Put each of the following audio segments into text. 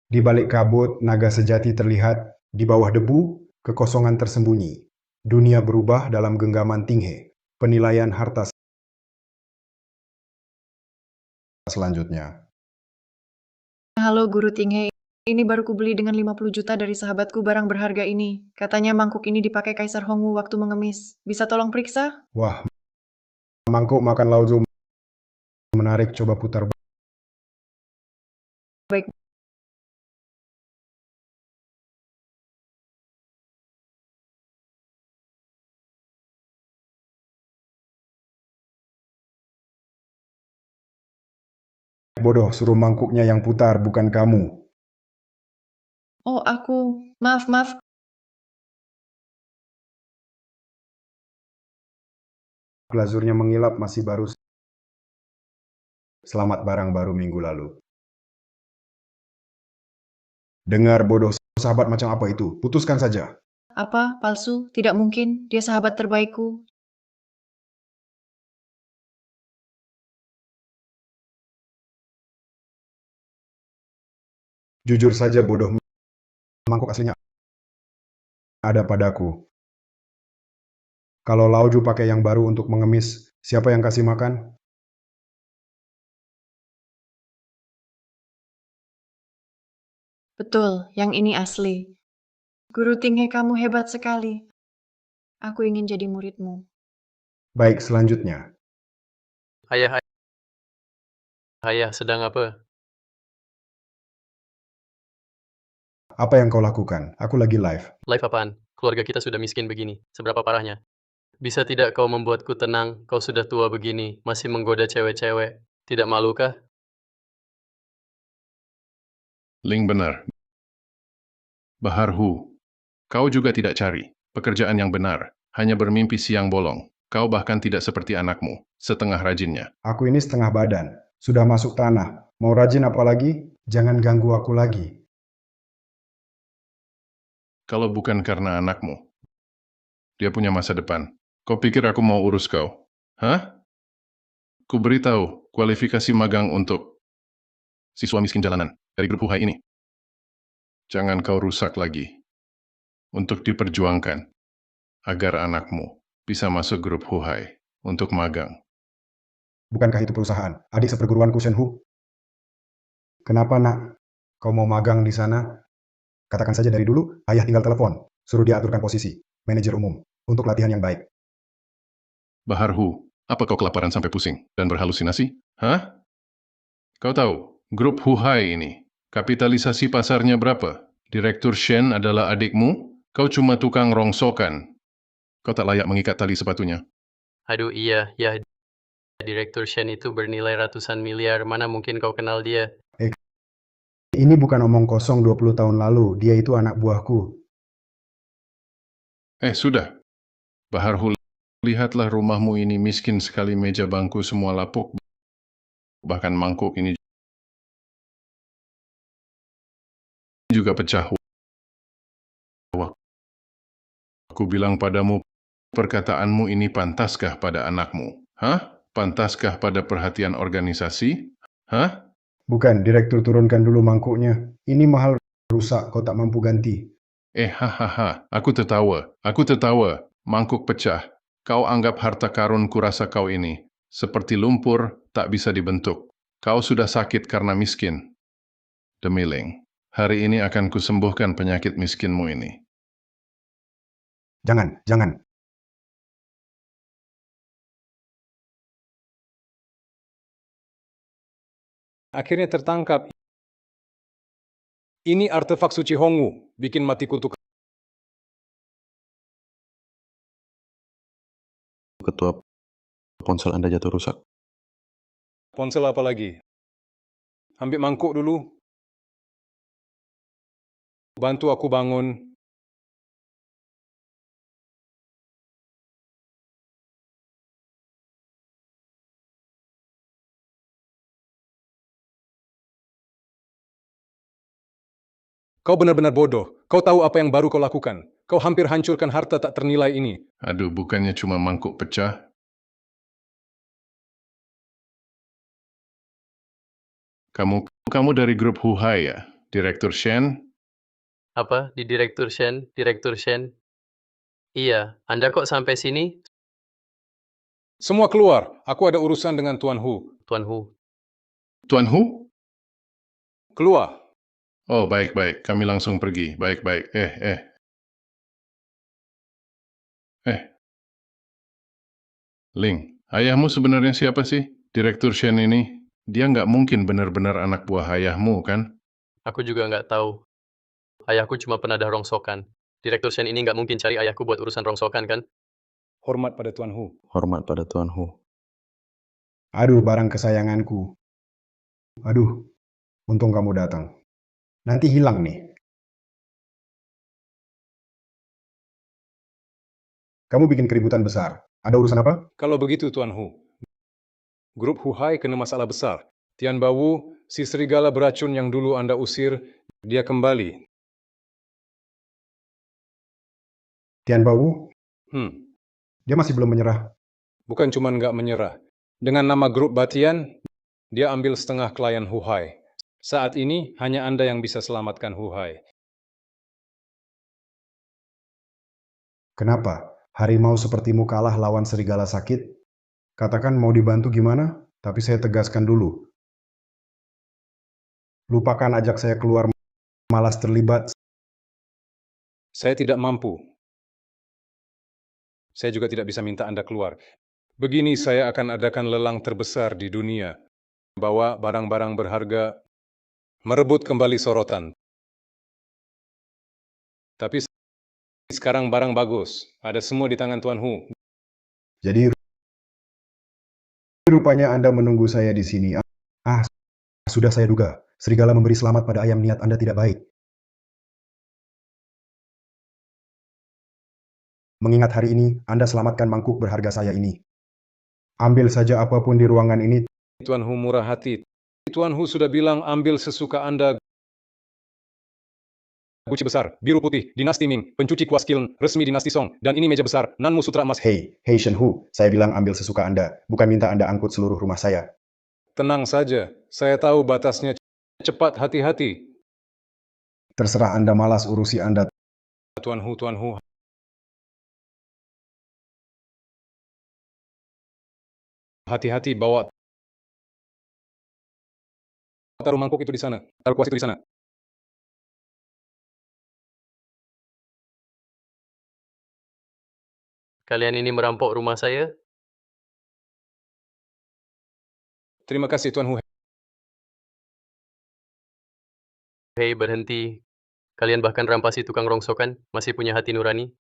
Di balik kabut, naga sejati terlihat. Di bawah debu, kekosongan tersembunyi. Dunia berubah dalam genggaman Tinghe. Penilaian harta selanjutnya. Halo Guru Tinghe, ini baru kubeli dengan 50 juta dari sahabatku barang berharga ini. Katanya mangkuk ini dipakai Kaisar Hongwu waktu mengemis. Bisa tolong periksa? Wah, mangkuk makan lauzu menarik, coba putar. Baik, Bodoh, suruh mangkuknya yang putar, bukan kamu. oh aku. Maaf. Glazurnya mengilap, masih baru. Selamat barang baru minggu lalu. Dengar bodoh, sahabat macam apa itu? Putuskan saja. Apa? Palsu? Tidak mungkin. Dia sahabat terbaikku. Jujur saja bodoh, mangkuk aslinya ada padaku. Kalau Lauju pakai yang baru untuk mengemis, siapa yang kasih makan? Betul, yang ini asli. Guru Tinghe, kamu hebat sekali. Aku ingin jadi muridmu. Baik, selanjutnya. Ayah sedang apa? Apa yang kau lakukan? Aku lagi live. Live apaan? Keluarga kita sudah miskin begini. Seberapa parahnya? Bisa tidak kau membuatku tenang? Kau sudah tua begini, masih menggoda cewek-cewek. Tidak malukah? Ling benar. Baharhu, kau juga tidak cari pekerjaan yang benar, hanya bermimpi siang bolong. Kau bahkan tidak seperti anakmu, setengah rajinnya. Aku ini setengah badan. Sudah masuk tanah. Mau rajin apa lagi? Jangan ganggu aku lagi. Kalau bukan karena anakmu, dia punya masa depan. Kau pikir aku mau urus kau? Hah? Ku beritahu kualifikasi magang untuk siswa miskin jalanan dari grup Huhai ini. Jangan kau rusak lagi. Untuk diperjuangkan, agar anakmu bisa masuk grup Huhai untuk magang. Bukankah itu perusahaan? Adik seperguruanku Shenhu. Kenapa nak? Kau mau magang di sana? Katakan saja dari dulu, ayah tinggal telepon. Suruh dia aturkan posisi. Manajer umum. Untuk latihan yang baik. Baharhu, apa kau kelaparan sampai pusing dan berhalusinasi? Hah? Kau tahu, grup Huhai ini, kapitalisasi pasarnya berapa? Direktur Shen adalah adikmu? Kau cuma tukang rongsokan. Kau tak layak mengikat tali sepatunya. Aduh iya, ya Direktur Shen itu bernilai ratusan miliar. Mana mungkin kau kenal dia? Ini bukan omong kosong 20 tahun lalu. Dia itu anak buahku. Sudah. Baharhu, lihatlah rumahmu ini miskin sekali, meja bangku semua lapuk. Bahkan mangkuk ini juga pecah. Aku bilang padamu, perkataanmu ini pantaskah pada anakmu? Hah? Pantaskah pada perhatian organisasi? Hah? Bukan, direktur turunkan dulu mangkuknya. Ini mahal, rusak, kau tak mampu ganti. Hahaha, aku tertawa, mangkuk pecah. Kau anggap harta karun kurasa kau ini, seperti lumpur, tak bisa dibentuk. Kau sudah sakit karena miskin. Demi Ling, hari ini akan kusembuhkan penyakit miskinmu ini. Jangan. Akhirnya tertangkap. Ini artefak suci Hongwu, bikin mati kutuk. Ketua, ponsel Anda jatuh rusak. Ponsel apa lagi? Ambil mangkuk dulu. Bantu aku bangun. Kau benar-benar bodoh. Kau tahu apa yang baru kau lakukan. Kau hampir hancurkan harta tak ternilai ini. Aduh, bukannya cuma mangkuk pecah. Kamu dari grup Huhai ya? Direktur Shen, Apa? Di Direktur Shen? Direktur Shen? Iya, Anda kok sampai sini, Semua keluar. Aku ada urusan dengan Tuan Hu. Tuan Hu? Tuan Hu? Keluar. Oh, baik-baik. Kami langsung pergi. Baik-baik. Ling, ayahmu sebenarnya siapa sih? Direktur Shen ini? Dia nggak mungkin benar-benar anak buah ayahmu, kan? Aku juga nggak tahu. Ayahku cuma penadah rongsokan. Direktur Shen ini nggak mungkin cari ayahku buat urusan rongsokan, kan? Hormat pada Tuan Hu. Hormat pada Tuan Hu. Aduh, barang kesayanganku. Aduh, untung kamu datang. Nanti hilang nih. Kamu bikin keributan besar. Ada urusan apa? Kalau begitu, Tuan Hu. Grup Huhai kena masalah besar. Tian Bawu, si serigala beracun yang dulu Anda usir, dia kembali. Tian Bawu, Hmm, dia masih belum menyerah. bukan cuma nggak menyerah. Dengan nama grup Batian, dia ambil setengah klien Huhai. Saat ini, hanya Anda yang bisa selamatkan Huhai. Kenapa? Harimau sepertimu kalah lawan serigala sakit? Katakan mau dibantu gimana, tapi saya tegaskan dulu. Lupakan ajak saya keluar, malas terlibat. Saya tidak mampu. Saya juga tidak bisa minta Anda keluar. Begini saya akan adakan lelang terbesar di dunia. Bawa barang-barang berharga, merebut kembali sorotan. Tapi sekarang barang bagus. Ada semua di tangan Tuan Hu. Jadi rupanya Anda menunggu saya di sini. Ah, sudah saya duga. Serigala memberi selamat pada ayam, niat Anda tidak baik. Mengingat hari ini, Anda selamatkan mangkuk berharga saya ini. Ambil saja apapun di ruangan ini. Tuan Hu murah hati. Tuan Hu sudah bilang ambil sesuka Anda. Guci besar, biru putih, dinasti Ming, pencuci kuas kiln, resmi dinasti Song, dan ini meja besar, Nanmu sutra emas. Hei Shen Hu, saya bilang ambil sesuka Anda, bukan minta Anda angkut seluruh rumah saya. Tenang saja, saya tahu batasnya. Cepat, hati-hati. Terserah Anda, malas urusi Anda. Tuan Hu. Hati-hati bawa. Taruh mangkuk itu di sana. Taruh kuas itu di sana. Kalian ini merampok rumah saya? Terima kasih Tuan Hu. Hei, berhenti. Kalian bahkan rampasi tukang rongsokan, masih punya hati nurani?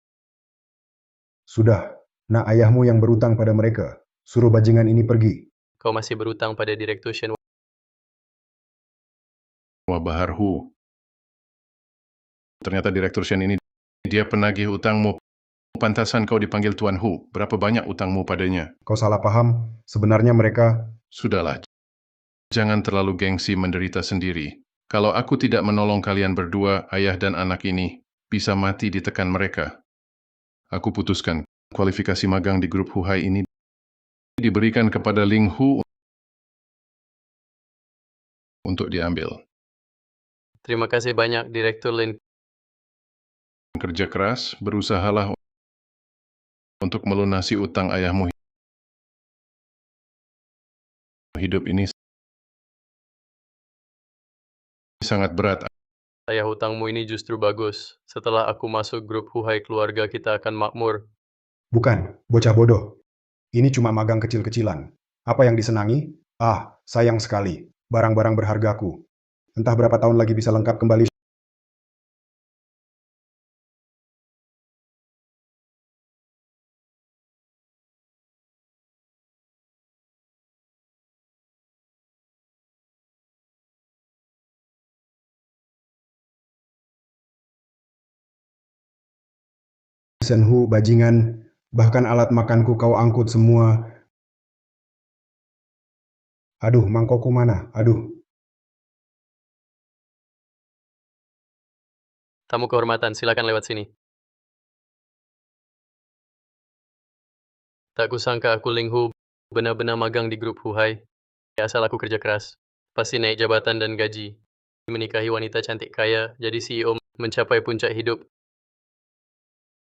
Sudah, nak ayahmu yang berutang pada mereka. Suruh bajingan ini pergi. Kau masih berutang pada Direktur Shen. Wah, Bahar Hu. Ternyata Direktur Shen ini, dia penagih utangmu. Pantasan kau dipanggil Tuan Hu. Berapa banyak utangmu padanya? Kau salah paham, sebenarnya mereka... Sudahlah, jangan terlalu gengsi menderita sendiri. Kalau aku tidak menolong kalian berdua, ayah dan anak ini, bisa mati ditekan mereka. Aku putuskan, kualifikasi magang di grup Huhai ini diberikan kepada Ling Hu untuk diambil. Terima kasih banyak, Direktur Lin. Kerja keras, berusahalah untuk melunasi utang ayahmu. Hidup ini sangat berat. Ayah hutangmu ini justru bagus. Setelah aku masuk grup Huhai, keluarga kita akan makmur. Bukan, bocah bodoh. Ini cuma magang kecil-kecilan. Apa yang disenangi? Ah, sayang sekali. Barang-barang berhargaku. Entah berapa tahun lagi bisa lengkap kembali. Shen Hu, bajingan. Bahkan alat makanku kau angkut semua. Aduh, mangkokku mana? Aduh. Tamu kehormatan, silakan lewat sini. Tak kusangka aku Ling Hu benar-benar magang di grup Huhai. Asal aku kerja keras. Pasti naik jabatan dan gaji. menikahi wanita cantik kaya, jadi CEO, mencapai puncak hidup.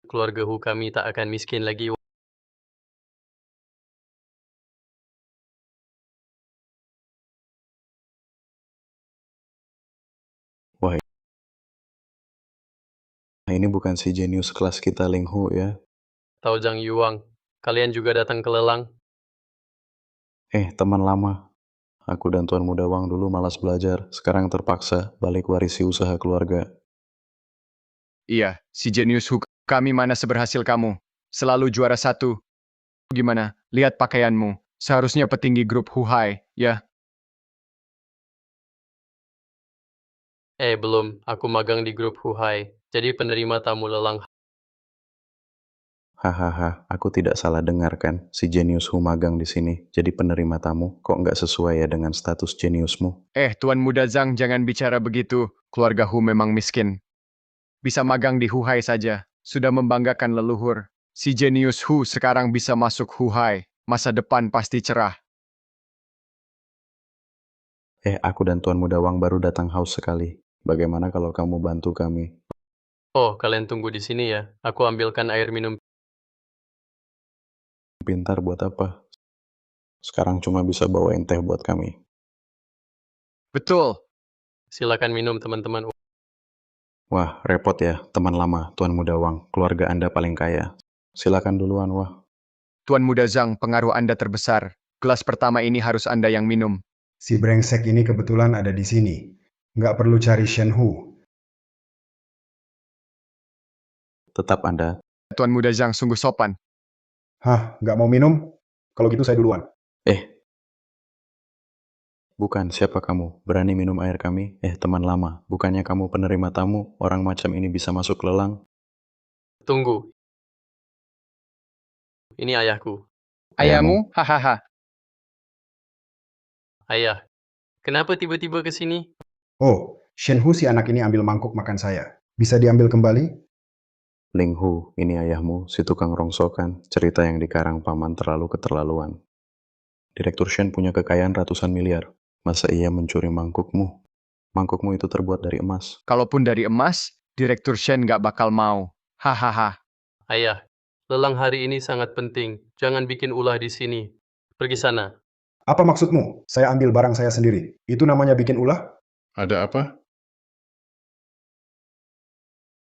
Keluarga Hu kami tak akan miskin lagi. Wah, ini bukan si jenius kelas kita Ling Hu ya. Tahu Zhang Yuang, kalian juga datang ke lelang. Teman lama. Aku dan Tuan Muda Wang dulu malas belajar, sekarang terpaksa balik warisi usaha keluarga. Iya, si jenius Hu kami mana seberhasil kamu. Selalu juara 1. Gimana? Lihat pakaianmu. Seharusnya petinggi grup Huhai, ya. Belum, aku magang di grup Huhai, jadi penerima tamu lelang. Hahaha, aku tidak salah dengar kan? Si jenius Hu magang di sini, jadi penerima tamu. Kok nggak sesuai ya dengan status jeniusmu? Tuan Muda Zhang jangan bicara begitu. Keluarga Hu memang miskin. Bisa magang di Huhai saja. Sudah membanggakan leluhur. Si jenius Hu sekarang bisa masuk Huhai. Masa depan pasti cerah. Aku dan Tuan Muda Wang baru datang haus sekali. Bagaimana kalau kamu bantu kami? Oh, kalian tunggu di sini ya. Aku ambilkan air minum. Pintar buat apa? Sekarang cuma bisa bawain teh buat kami. Betul. Silakan minum, teman-teman. Wah, repot ya, teman lama, Tuan Muda Wang. Keluarga Anda paling kaya. Silakan duluan, wah. Tuan Muda Zhang, pengaruh Anda terbesar. Gelas pertama ini harus Anda yang minum. Si brengsek ini kebetulan ada di sini. Nggak perlu cari Shen Hu. Tetap Anda. Tuan Muda Zhang sungguh sopan. Hah, nggak mau minum? Kalau gitu saya duluan. Bukan, siapa kamu? Berani minum air kami? Teman lama, bukannya kamu penerima tamu? Orang macam ini bisa masuk lelang? Tunggu. Ini ayahku. Ayahmu? Hahaha. Ayah, kenapa tiba-tiba ke sini? Oh, Shen Hu si anak ini ambil mangkuk makan saya. Bisa diambil kembali? Ling Hu, ini ayahmu, si tukang rongsokan. Cerita yang dikarang paman terlalu keterlaluan. Direktur Shen punya kekayaan ratusan miliar. Masa ia mencuri mangkukmu? Mangkukmu itu terbuat dari emas. Kalaupun dari emas, Direktur Shen nggak bakal mau. Hahaha. Ayah, lelang hari ini sangat penting. Jangan bikin ulah di sini. Pergi sana. Apa maksudmu? Saya ambil barang saya sendiri. Itu namanya bikin ulah? Ada apa?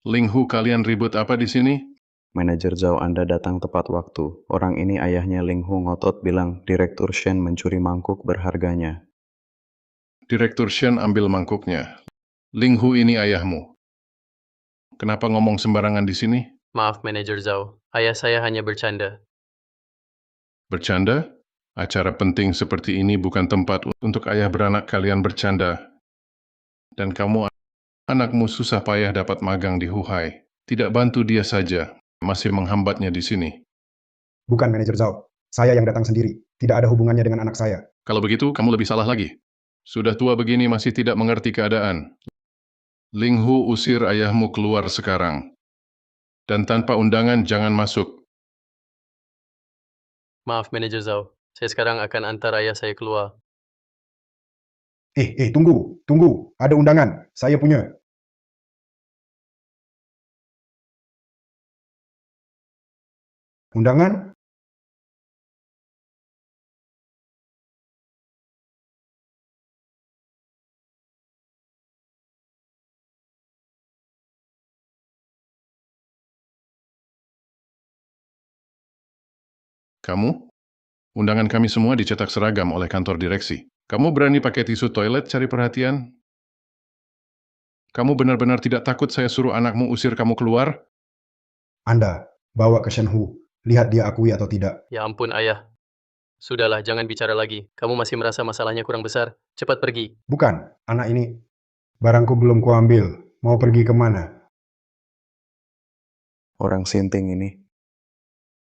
Ling Hu, kalian ribut apa di sini? Manajer Zhao Anda datang tepat waktu. Orang ini ayahnya Ling Hu ngotot bilang Direktur Shen mencuri mangkuk berharganya. Direktur Shen ambil mangkuknya. Ling Hu ini ayahmu. Kenapa ngomong sembarangan di sini? Maaf, Manajer Zhao. Ayah saya hanya bercanda. Bercanda? Acara penting seperti ini bukan tempat untuk ayah beranak kalian bercanda. Dan kamu, anakmu susah payah dapat magang di Huhai. Tidak bantu dia saja, masih menghambatnya di sini. Bukan manajer Zhao. Saya yang datang sendiri. Tidak ada hubungannya dengan anak saya. Kalau begitu, kamu lebih salah lagi. Sudah tua begini masih tidak mengerti keadaan. Ling Hu, usir ayahmu keluar sekarang. Dan tanpa undangan jangan masuk. Maaf, Manajer Zhao. Saya sekarang akan antar ayah saya keluar. Tunggu, tunggu. Ada undangan. Saya punya. Undangan? Kamu? Undangan kami semua dicetak seragam oleh kantor direksi. Kamu berani pakai tisu toilet cari perhatian? Kamu benar-benar tidak takut saya suruh anakmu usir kamu keluar? Anda, bawa ke Shen Hu. Lihat dia akui atau tidak. Ya ampun, ayah. Sudahlah, jangan bicara lagi. Kamu masih merasa masalahnya kurang besar. Cepat pergi. Bukan, anak ini. Barangku belum kuambil. Mau pergi kemana? Orang sinting ini.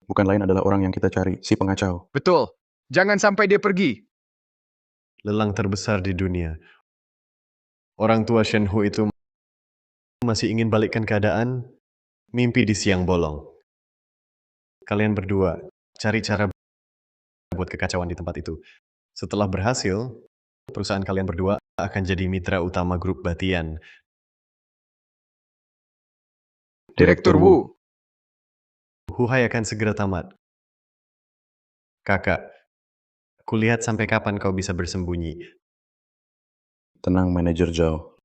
Bukan lain adalah orang yang kita cari, si pengacau. Betul. Jangan sampai dia pergi. Lelang terbesar di dunia. Orang tua Shen Hu itu masih ingin balikkan keadaan, mimpi di siang bolong. Kalian berdua cari cara buat kekacauan di tempat itu. Setelah berhasil, perusahaan kalian berdua akan jadi mitra utama grup Batian. Direktur Wu. Huhai akan segera tamat. Kakak, kulihat sampai kapan kau bisa bersembunyi. Tenang, Manajer Zhao.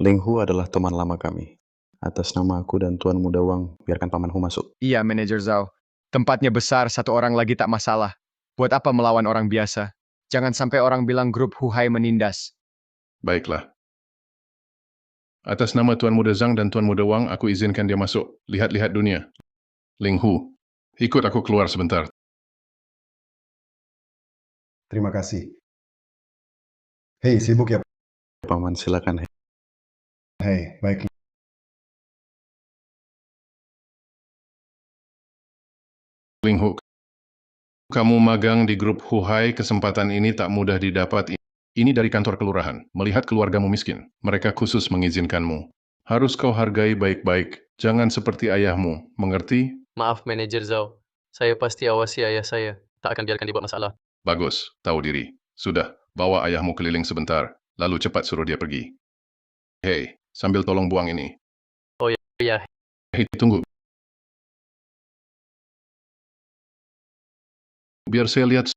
Ling Hu adalah teman lama kami. Atas nama aku dan Tuan Muda Wang, biarkan Paman Hu masuk. Iya, Manajer Zhao. Tempatnya besar, satu orang lagi tak masalah. Buat apa melawan orang biasa? Jangan sampai orang bilang grup Huhai menindas. Baiklah. Atas nama Tuan Muda Zhang dan Tuan Muda Wang, aku izinkan dia masuk. Lihat-lihat dunia. Ling Hu, ikut aku keluar sebentar. Terima kasih. Hei, sibuk ya? Paman, silakan. Hei, baik. Ling Hu, kamu magang di grup Huhai, kesempatan ini tak mudah didapat. Ini dari kantor kelurahan. Melihat keluargamu miskin, mereka khusus mengizinkanmu. Harus kau hargai baik-baik. Jangan seperti ayahmu, mengerti? Maaf, Manajer Zhao. Saya pasti awasi ayah saya. Tak akan biarkan dibuat masalah. Bagus, tahu diri. Sudah, bawa ayahmu keliling sebentar, lalu cepat suruh dia pergi. Hei, sambil tolong buang ini. Oh ya, Hei, tunggu. Biar saya lihat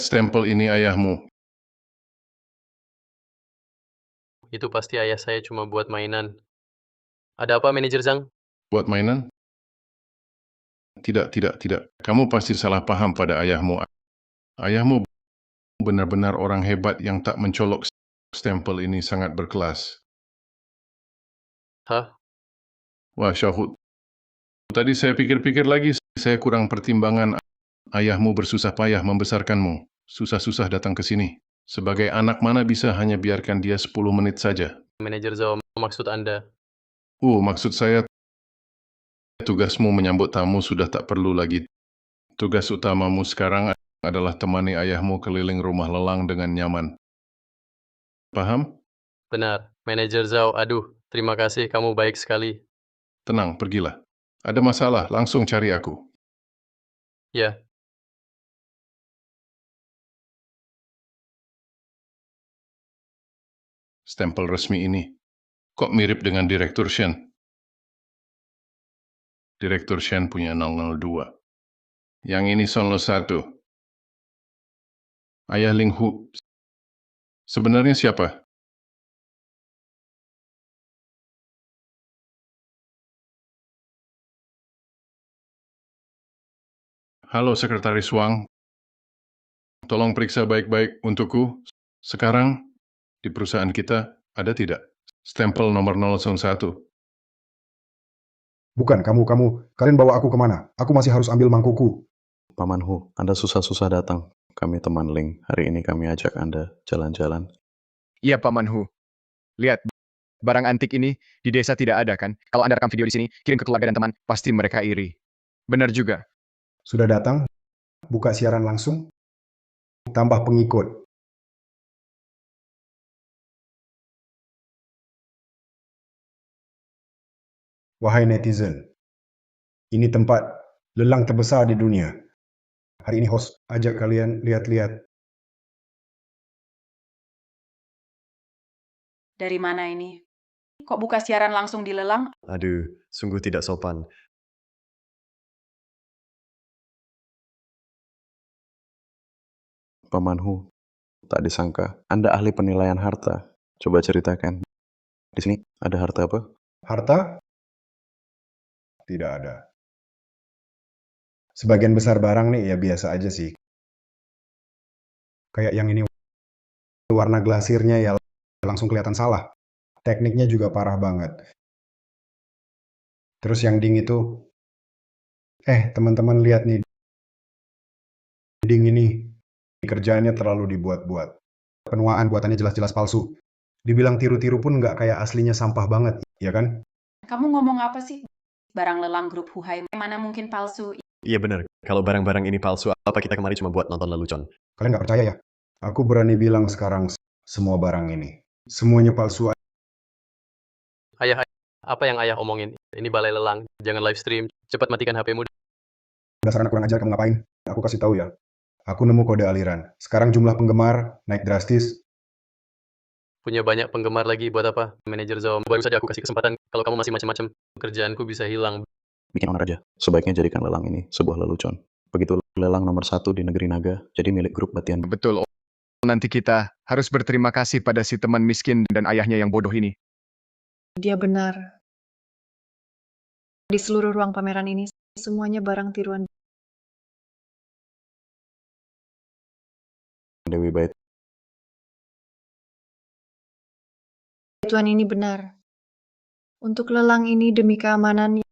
stempel ini ayahmu. itu pasti ayah saya cuma buat mainan. Ada apa, Manajer Zhang? Buat mainan? Tidak. Kamu pasti salah paham pada ayahmu. Ayahmu benar-benar orang hebat yang tak mencolok. Stempel ini sangat berkelas. Hah? Wah, Syahud. Tadi saya pikir-pikir lagi, saya kurang pertimbangan. Ayahmu bersusah payah membesarkanmu. Susah-susah datang ke sini. Sebagai anak mana bisa hanya biarkan dia 10 menit saja? Manajer Zhao, maksud Anda? Maksud saya, tugasmu menyambut tamu sudah tak perlu lagi. Tugas utamamu sekarang adalah temani ayahmu keliling rumah lelang dengan nyaman. Paham? Benar, Manajer Zhao. Aduh, terima kasih, kamu baik sekali. Tenang, pergilah. Ada masalah, langsung cari aku. Ya, Stempel resmi ini. Kok mirip dengan Direktur Shen? Direktur Shen punya 002. Yang ini Sonlo 1. Ayah Ling Hu. Sebenarnya siapa? Halo Sekretaris Wang. Tolong periksa baik-baik untukku. Sekarang, di perusahaan kita, ada tidak stempel nomor 001? Bukan, kalian bawa aku kemana? Aku masih harus ambil mangkukku. Paman Hu, Anda susah-susah datang. Kami teman Ling. Hari ini kami ajak Anda jalan-jalan. Iya, Paman Hu. Lihat, barang antik ini di desa tidak ada kan? Kalau Anda rekam video di sini, kirim ke keluarga dan teman, pasti mereka iri. Benar juga. Sudah datang? Buka siaran langsung? Tambah pengikut. Wahai netizen, ini tempat lelang terbesar di dunia. Hari ini host ajak kalian lihat-lihat. Dari mana ini? Kok buka siaran langsung di lelang? Aduh, sungguh tidak sopan. Paman Hu, tak disangka Anda ahli penilaian harta. Coba ceritakan. Di sini ada harta apa? Harta? Tidak ada. Sebagian besar barang nih ya biasa aja sih. Kayak yang ini warna glasirnya ya langsung kelihatan salah. Tekniknya juga parah banget. Terus yang ding itu, teman-teman lihat nih, ding ini kerjaannya terlalu dibuat-buat. Penuaan buatannya jelas-jelas palsu. Dibilang tiru-tiru pun nggak kayak aslinya, sampah banget, ya kan? Kamu ngomong apa sih? Barang lelang grup Huhai mana mungkin palsu? Iya benar, kalau barang-barang ini palsu, apa kita kemari cuma buat nonton lelucon? Kalian nggak percaya ya? Aku berani bilang sekarang semua barang ini, semuanya palsu. ayah, apa yang ayah omongin? Ini balai lelang, jangan live stream. Cepat matikan HP-mu. Dasar anak kurang ajar, kamu ngapain? Aku kasih tahu ya. Aku nemu kode aliran. Sekarang jumlah penggemar naik drastis. Punya banyak penggemar lagi buat apa? Manajer Zao, baru saja aku kasih kesempatan. Kalau kamu masih macam-macam, pekerjaanku bisa hilang. Bikin onar aja. Sebaiknya jadikan lelang ini sebuah lelucon. Begitu lelang nomor 1 di negeri naga, jadi milik grup Batian. Betul. Nanti kita harus berterima kasih pada si teman miskin dan ayahnya yang bodoh ini. Dia benar. Di seluruh ruang pameran ini, semuanya barang tiruan. Dewi Baik. Tuan ini benar. Untuk lelang ini demi keamanan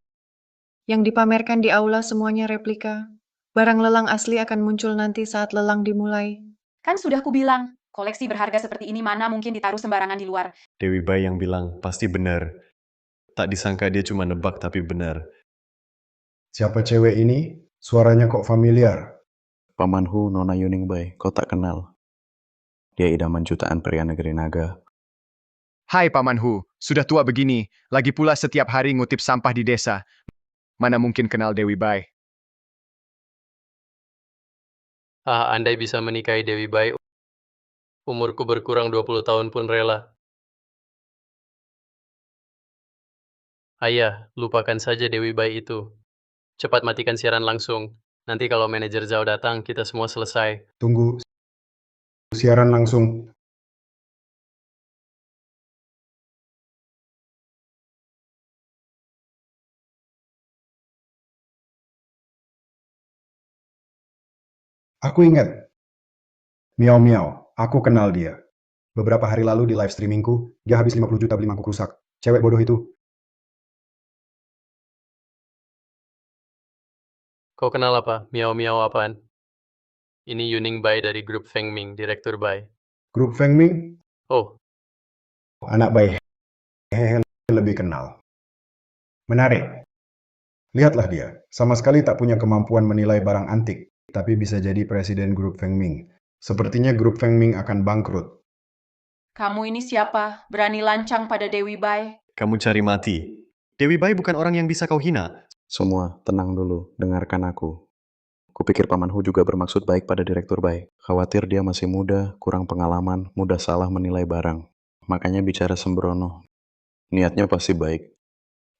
yang dipamerkan di aula semuanya replika. Barang lelang asli akan muncul nanti saat lelang dimulai. Kan sudah kubilang, koleksi berharga seperti ini mana mungkin ditaruh sembarangan di luar. Dewi Bai yang bilang pasti benar. Tak disangka dia cuma nebak tapi benar. Siapa cewek ini? Suaranya kok familiar. Paman Hu Nona Yuning Bai, kau tak kenal. Dia idaman jutaan pria negeri naga. Hai Paman Hu, sudah tua begini, lagi pula setiap hari ngutip sampah di desa. Mana mungkin kenal Dewi Bai? Andai bisa menikahi Dewi Bai, umurku berkurang 20 tahun pun rela. Ayah, lupakan saja Dewi Bai itu. Cepat matikan siaran langsung. Nanti kalau manajer Zhao datang, kita semua selesai. Tunggu. Siaran langsung. Aku ingat. Miao Miao, aku kenal dia. Beberapa hari lalu di live streamingku, dia habis 50 juta beli mangkuk rusak. Cewek bodoh itu. Kau kenal apa? Miao-miao apaan? Ini Yuning Bai dari grup Feng Ming, Direktur Bai. Grup Feng Ming, Oh, anak baik. Hehe, lebih kenal. Menarik. Lihatlah dia, sama sekali tak punya kemampuan menilai barang antik, tapi bisa jadi presiden grup Feng Ming. Sepertinya grup Feng Ming akan bangkrut. Kamu ini siapa? Berani lancang pada Dewi Bai? Kamu cari mati. Dewi Bai bukan orang yang bisa kau hina. Semua, tenang dulu, dengarkan aku. Kupikir Paman Hu juga bermaksud baik pada Direktur Bai. Khawatir dia masih muda, kurang pengalaman, mudah salah menilai barang. Makanya bicara sembrono. Niatnya pasti baik.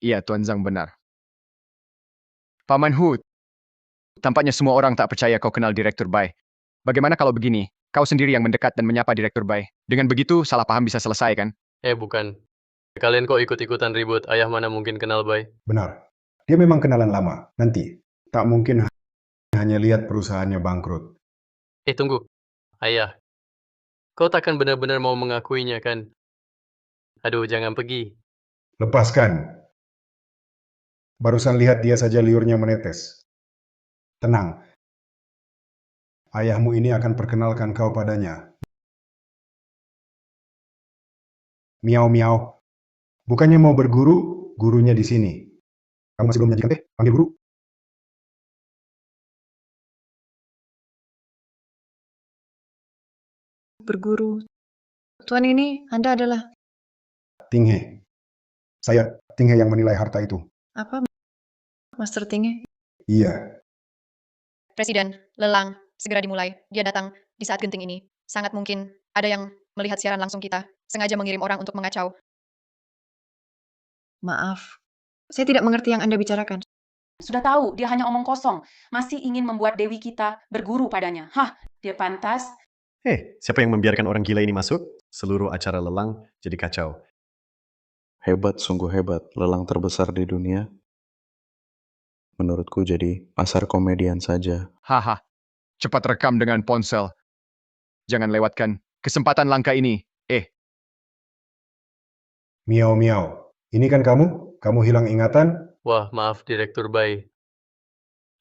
Iya, Tuan Zhang benar. Paman Hu, tampaknya semua orang tak percaya kau kenal Direktur Bai. Bagaimana kalau begini, kau sendiri yang mendekat dan menyapa Direktur Bai? Dengan begitu, salah paham bisa selesai kan? bukan. Kalian kok ikut-ikutan ribut, ayah mana mungkin kenal Bai? Benar. Dia memang kenalan lama. Nanti, tak mungkin hanya lihat perusahaannya bangkrut. Tunggu. Ayah, kau takkan benar-benar mau mengakuinya kan? Aduh, jangan pergi. Lepaskan. Barusan lihat dia saja liurnya menetes. Tenang. Ayahmu ini akan perkenalkan kau padanya. Miao Miao. Bukannya mau berguru, gurunya di sini. Kamu masih belum menyajikan teh? Panggil guru. Berguru. Tuan ini, Anda adalah Tinghe. Saya Tinghe yang menilai harta itu. apa? Master Tinge? Iya. Presiden, lelang, segera dimulai. Dia datang di saat genting ini. Sangat mungkin ada yang melihat siaran langsung kita, sengaja mengirim orang untuk mengacau. Maaf. Saya tidak mengerti yang Anda bicarakan. Sudah tahu, dia hanya omong kosong. Masih ingin membuat Dewi kita berguru padanya. Hah, dia pantas. Siapa yang membiarkan orang gila ini masuk? Seluruh acara lelang jadi kacau. Hebat, sungguh hebat. Lelang terbesar di dunia. Menurutku jadi pasar komedian saja. Haha, cepat rekam dengan ponsel. Jangan lewatkan kesempatan langka ini. Miao Miao. Ini kan kamu? Kamu hilang ingatan? Wah, maaf Direktur Bai.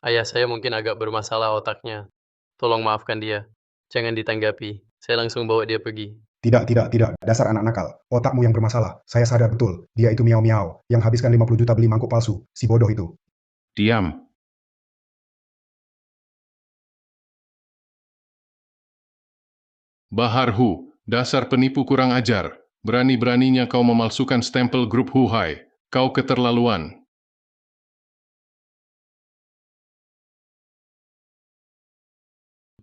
Ayah saya mungkin agak bermasalah otaknya. Tolong maafkan dia. Jangan ditanggapi. Saya langsung bawa dia pergi. Tidak. Dasar anak nakal. Otakmu yang bermasalah. Saya sadar betul. Dia itu Miao Miao. Yang habiskan 50 juta beli mangkuk palsu. Si bodoh itu. Diam. Bahar Hu, dasar penipu kurang ajar. Berani-beraninya kau memalsukan stempel grup Huhai. Kau keterlaluan.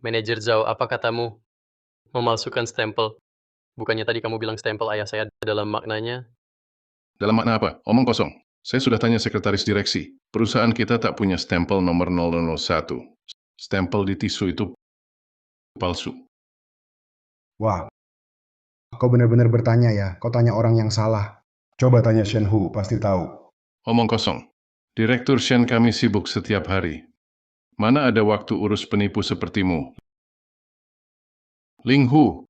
Manajer Zhao, apa katamu? Memalsukan stempel. Bukannya tadi kamu bilang stempel ayah saya dalam maknanya? Dalam makna apa? Omong kosong. Saya sudah tanya sekretaris direksi. Perusahaan kita tak punya stempel nomor 001. Stempel di tisu itu palsu. Wah, kau benar-benar bertanya ya. Kau tanya orang yang salah. Coba tanya Shen Hu, pasti tahu. Omong kosong. Direktur Shen kami sibuk setiap hari. Mana ada waktu urus penipu sepertimu? Ling Hu,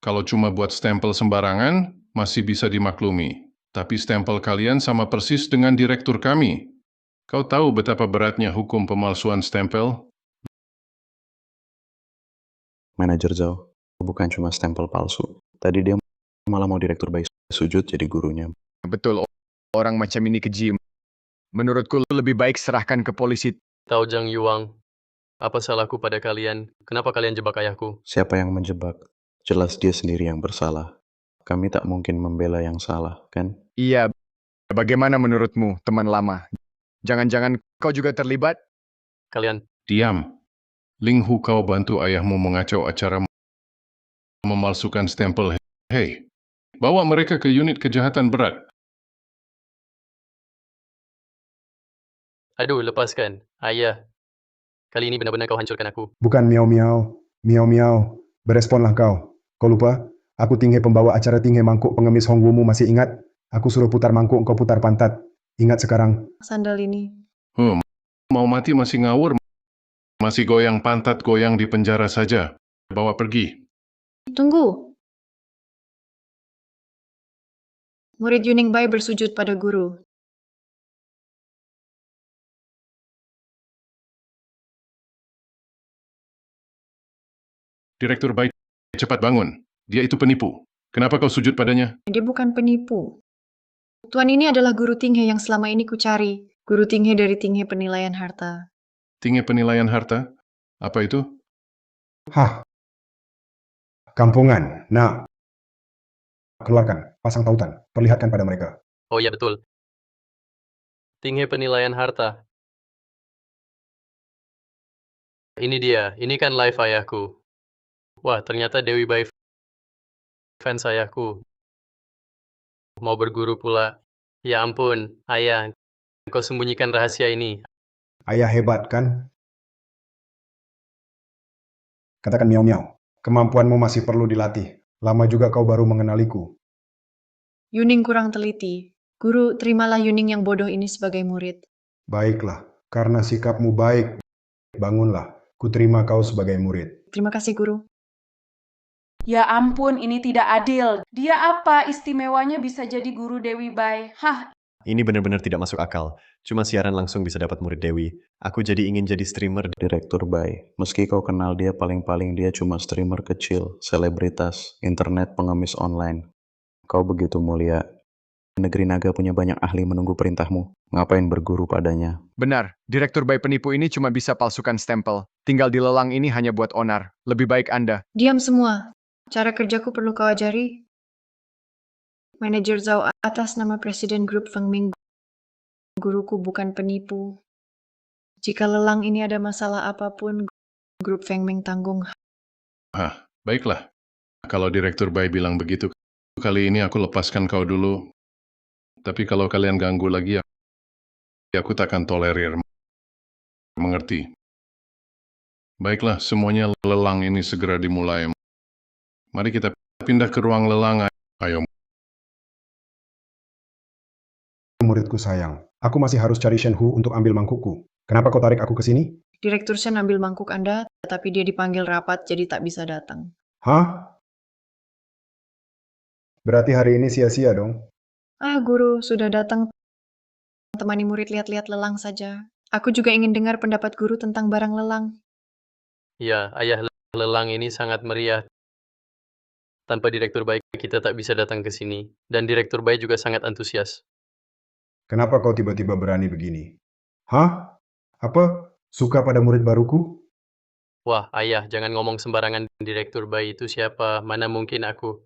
kalau cuma buat stempel sembarangan, masih bisa dimaklumi. Tapi stempel kalian sama persis dengan direktur kami. Kau tahu betapa beratnya hukum pemalsuan stempel? Manajer Zhao, bukan cuma stempel palsu. Tadi dia malah mau direktur bayi sujud jadi gurunya. Betul, orang macam ini keji. Menurutku lebih baik serahkan ke polisi. Tahu Zhang Yuang, apa salahku pada kalian? Kenapa kalian jebak ayahku? Siapa yang menjebak? Jelas dia sendiri yang bersalah. Kami tak mungkin membela yang salah, kan? Iya, bagaimana menurutmu, teman lama? Jangan-jangan kau juga terlibat? Kalian, Diam. Ling Hu, kau bantu ayahmu mengacau acara memalsukan stempel. Hei, bawa mereka ke unit kejahatan berat. aduh lepaskan. Ayah, kali ini benar-benar kau hancurkan aku. Bukan miau-miau. Miau-miau. Beresponlah kau. Kau lupa? Aku Tinghe pembawa acara Tinghe Mangkuk Pengemis Hongwumu, masih ingat? Aku suruh putar mangkuk, kau putar pantat. Ingat sekarang? Sandal ini. Mau mati masih ngawur. Masih goyang pantat, goyang di penjara saja. Bawa pergi. Tunggu. Murid Yuning Bai bersujud pada guru. Direktur baik, cepat bangun. Dia itu penipu. Kenapa kau sujud padanya? Dia bukan penipu. Tuan ini adalah guru Tinghe yang selama ini kucari. Guru Tinghe dari Tinghe Penilaian Harta. Tinggi penilaian harta? Apa itu? Hah? Kampungan. Nah, keluarkan. Pasang tautan. Perlihatkan pada mereka. Oh ya betul. Tinggi penilaian harta. Ini dia, ini kan live ayahku. Wah, ternyata Dewi Bai fans ayahku. Mau berguru pula. Ya ampun, ayah, kau sembunyikan rahasia ini. Ayah hebat, kan? Katakan miau-miau. Kemampuanmu masih perlu dilatih. Lama juga kau baru mengenaliku. Yuning kurang teliti. Guru, terimalah Yuning yang bodoh ini sebagai murid. Baiklah, karena sikapmu baik, bangunlah. Kuterima kau sebagai murid. Terima kasih, Guru. Ya ampun, ini tidak adil. Dia apa istimewanya bisa jadi guru Dewi Bai? Hah, Ini benar-benar tidak masuk akal. Cuma siaran langsung bisa dapat murid Dewi. Aku jadi ingin jadi streamer. Direktur Bai, meski kau kenal dia, paling-paling dia cuma streamer kecil, selebritas, internet pengemis online. Kau begitu mulia. Negeri Naga punya banyak ahli menunggu perintahmu. Ngapain berguru padanya? Benar, direktur bayi penipu ini cuma bisa palsukan stempel. Tinggal di lelang ini hanya buat onar. Lebih baik Anda. Diam semua. Cara kerjaku perlu kau ajari. Manajer Zhao atas nama Presiden Grup Fengming. Guruku bukan penipu. Jika lelang ini ada masalah apapun, Grup Fengming tanggung. Baiklah. Kalau Direktur Bai bilang begitu, kali ini aku lepaskan kau dulu. Tapi kalau kalian ganggu lagi, aku takkan tolerir. Mengerti? Baiklah, semuanya lelang ini segera dimulai. Mari kita pindah ke ruang lelang. Ayo. Muridku sayang, aku masih harus cari Shen Hu untuk ambil mangkukku. Kenapa kau tarik aku ke sini? Direktur Shen ambil mangkuk Anda, tetapi dia dipanggil rapat jadi tak bisa datang. Hah? Berarti hari ini sia-sia dong? Ah, Guru, sudah datang. Temani murid lihat-lihat lelang saja. Aku juga ingin dengar pendapat Guru tentang barang lelang. Ya, ayah lelang ini sangat meriah. Tanpa Direktur Baik, kita tak bisa datang ke sini. Dan Direktur Baik juga sangat antusias. Kenapa kau tiba-tiba berani begini? Hah? Apa? Suka pada murid baruku? Wah, ayah, jangan ngomong sembarangan. Direktur Baik itu siapa? Mana mungkin aku?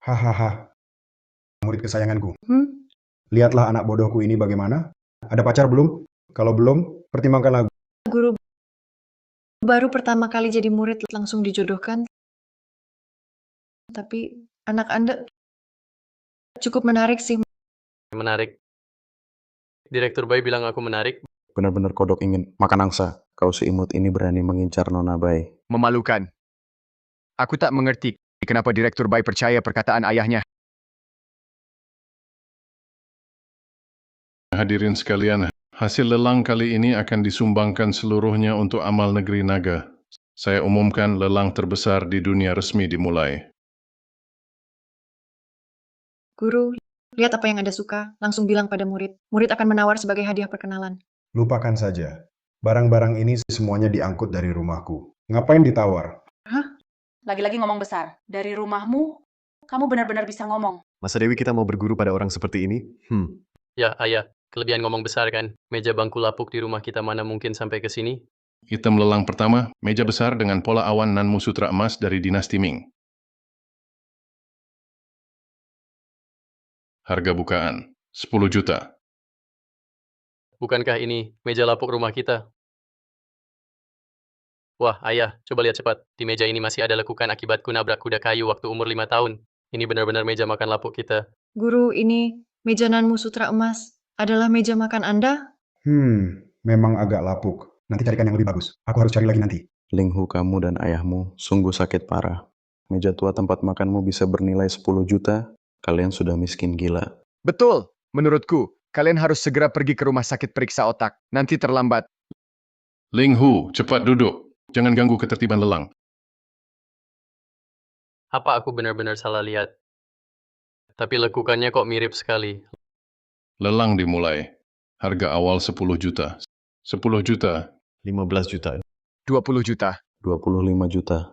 Hahaha. Murid kesayanganku. Hmm? Lihatlah anak bodohku ini bagaimana. Ada pacar belum? Kalau belum, pertimbangkanlah Guru, baru pertama kali jadi murid langsung dijodohkan. Tapi anak Anda cukup menarik sih. Menarik. Direktur Bai bilang aku menarik. Benar-benar kodok ingin makan angsa. Kau seimut ini berani mengincar Nona Bai. Memalukan. Aku tak mengerti kenapa Direktur Bai percaya perkataan ayahnya. Hadirin sekalian, hasil lelang kali ini akan disumbangkan seluruhnya untuk amal negeri naga. Saya umumkan lelang terbesar di dunia resmi dimulai. Guru, lihat apa yang Anda suka, langsung bilang pada murid. Murid akan menawar sebagai hadiah perkenalan. Lupakan saja. Barang-barang ini semuanya diangkut dari rumahku. Ngapain ditawar? Lagi-lagi ngomong besar. Dari rumahmu, kamu benar-benar bisa ngomong. Masa Dewi kita mau berguru pada orang seperti ini? Ya, ayah. Kelebihan ngomong besar kan? Meja bangku lapuk di rumah kita mana mungkin sampai ke sini? Item lelang pertama, meja besar dengan pola awan Nanmu Sutra emas dari dinasti Ming. Harga bukaan, 10 juta. Bukankah ini meja lapuk rumah kita? Wah, ayah, coba lihat cepat. Di meja ini masih ada lekukan akibatku nabrak kuda kayu waktu umur 5 tahun. Ini benar-benar meja makan lapuk kita. Guru, ini meja Nanmu Sutra emas adalah meja makan Anda? Memang agak lapuk. Nanti carikan yang lebih bagus. Aku harus cari lagi nanti. Ling Hu, kamu dan ayahmu sungguh sakit parah. Meja tua tempat makanmu bisa bernilai 10 juta. Kalian sudah miskin gila. Betul, menurutku. Kalian harus segera pergi ke rumah sakit periksa otak. Nanti terlambat. Ling Hu, cepat duduk. Jangan ganggu ketertiban lelang. Apa aku benar-benar salah lihat? Tapi lekukannya kok mirip sekali. Lelang dimulai. Harga awal 10 juta. 10 juta. 15 juta. 20 juta. 25 juta.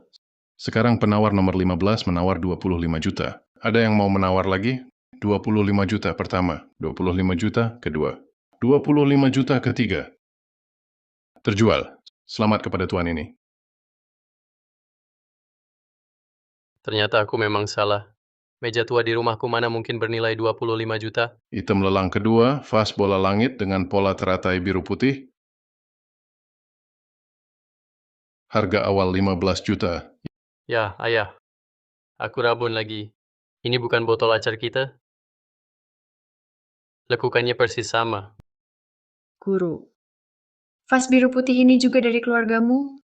Sekarang penawar nomor 15 menawar 25 juta. Ada yang mau menawar lagi? 25 juta pertama, 25 juta kedua, 25 juta ketiga. Terjual. Selamat kepada tuan ini. Ternyata aku memang salah. Meja tua di rumahku mana mungkin bernilai 25 juta? Item lelang kedua, vas bola langit dengan pola teratai biru putih. Harga awal 15 juta. Ya, ayah. Aku rabun lagi. Ini bukan botol acar kita? Lekukannya persis sama. Guru, vas biru putih ini juga dari keluargamu?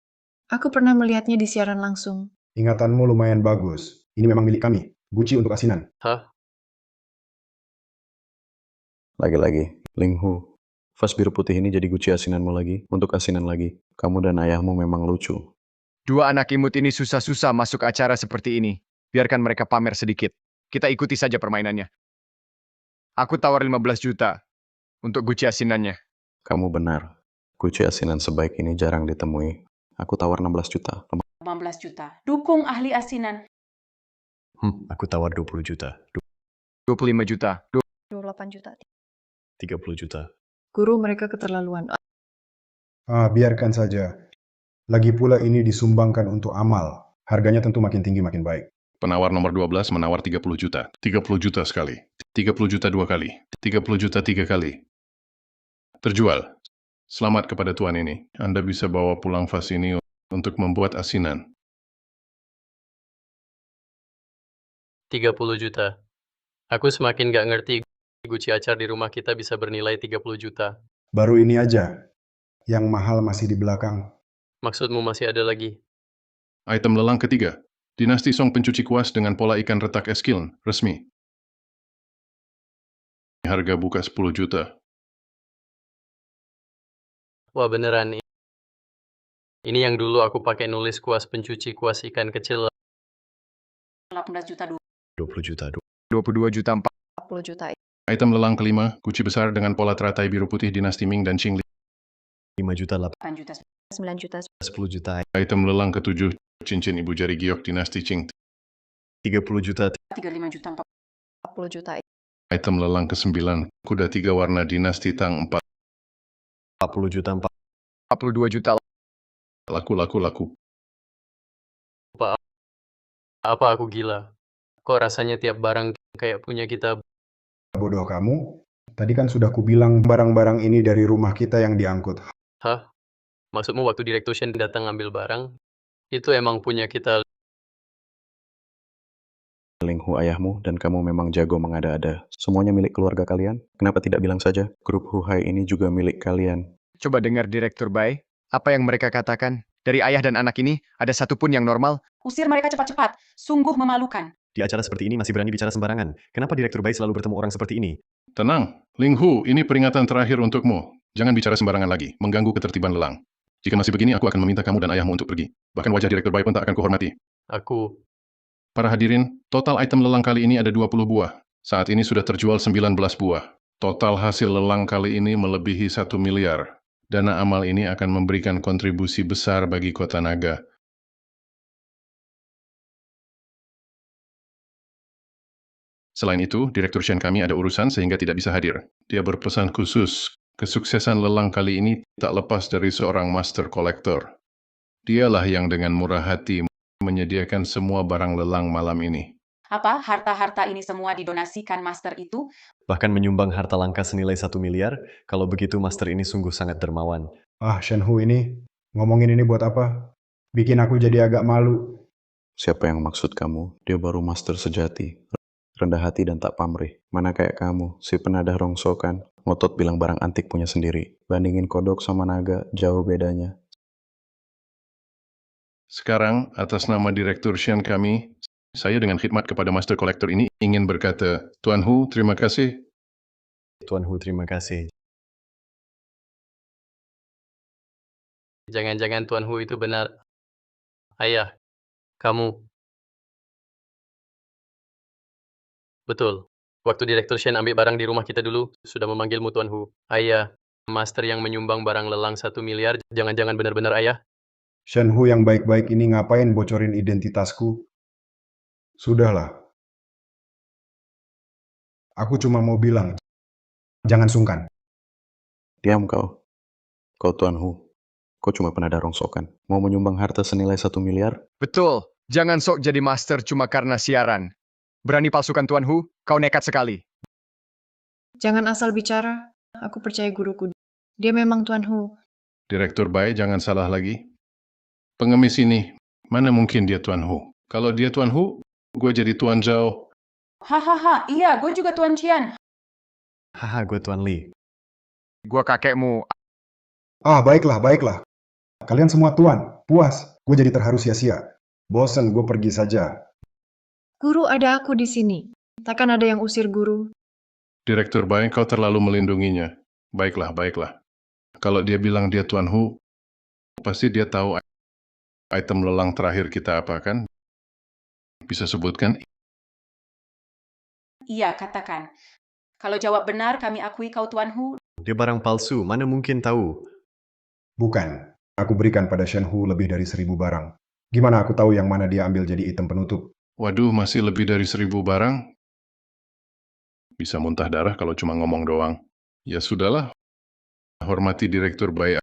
Aku pernah melihatnya di siaran langsung. Ingatanmu lumayan bagus. Ini memang milik kami. Guci untuk asinan. Hah? Lagi-lagi, Ling Hu. Vas biru putih ini jadi guci asinanmu lagi. Untuk asinan lagi. Kamu dan ayahmu memang lucu. Dua anak imut ini susah-susah masuk acara seperti ini. Biarkan mereka pamer sedikit. Kita ikuti saja permainannya. Aku tawar 15 juta untuk guci asinannya. Kamu benar. Guci asinan sebaik ini jarang ditemui. Aku tawar 16 juta. 15 juta. Dukung ahli asinan. Aku tawar 20 juta. 25 juta. 28 juta. 30 juta. Guru, mereka keterlaluan. Biarkan saja. Lagi pula ini disumbangkan untuk amal. Harganya tentu makin tinggi makin baik. Penawar nomor 12 menawar 30 juta. 30 juta sekali. 30 juta 2 kali. 30 juta 3 kali. Terjual. Selamat kepada tuan ini. Anda bisa bawa pulang vas ini untuk membuat asinan. 30 juta. Aku semakin gak ngerti guci acar di rumah kita bisa bernilai 30 juta. Baru ini aja. Yang mahal masih di belakang. Maksudmu masih ada lagi? Item lelang ketiga. Dinasti Song pencuci kuas dengan pola ikan retak eskiln, resmi. Harga buka 10 juta. Wah beneran. Ini yang dulu aku pakai nulis kuas pencuci kuas ikan kecil. 18 juta. 20 juta. 22 juta 40 juta. Item lelang kelima, guci besar dengan pola teratai biru putih dinasti Ming dan Qing. 5 juta. 8 juta. 9 juta. 10 juta. Item lelang ketujuh, cincin ibu jari giok dinasti Qing. 30 juta. 35 juta. 40 juta. Item lelang ke-9, kuda 3 warna dinasti Tang 4. 40 juta. 42 juta. Laku. Apa aku gila? Kok rasanya tiap barang kayak punya kita? Bodoh kamu. Tadi kan sudah kubilang barang-barang ini dari rumah kita yang diangkut. Hah? Maksudmu waktu Direktur Shen datang ngambil barang, itu emang punya kita. Ling Hu ayahmu dan kamu memang jago mengada-ada. Semuanya milik keluarga kalian? Kenapa tidak bilang saja? Grup Huhai ini juga milik kalian. Coba dengar Direktur Bai, apa yang mereka katakan? Dari ayah dan anak ini, ada satupun yang normal? Usir mereka cepat-cepat. Sungguh memalukan. Di acara seperti ini masih berani bicara sembarangan. Kenapa Direktur Bai selalu bertemu orang seperti ini? Tenang, Ling Hu, ini peringatan terakhir untukmu. Jangan bicara sembarangan lagi, mengganggu ketertiban lelang. Jika masih begini, aku akan meminta kamu dan ayahmu untuk pergi. Bahkan wajah Direktur Bai pun tak akan kuhormati. Aku, Para hadirin, total item lelang kali ini ada 20 buah. Saat ini sudah terjual 19 buah. Total hasil lelang kali ini melebihi 1 miliar. Dana amal ini akan memberikan kontribusi besar bagi Kota Naga. Selain itu, Direktur Shen kami ada urusan sehingga tidak bisa hadir. Dia berpesan khusus, kesuksesan lelang kali ini tak lepas dari seorang master kolektor. Dialah yang dengan murah hati menyediakan semua barang lelang malam ini. Apa harta-harta ini semua didonasikan master itu? Bahkan menyumbang harta langka senilai 1 miliar? Kalau begitu master ini sungguh sangat dermawan. Ah, Shen Hu ini, ngomongin ini buat apa? Bikin aku jadi agak malu. Siapa yang maksud kamu? Dia baru master sejati. Rendah hati dan tak pamrih. Mana kayak kamu, si penadah rongsokan. Ngotot bilang barang antik punya sendiri. Bandingin kodok sama naga, jauh bedanya. Sekarang, atas nama Direktur Shen kami, saya dengan khidmat kepada Master Collector ini ingin berkata, Tuan Hu, terima kasih. Tuan Hu, terima kasih. jangan-jangan Tuan Hu itu benar. Ayah, kamu. Betul. Waktu Direktur Shen ambil barang di rumah kita dulu, sudah memanggilmu Tuan Hu. Ayah, master yang menyumbang barang lelang 1 miliar, jangan-jangan benar-benar ayah? Shen Hu yang baik-baik ini ngapain bocorin identitasku? Sudahlah. Aku cuma mau bilang, jangan sungkan. Diam kau. Kau Tuan Hu. Kau cuma penadah rongsokan. Mau menyumbang harta senilai 1 miliar? Betul, jangan sok jadi master cuma karena siaran. Berani palsukan Tuan Hu, kau nekat sekali. Jangan asal bicara. Aku percaya guruku. Dia memang Tuan Hu. Direktur Bai, jangan salah lagi. Pengemis ini, mana mungkin dia Tuan Hu? Kalau dia Tuan Hu, gue jadi Tuan Zhao. Hahaha, iya, gue juga Tuan Qian. Haha, gue Tuan Li. Gua kakekmu. Ah, baiklah, baiklah. Kalian semua tuan, puas. Gue jadi terharu sia-sia. Bosen, gue pergi saja. Guru, ada aku di sini. Takkan ada yang usir guru. Direktur Bai, kau terlalu melindunginya. Baiklah, baiklah. Kalau dia bilang dia Tuan Hu, pasti dia tahu item lelang terakhir kita apa kan? Bisa sebutkan? Iya, katakan. Kalau jawab benar, kami akui kau Tuan Hu. Dia barang palsu, mana mungkin tahu? Bukan. Aku berikan pada Shen Hu lebih dari 1000 barang. Gimana aku tahu yang mana dia ambil jadi item penutup? Waduh, masih lebih dari 1000 barang? Bisa muntah darah kalau cuma ngomong doang. Ya sudahlah, hormati Direktur Bai.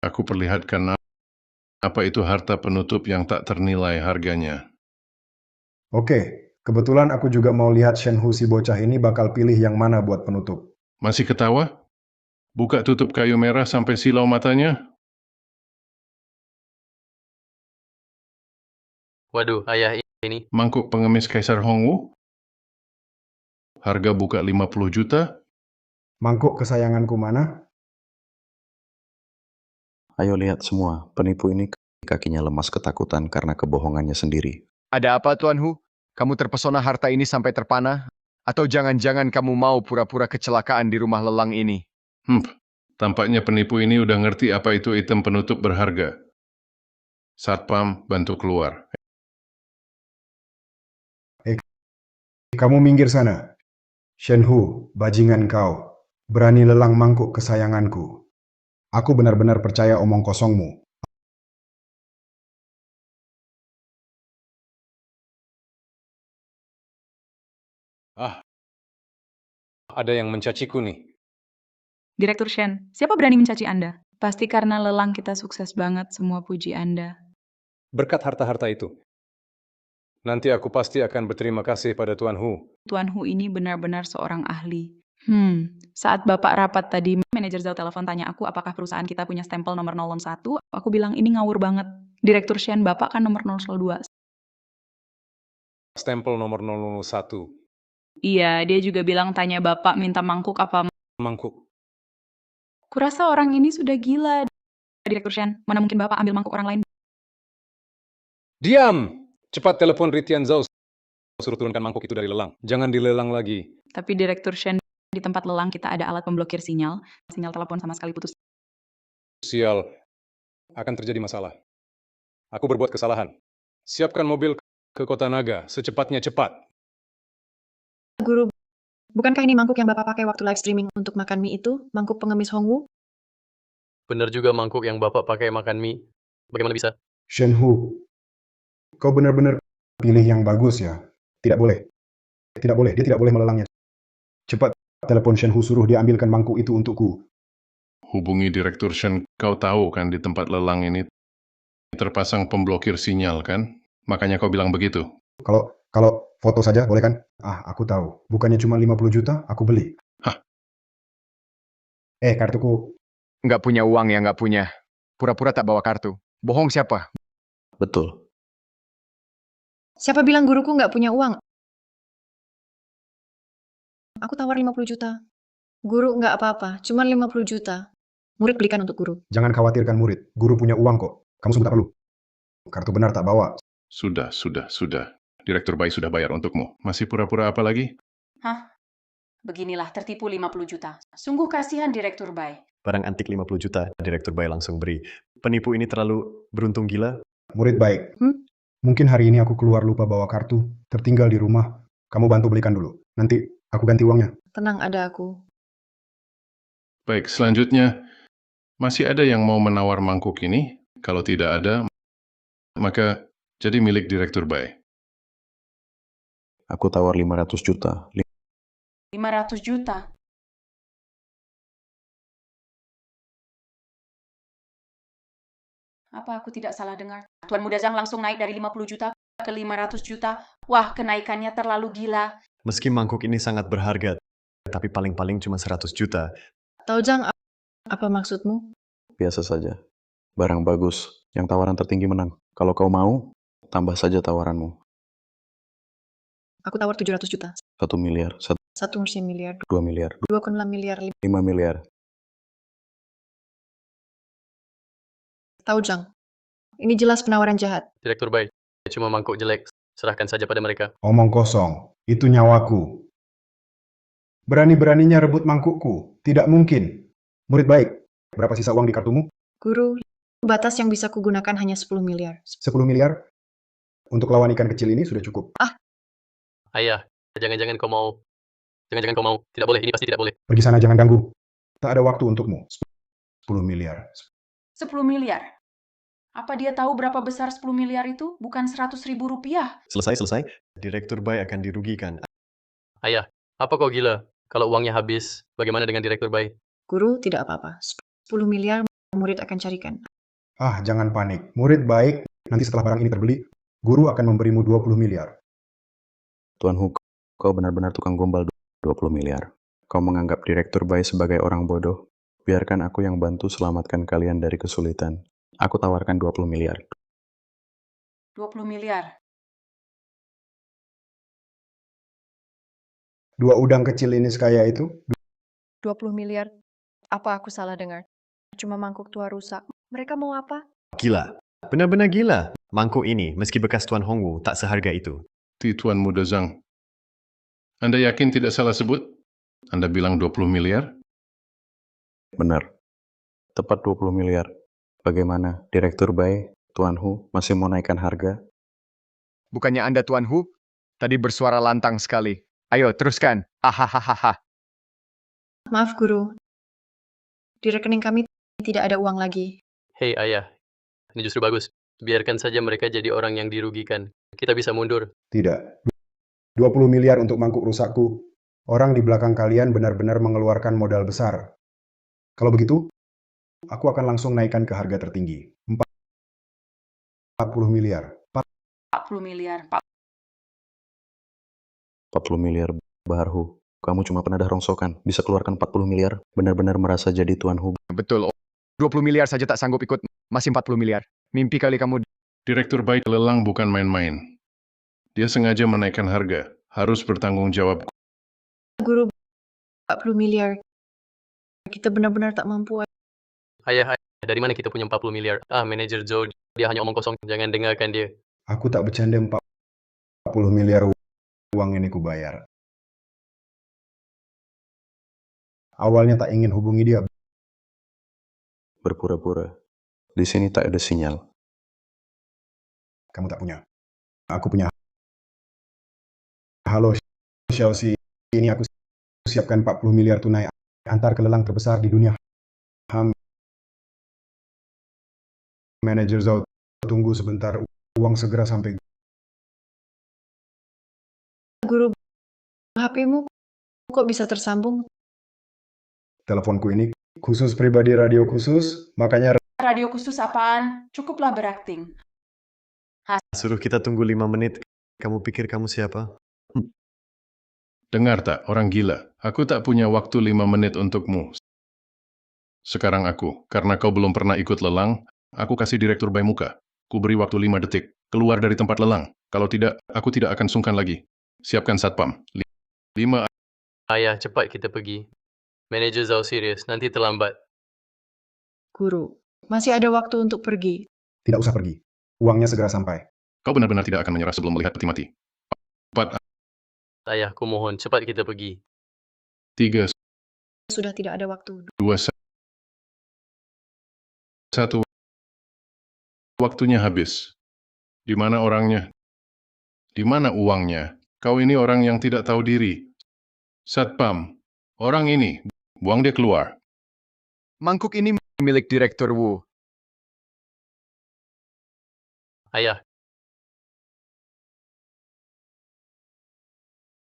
Aku perlihatkan apa itu harta penutup yang tak ternilai harganya. Oke, kebetulan aku juga mau lihat Shen Hu si bocah ini bakal pilih yang mana buat penutup. Masih ketawa? Buka tutup kayu merah sampai silau matanya? Waduh, ayah ini. Mangkuk pengemis Kaisar Hongwu? Harga buka 50 juta? Mangkuk kesayanganku mana? Ayo lihat semua, penipu ini kakinya lemas ketakutan karena kebohongannya sendiri. Ada apa Tuan Hu? Kamu terpesona harta ini sampai terpana? Atau jangan-jangan kamu mau pura-pura kecelakaan di rumah lelang ini? Tampaknya penipu ini udah ngerti apa itu item penutup berharga. Satpam, bantu keluar. Kamu minggir sana. Shen Hu, bajingan kau. Berani lelang mangkuk kesayanganku. Aku benar-benar percaya omong kosongmu. Ah, ada yang mencaciku nih. Direktur Shen, siapa berani mencaci Anda? Pasti karena lelang kita sukses banget, semua puji Anda. Berkat harta-harta itu. Nanti aku pasti akan berterima kasih pada Tuan Hu. Tuan Hu ini benar-benar seorang ahli. Saat Bapak rapat tadi, manajer Zhao telepon tanya aku apakah perusahaan kita punya stempel nomor 001. Aku bilang ini ngawur banget. Direktur Shen Bapak kan nomor 002. Stempel nomor 001. Iya, dia juga bilang tanya Bapak minta mangkuk apa Mangkuk. Kurasa orang ini sudah gila. Direktur Shen, mana mungkin Bapak ambil mangkuk orang lain? Diam! Cepat telepon Ritian Zhao. Suruh turunkan mangkuk itu dari lelang. Jangan dilelang lagi. Tapi Direktur Shen, di tempat lelang kita ada alat pemblokir sinyal. Sinyal telepon sama sekali putus. Sial. Akan terjadi masalah. Aku berbuat kesalahan. Siapkan mobil ke Kota Naga. Secepatnya cepat. Guru, bukankah ini mangkuk yang Bapak pakai waktu live streaming untuk makan mie itu? Mangkuk pengemis Hongwu? Bener juga mangkuk yang Bapak pakai makan mie. Bagaimana bisa? Shenhu, kau benar-benar pilih yang bagus ya. Tidak boleh. Tidak boleh, dia tidak boleh melelangnya. Cepat telepon Shenhu, suruh dia ambilkan mangkuk itu untukku. Hubungi Direktur Shen, kau tahu kan di tempat lelang ini terpasang pemblokir sinyal kan? Makanya kau bilang begitu. Kalau foto saja boleh kan? Ah, aku tahu. Bukannya cuma 50 juta, aku beli. Hah? Kartuku. Nggak punya uang ya nggak punya. Pura-pura tak bawa kartu. Bohong siapa? Betul. Siapa bilang guruku nggak punya uang? Aku tawar 50 juta. Guru nggak apa-apa, cuma 50 juta. Murid belikan untuk guru. Jangan khawatirkan murid. Guru punya uang kok. Kamu semua tak perlu. Kartu benar tak bawa. Sudah. Direktur Bai sudah bayar untukmu. Masih pura-pura apa lagi? Hah? Beginilah tertipu 50 juta. Sungguh kasihan Direktur Bai. Barang antik 50 juta, Direktur Bai langsung beri. Penipu ini terlalu beruntung gila. Murid baik. Mungkin hari ini aku keluar lupa bawa kartu. Tertinggal di rumah. Kamu bantu belikan dulu. Nanti aku ganti uangnya. Tenang, ada aku. Baik, selanjutnya, masih ada yang mau menawar mangkuk ini? Kalau tidak ada, maka jadi milik Direktur Bai. Aku tawar 500 juta. 500 juta. Apa aku tidak salah dengar? Tuan Muda Zhang langsung naik dari 50 juta ke 500 juta. Wah, kenaikannya terlalu gila. Meski mangkuk ini sangat berharga, tapi paling-paling cuma 100 juta. Tahu Jang, apa maksudmu? Biasa saja. Barang bagus. Yang tawaran tertinggi menang. Kalau kau mau, tambah saja tawaranmu. Aku tawar 700 juta. 1 miliar. 1 miliar. 2 miliar. 2,6 miliar. 5 miliar. Tahu Jang, ini jelas penawaran jahat. Direktur Bai, cuma mangkuk jelek. Serahkan saja pada mereka. Omong kosong. Itu nyawaku. Berani-beraninya rebut mangkukku. Tidak mungkin. Murid baik. Berapa sisa uang di kartumu? Guru, batas yang bisa kugunakan hanya 10 miliar. 10 miliar? Untuk lawan ikan kecil ini sudah cukup. Ayah, jangan-jangan kau mau. Jangan-jangan kau mau. Tidak boleh, ini pasti tidak boleh. Pergi sana, jangan ganggu. Tak ada waktu untukmu. 10 miliar. 10 miliar. Apa dia tahu berapa besar 10 miliar itu? Bukan 100.000 rupiah. Selesai. Direktur Bai akan dirugikan. Ayah, apa kau gila? Kalau uangnya habis, bagaimana dengan Direktur Bai? Guru, tidak apa-apa. 10 miliar murid akan carikan. Ah, jangan panik. Murid baik. Nanti setelah barang ini terbeli, guru akan memberimu 20 miliar. Tuan Hu, kau benar-benar tukang gombal. 20 miliar. Kau menganggap Direktur Bai sebagai orang bodoh. Biarkan aku yang bantu selamatkan kalian dari kesulitan. Aku tawarkan 20 miliar. 20 miliar. 2 udang kecil ini sekaya itu? 20 miliar. Apa aku salah dengar? Cuma mangkuk tua rusak. Mereka mau apa? Gila. Benar-benar gila. Mangkuk ini, meski bekas Tuan Hongwu, tak seharga itu. Tuan Muda Zhang, Anda yakin tidak salah sebut? Anda bilang 20 miliar? Benar. Tepat 20 miliar. Bagaimana, Direktur Bai, Tuan Hu, masih mau naikkan harga? Bukannya Anda Tuan Hu? Tadi bersuara lantang sekali. Ayo, teruskan. Hahaha. Maaf, Guru. Di rekening kami tidak ada uang lagi. Hei ayah, ini justru bagus. Biarkan saja mereka jadi orang yang dirugikan. Kita bisa mundur. Tidak. 20 miliar untuk mangkuk rusakku. Orang di belakang kalian benar-benar mengeluarkan modal besar. Kalau begitu, aku akan langsung naikkan ke harga tertinggi. 40 miliar. 40 miliar. 40 miliar, Bahar Hu. Kamu cuma penadah rongsokan, bisa keluarkan 40 miliar, benar-benar merasa jadi Tuan Hu. Betul. 20 miliar saja tak sanggup ikut. Masih 40 miliar. Mimpi kali kamu. Direktur baik lelang bukan main-main. Dia sengaja menaikkan harga. Harus bertanggung jawab. Guru, 40 miliar. Kita benar-benar tak mampu. Ayah, dari mana kita punya 40 miliar? Manajer Joe, dia hanya omong kosong. Jangan dengarkan dia. Aku tak bercanda 40 miliar uang ini kubayar. Awalnya tak ingin hubungi dia. Berpura-pura. Di sini tak ada sinyal. Kamu tak punya. Aku punya. Halo, Chelsea. Ini aku siapkan 40 miliar tunai. Antar ke lelang terbesar di dunia. Manajer Zhao, tunggu sebentar. Uang segera sampai. Guru, HP-mu kok bisa tersambung? Teleponku ini khusus pribadi radio khusus, makanya Radio khusus apaan? Cukuplah berakting. Suruh kita tunggu 5 menit. Kamu pikir kamu siapa? Dengar tak, orang gila. Aku tak punya waktu 5 menit untukmu. Sekarang aku, karena kau belum pernah ikut lelang, aku kasih direktur bayi muka. Ku beri waktu 5 detik. Keluar dari tempat lelang. Kalau tidak, aku tidak akan sungkan lagi. Siapkan satpam. 5. Ayah, cepat kita pergi. Manajer Zhao serius, nanti terlambat. Guru, masih ada waktu untuk pergi. tidak usah pergi. Uangnya segera sampai. Kau benar-benar tidak akan menyerah sebelum melihat peti mati. 4, Ayah, ku mohon, cepat kita pergi. 3, Sudah tidak ada waktu. 2, 1. Waktunya habis. Di mana orangnya? Di mana uangnya? Kau ini orang yang tidak tahu diri. Satpam. Orang ini. Buang dia keluar. Mangkuk ini milik Direktur Wu. Ayah,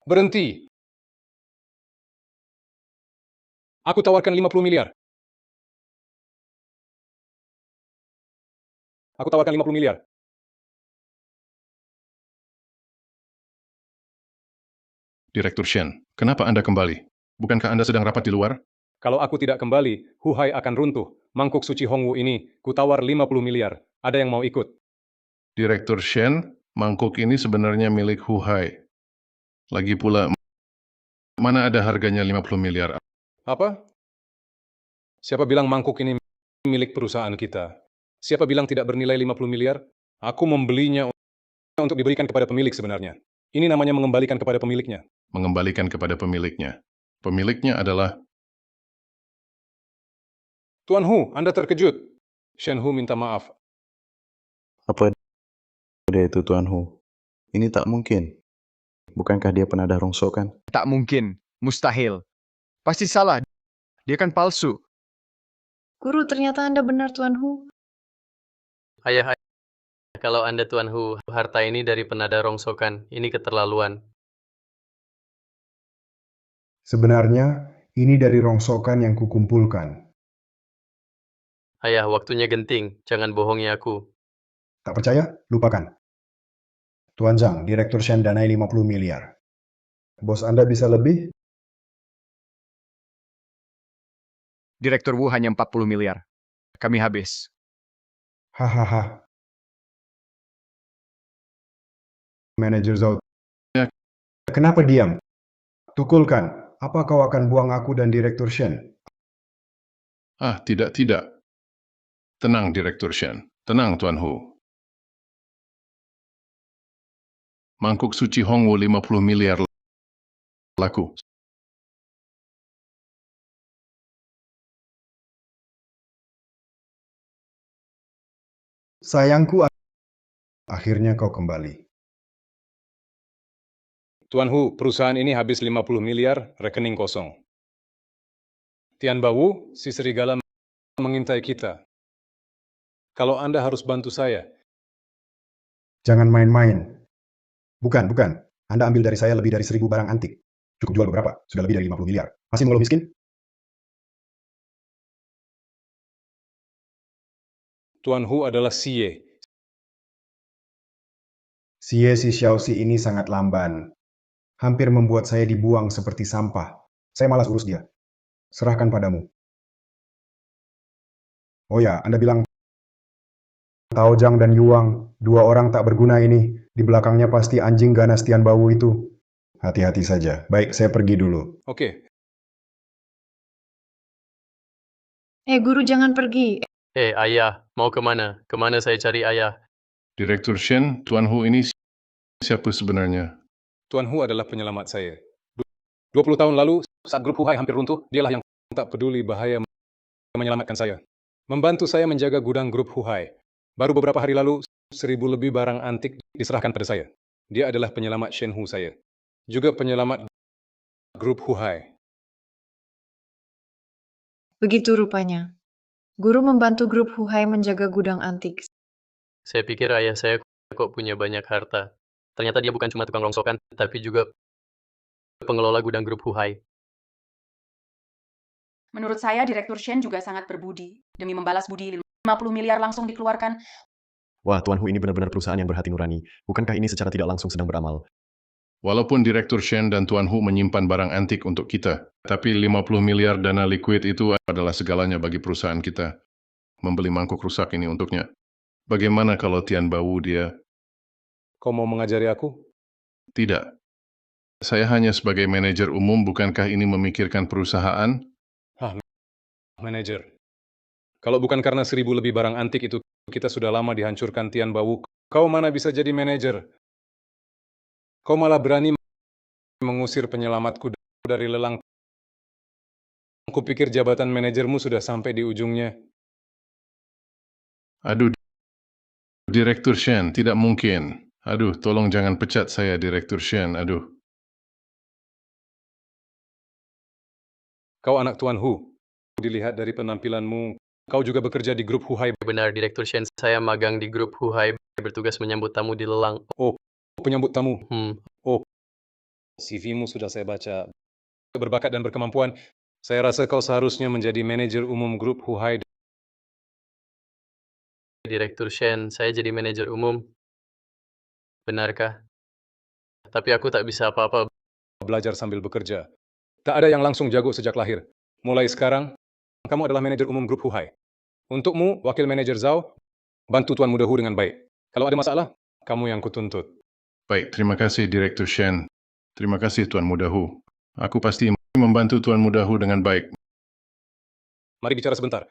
Berhenti. Aku tawarkan 50 miliar. Aku tawarkan 50 miliar. Direktur Shen, kenapa Anda kembali? Bukankah Anda sedang rapat di luar? Kalau aku tidak kembali, Huhai akan runtuh. Mangkuk suci Hongwu ini, kutawar 50 miliar. Ada yang mau ikut? Direktur Shen, mangkuk ini sebenarnya milik Huhai. Lagi pula, mana ada harganya 50 miliar? Apa? Siapa bilang mangkuk ini milik perusahaan kita? Siapa bilang tidak bernilai 50 miliar? Aku membelinya untuk diberikan kepada pemilik sebenarnya. Ini namanya mengembalikan kepada pemiliknya. Mengembalikan kepada pemiliknya. Pemiliknya adalah... Tuan Hu, Anda terkejut. Shen Hu minta maaf. Apa dia itu Tuan Hu? Ini tak mungkin. Bukankah dia penadah rongsokan? Tak mungkin. Mustahil. Pasti salah. Dia kan palsu. Guru, ternyata Anda benar, Tuan Hu. ayah, kalau Anda Tuan Hu, harta ini dari penada rongsokan. Ini keterlaluan. Sebenarnya, ini dari rongsokan yang kukumpulkan. Ayah, waktunya genting. Jangan bohongi aku. Tak percaya? Lupakan. Tuan Zhang, Direktur Shen danai 50 miliar. Bos Anda bisa lebih? Direktur Wu hanya 40 miliar. Kami habis. Hahaha. Manajer Zhao. Kenapa diam? Tukulkan. Apa kau akan buang aku dan Direktur Shen? Tidak. Tenang, Direktur Shen. Tenang, Tuan Hu. Mangkuk suci Hongwu 50 miliar laku. Sayangku, akhirnya kau kembali. Tuan Hu, perusahaan ini habis 50 miliar, rekening kosong. Tian Bawu, si serigala mengintai kita. Kalau Anda harus bantu saya. Jangan main-main. Bukan. Anda ambil dari saya lebih dari 1000 barang antik. Cukup jual beberapa, sudah lebih dari 50 miliar. Masih mengeluh miskin? Tuan Hu adalah Xie. Si Xiaoxi ini sangat lamban. hampir membuat saya dibuang seperti sampah. Saya malas urus dia. Serahkan padamu. Oh ya, Anda bilang Tao Zhang dan Yuang, dua orang tak berguna ini. Di belakangnya pasti anjing ganas Tian Bawu itu. Hati-hati saja. Baik, saya pergi dulu. Oke, Guru jangan pergi. Ayah, mau kemana? Kemana saya cari ayah? Direktur Shen, Tuan Hu ini siapa sebenarnya? Tuan Hu adalah penyelamat saya. 20 tahun lalu, saat grup Huhai hampir runtuh, dialah yang tak peduli bahaya menyelamatkan saya. Membantu saya menjaga gudang grup Huhai. Baru beberapa hari lalu, 1000 lebih barang antik diserahkan pada saya. Dia adalah penyelamat Shen Hu saya. Juga penyelamat grup Huhai. Begitu rupanya. Guru membantu grup Huhai menjaga gudang antik. Saya pikir ayah saya kok punya banyak harta. Ternyata dia bukan cuma tukang rongsokan, tapi juga pengelola gudang grup Huhai. Menurut saya, Direktur Shen juga sangat berbudi. Demi membalas budi, 50 miliar langsung dikeluarkan. Wah, Tuan Hu ini benar-benar perusahaan yang berhati nurani. Bukankah ini secara tidak langsung sedang beramal? Walaupun Direktur Shen dan Tuan Hu menyimpan barang antik untuk kita, tapi 50 miliar dana liquid itu adalah segalanya bagi perusahaan kita. Membeli mangkuk rusak ini untuknya. Bagaimana kalau Tian Bawu dia? Kau mau mengajari aku? Tidak. Saya hanya sebagai manajer umum, bukankah ini memikirkan perusahaan? Manajer. Kalau bukan karena 1000 lebih barang antik itu, kita sudah lama dihancurkan Tian Bawu. Kau mana bisa jadi manajer? Kau malah berani mengusir penyelamatku dari lelang. Kupikir jabatan manajermu sudah sampai di ujungnya. Aduh, Direktur Shen, tidak mungkin. Aduh, tolong jangan pecat saya, Direktur Shen, aduh. Kau anak Tuan Hu. Dilihat dari penampilanmu, kau juga bekerja di grup Huhai. Benar, Direktur Shen, saya magang di grup Huhai, bertugas menyambut tamu di lelang. Oh, penyambut tamu. Hmm, CV-mu sudah saya baca. Berbakat dan berkemampuan, saya rasa kau seharusnya menjadi manajer umum grup Huhai. Direktur Shen, saya jadi manajer umum. Benarkah? Tapi aku tak bisa apa-apa. Belajar sambil bekerja. Tak ada yang langsung jago sejak lahir. Mulai sekarang, kamu adalah manajer umum grup Huhai. Untukmu, wakil manajer Zhao, bantu Tuan Muda Hu dengan baik. Kalau ada masalah, kamu yang kutuntut. Baik, terima kasih Direktur Shen. Terima kasih Tuan Muda Hu. Aku pasti membantu Tuan Muda Hu dengan baik. Mari bicara sebentar.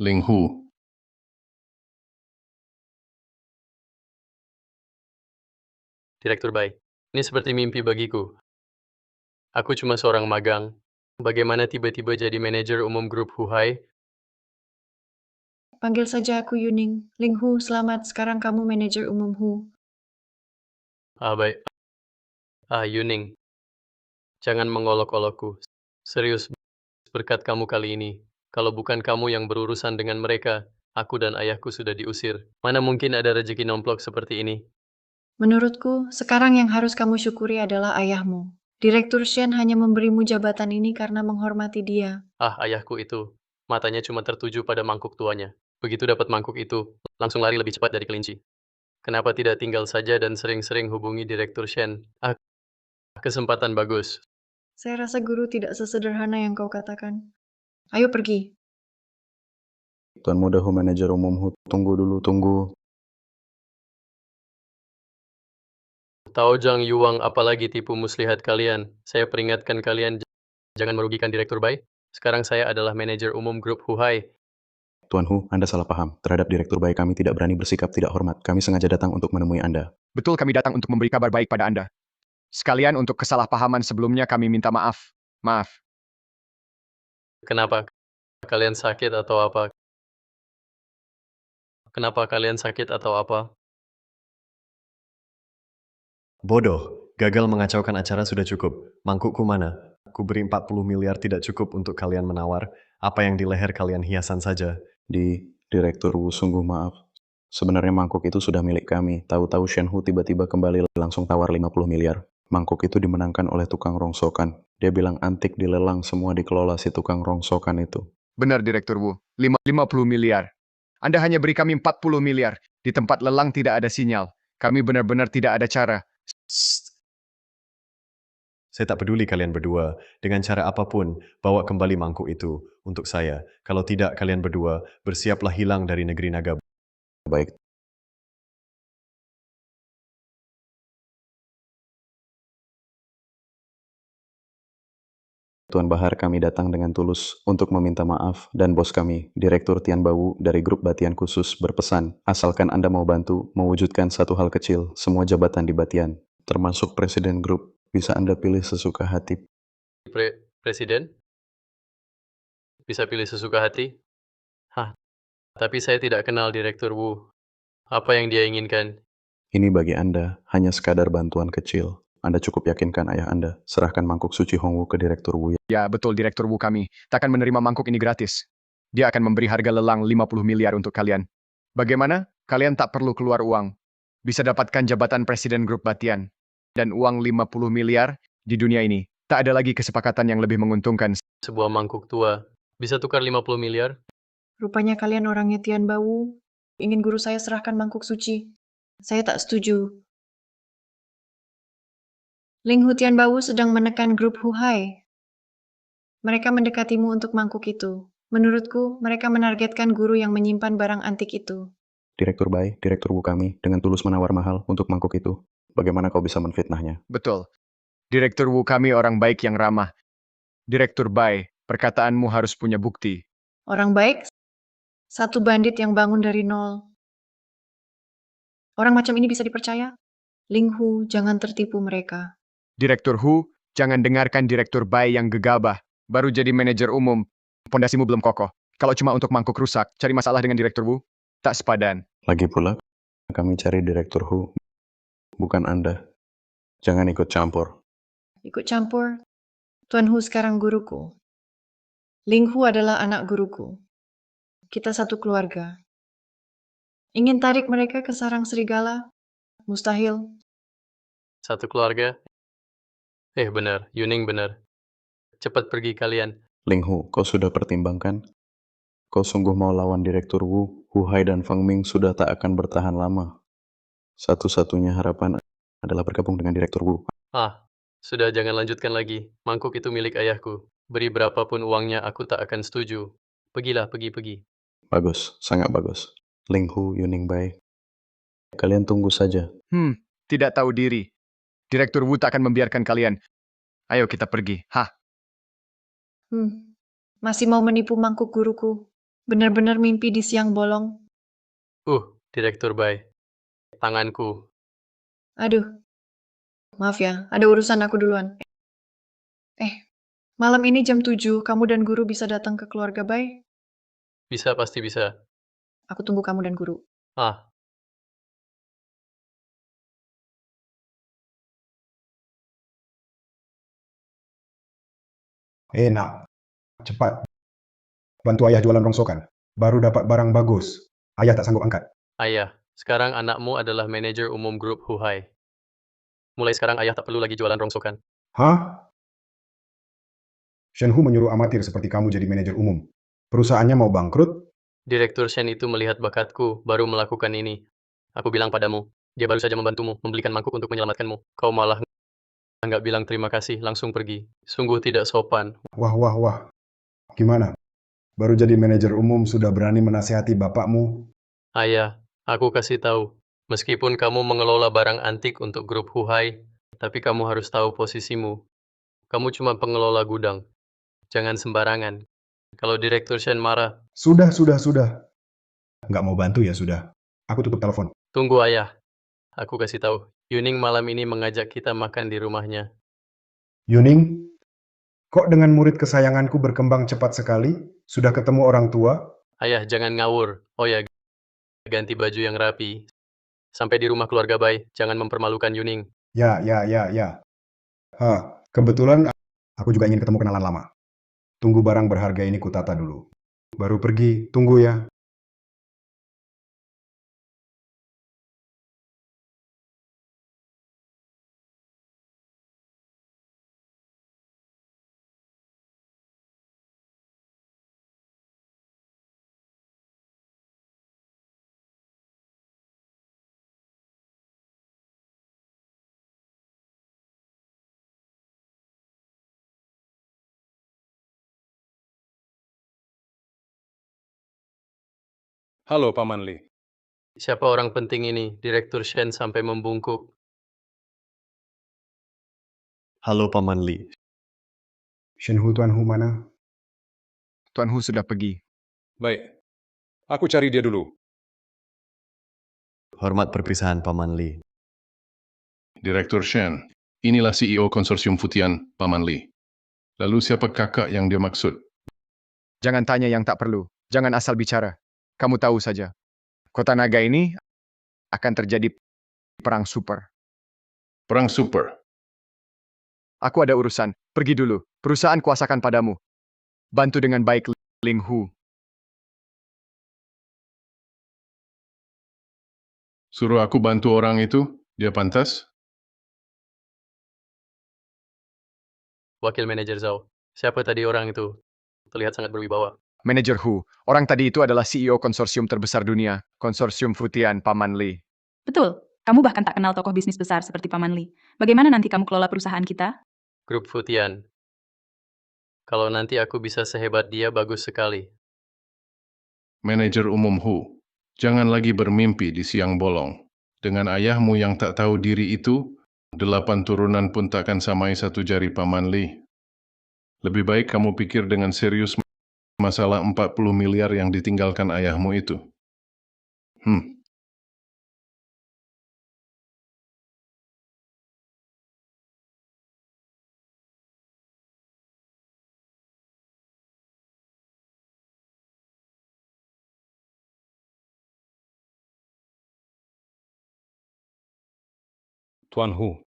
Ling Hu. Direktur Bai, ini seperti mimpi bagiku. Aku cuma seorang magang. Bagaimana tiba-tiba jadi manajer umum grup Huhai? Panggil saja aku Yuning. Ling Hu, selamat. Sekarang kamu manajer umum Hu. Baik. Yuning. Jangan mengolok-olokku. Serius, berkat kamu kali ini. Kalau bukan kamu yang berurusan dengan mereka, aku dan ayahku sudah diusir. Mana mungkin ada rezeki nomplok seperti ini? Menurutku, sekarang yang harus kamu syukuri adalah ayahmu. Direktur Shen hanya memberimu jabatan ini karena menghormati dia. Ayahku itu. Matanya cuma tertuju pada mangkuk tuanya. Begitu dapat mangkuk itu, langsung lari lebih cepat dari kelinci. Kenapa tidak tinggal saja dan sering-sering hubungi Direktur Shen? Kesempatan bagus. Saya rasa guru tidak sesederhana yang kau katakan. Ayo pergi. Tuan Muda Hu, manajer umum Hu, tunggu dulu, tunggu. Tao Zhang Yuang, apalagi tipu muslihat kalian. Saya peringatkan kalian, jangan merugikan Direktur Bai. Sekarang saya adalah manajer umum grup Huhai. Tuan Hu, Anda salah paham. Terhadap direktur baik kami tidak berani bersikap tidak hormat. Kami sengaja datang untuk menemui Anda. Betul, kami datang untuk memberi kabar baik pada Anda. Sekalian untuk kesalahpahaman sebelumnya kami minta maaf. Maaf. Kenapa? Kalian sakit atau apa? Kenapa kalian sakit atau apa? Bodoh, gagal mengacaukan acara sudah cukup. Mangkukku mana? Ku beri 40 miliar tidak cukup untuk kalian menawar. Apa yang di leher kalian hiasan saja. Direktur Wu, sungguh maaf. Sebenarnya mangkuk itu sudah milik kami. Tahu-tahu Shen Hu tiba-tiba kembali langsung tawar 50 miliar. Mangkuk itu dimenangkan oleh tukang rongsokan. Dia bilang antik dilelang, semua dikelola si tukang rongsokan itu. Benar, Direktur Wu. 50 miliar. Anda hanya beri kami 40 miliar. Di tempat lelang tidak ada sinyal. Kami benar-benar tidak ada cara. Sst. Saya tak peduli kalian berdua, dengan cara apapun, bawa kembali mangkuk itu untuk saya. Kalau tidak, kalian berdua bersiaplah hilang dari negeri naga. Baik, Tuan Bahar, kami datang dengan tulus untuk meminta maaf dan bos kami, Direktur Tian Bawu dari grup Batian khusus berpesan, asalkan Anda mau bantu mewujudkan satu hal kecil, semua jabatan di Batian, termasuk Presiden Grup, bisa Anda pilih sesuka hati. Presiden? Bisa pilih sesuka hati? Hah, tapi saya tidak kenal Direktur Wu. Apa yang dia inginkan? Ini bagi Anda hanya sekadar bantuan kecil. Anda cukup yakinkan ayah Anda, serahkan mangkuk suci Hongwu ke Direktur Wu. Ya, betul, Direktur Wu kami. Takkan menerima mangkuk ini gratis. Dia akan memberi harga lelang 50 miliar untuk kalian. Bagaimana? Kalian tak perlu keluar uang. Bisa dapatkan jabatan Presiden Grup Batian. Dan uang 50 miliar di dunia ini. Tak ada lagi kesepakatan yang lebih menguntungkan. Sebuah mangkuk tua. Bisa tukar 50 miliar? Rupanya kalian orangnya Tian Bawu. Ingin guru saya serahkan mangkuk suci. Saya tak setuju. Ling Hu Tian Bawu sedang menekan grup Huhai. Mereka mendekatimu untuk mangkuk itu. Menurutku, mereka menargetkan guru yang menyimpan barang antik itu. Direktur Bai, Direktur Wu kami, dengan tulus menawar mahal untuk mangkuk itu. Bagaimana kau bisa menfitnahnya? Betul. Direktur Wu kami orang baik yang ramah. Direktur Bai, perkataanmu harus punya bukti. Orang baik, satu bandit yang bangun dari nol. Orang macam ini bisa dipercaya? Ling Hu, jangan tertipu mereka. Direktur Hu, jangan dengarkan Direktur Bai yang gegabah. Baru jadi manajer umum, pondasimu belum kokoh. Kalau cuma untuk mangkuk rusak, cari masalah dengan Direktur Wu, tak sepadan. Lagi pula, kami cari Direktur Hu, bukan Anda. Jangan ikut campur. Ikut campur? Tuan Hu sekarang guruku. Ling Hu adalah anak guruku. Kita satu keluarga. Ingin tarik mereka ke sarang serigala? Mustahil. Satu keluarga? Benar. Yuning benar. Cepat pergi kalian. Ling Hu, kau sudah pertimbangkan? Kau sungguh mau lawan Direktur Wu, Hu Hai dan Feng Ming sudah tak akan bertahan lama. Satu-satunya harapan adalah bergabung dengan Direktur Wu. Sudah jangan lanjutkan lagi. Mangkuk itu milik ayahku. Beri berapapun uangnya, aku tak akan setuju. Pergilah, pergi. Bagus, sangat bagus. Ling Hu, Yuning Bai. Kalian tunggu saja. Tidak tahu diri. Direktur Wu tak akan membiarkan kalian. Ayo kita pergi. Masih mau menipu mangkuk guruku. Benar-benar mimpi di siang bolong. Direktur Bai. Tanganku. Aduh. Maaf ya, ada urusan aku duluan. Malam ini jam 7, kamu dan guru bisa datang ke keluarga Bai? Bisa, pasti bisa. Aku tunggu kamu dan guru. Nak, cepat. Bantu ayah jualan rongsokan. Baru dapat barang bagus. Ayah tak sanggup angkat. Ayah, sekarang anakmu adalah manajer umum grup Huhai. Mulai sekarang ayah tak perlu lagi jualan rongsokan. Hah? Shen Hu menyuruh amatir seperti kamu jadi manajer umum. Perusahaannya mau bangkrut? Direktur Shen itu melihat bakatku, baru melakukan ini. Aku bilang padamu, dia baru saja membantumu, membelikan mangkuk untuk menyelamatkanmu. Kau malah nggak bilang terima kasih, langsung pergi. Sungguh tidak sopan. Wah. Gimana? Baru jadi manajer umum sudah berani menasihati bapakmu? Ayah, aku kasih tahu. Meskipun kamu mengelola barang antik untuk grup Huhai, tapi kamu harus tahu posisimu. Kamu cuma pengelola gudang. Jangan sembarangan. Kalau Direktur Shen marah, Sudah. Nggak mau bantu ya sudah. Aku tutup telepon. tunggu ayah. Aku kasih tahu. Yuning malam ini mengajak kita makan di rumahnya. Yuning, kok dengan murid kesayanganku berkembang cepat sekali? Sudah ketemu orang tua? Ayah, jangan ngawur. Oh ya, ganti baju yang rapi. Sampai di rumah keluarga Bai, jangan mempermalukan Yuning. Ya. Kebetulan aku juga ingin ketemu kenalan lama. Tunggu barang berharga ini kutata dulu. Baru pergi, tunggu ya. Halo, Paman Lee. Siapa orang penting ini? Direktur Shen sampai membungkuk. Halo Paman Lee. Shen Hu Tuan Hu mana? Tuan Hu sudah pergi. Baik. Aku cari dia dulu. Hormat perpisahan Paman Lee. Direktur Shen, inilah CEO konsorsium Futian, Paman Lee. Lalu siapa kakak yang dia maksud? Jangan tanya yang tak perlu. Jangan asal bicara. Kamu tahu saja. Kota Naga ini akan terjadi perang super. Perang super. Aku ada urusan. Pergi dulu. Perusahaan kuasakan padamu. Bantu dengan baik Ling Hu. Suruh aku bantu orang itu? Dia pantas? Wakil manajer Zhao. Siapa tadi orang itu? Terlihat sangat berwibawa. Manajer Hu. Orang tadi itu adalah CEO konsorsium terbesar dunia. Konsorsium Futian, Paman Lee. Betul. Kamu bahkan tak kenal tokoh bisnis besar seperti Paman Lee. Bagaimana nanti kamu kelola perusahaan kita? Grup Futian. Kalau nanti aku bisa sehebat dia, bagus sekali. Manajer umum Hu. Jangan lagi bermimpi di siang bolong. Dengan ayahmu yang tak tahu diri itu, 8 turunan pun takkan samai satu jari Paman Lee. Lebih baik kamu pikir dengan serius masalah 40 miliar yang ditinggalkan ayahmu itu. Tuan Hu.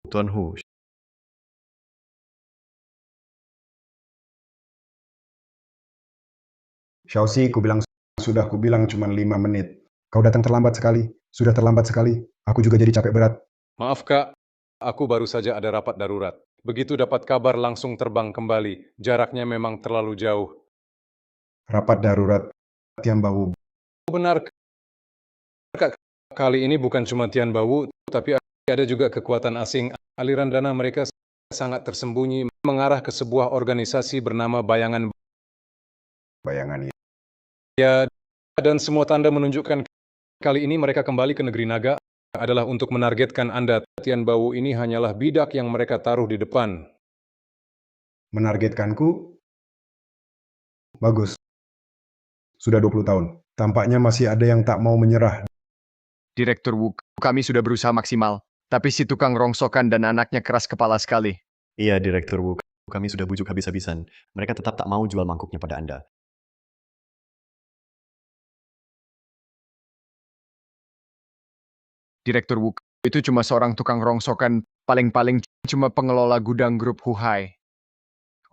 Tuan Hu, Xiaoxi, ku bilang cuma 5 menit. Kau datang terlambat sekali. Sudah terlambat sekali. Aku juga jadi capek berat. Maaf, Kak. Aku baru saja ada rapat darurat. Begitu dapat kabar langsung terbang kembali. Jaraknya memang terlalu jauh. Rapat darurat Tian Bawu. Benar, Kak. Kali ini bukan cuma Tian Bawu, tapi ada juga kekuatan asing. Aliran dana mereka sangat tersembunyi mengarah ke sebuah organisasi bernama Bayangan. Ya, dan semua tanda menunjukkan kali ini mereka kembali ke negeri naga adalah untuk menargetkan Anda. Tian Bawu ini hanyalah bidak yang mereka taruh di depan. Menargetkanku? Bagus. Sudah 20 tahun. Tampaknya masih ada yang tak mau menyerah. Direktur Wu, kami sudah berusaha maksimal. Tapi si tukang rongsokan dan anaknya keras kepala sekali. iya Direktur Wu, kami sudah bujuk habis-habisan. Mereka tetap tak mau jual mangkuknya pada Anda. Direktur Wu, itu cuma seorang tukang rongsokan, paling-paling cuma pengelola gudang grup Huhai.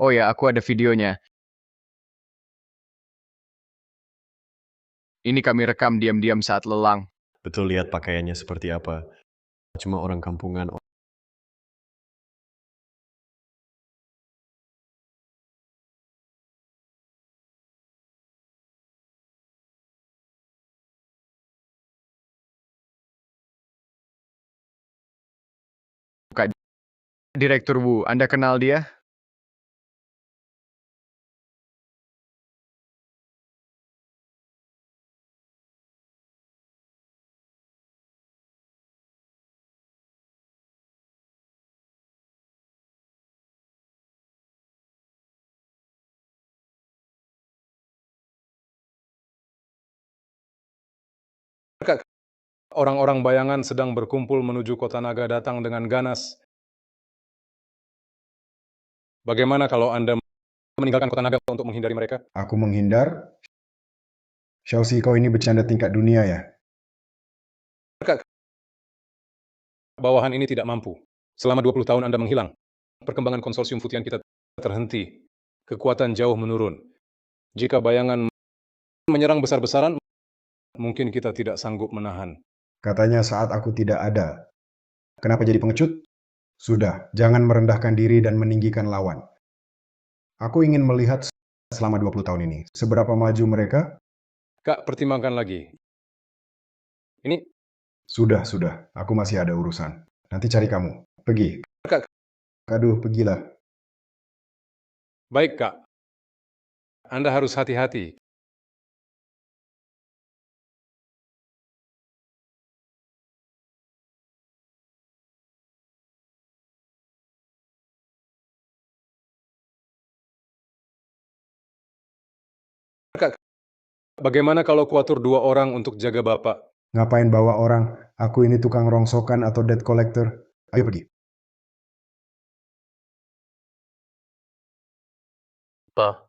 Oh ya, aku ada videonya. Ini kami rekam diam-diam saat lelang. Betul lihat pakaiannya seperti apa. Cuma orang kampungan. Direktur Wu, Anda kenal dia? Orang-orang bayangan sedang berkumpul menuju kota naga datang dengan ganas. Bagaimana kalau Anda meninggalkan kota naga untuk menghindari mereka? Aku menghindar. Xiaoxi, kau ini bercanda tingkat dunia ya? Bawahan ini tidak mampu. Selama 20 tahun Anda menghilang. Perkembangan konsorsium Futian kita terhenti. Kekuatan jauh menurun. Jika bayangan menyerang besar-besaran, mungkin kita tidak sanggup menahan. Katanya saat aku tidak ada. Kenapa jadi pengecut? Sudah, jangan merendahkan diri dan meninggikan lawan. Aku ingin melihat selama 20 tahun ini. Seberapa maju mereka? Kak, pertimbangkan lagi. Ini Sudah. Aku masih ada urusan. Nanti cari kamu. Pergi. Kak. Aduh, pergilah. baik, Kak. Anda harus hati-hati. Bagaimana kalau kuatur 2 orang untuk jaga Bapak? Ngapain bawa orang? Aku ini tukang rongsokan atau debt collector. Ayo pergi. Pa,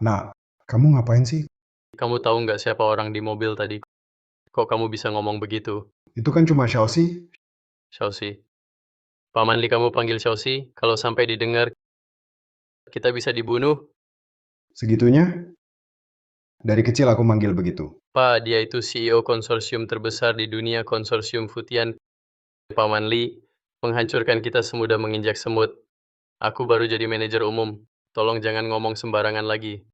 Nah, kamu ngapain sih? kamu tahu nggak siapa orang di mobil tadi? Kok kamu bisa ngomong begitu, Itu kan cuma Chelsea. Chelsea? Paman Lee kamu panggil Chelsea, kalau sampai didengar, kita bisa dibunuh. Segitunya? Dari kecil aku manggil begitu. Pak, dia itu CEO konsorsium terbesar di dunia, konsorsium Futian. Paman Lee menghancurkan kita semudah menginjak semut. Aku baru jadi manajer umum. Tolong jangan ngomong sembarangan lagi.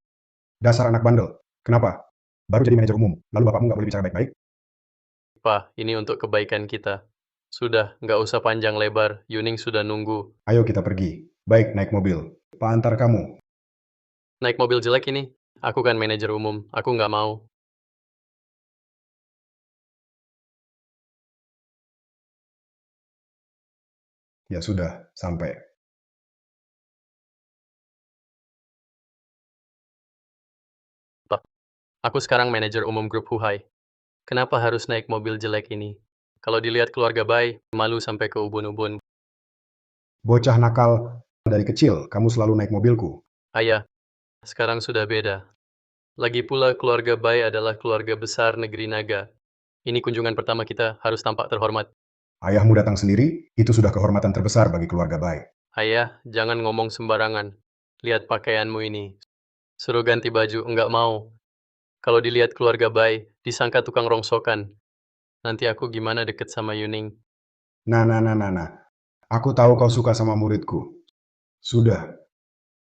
Dasar anak bandel. Kenapa? Baru jadi manajer umum, lalu bapakmu nggak boleh bicara baik-baik? Pak, ini untuk kebaikan kita. Sudah, nggak usah panjang lebar. Yuning sudah nunggu. Ayo kita pergi. Baik, naik mobil. Pak antar kamu. Naik mobil jelek ini? Aku kan manajer umum. Aku nggak mau. Ya sudah, sampai. Pak, aku sekarang manajer umum grup Huhai. Kenapa harus naik mobil jelek ini? Kalau dilihat keluarga Bai, malu sampai ke ubun-ubun. Bocah nakal. Dari kecil, kamu selalu naik mobilku. Ayah, sekarang sudah beda. Lagi pula keluarga Bai adalah keluarga besar negeri Naga. Ini kunjungan pertama kita, harus tampak terhormat. Ayahmu datang sendiri, itu sudah kehormatan terbesar bagi keluarga baik. Ayah, jangan ngomong sembarangan. Lihat pakaianmu ini. Suruh ganti baju, enggak mau. Kalau dilihat keluarga Bai, disangka tukang rongsokan. Nanti aku gimana deket sama Yuning? Nah. Aku tahu kau suka sama muridku. Sudah,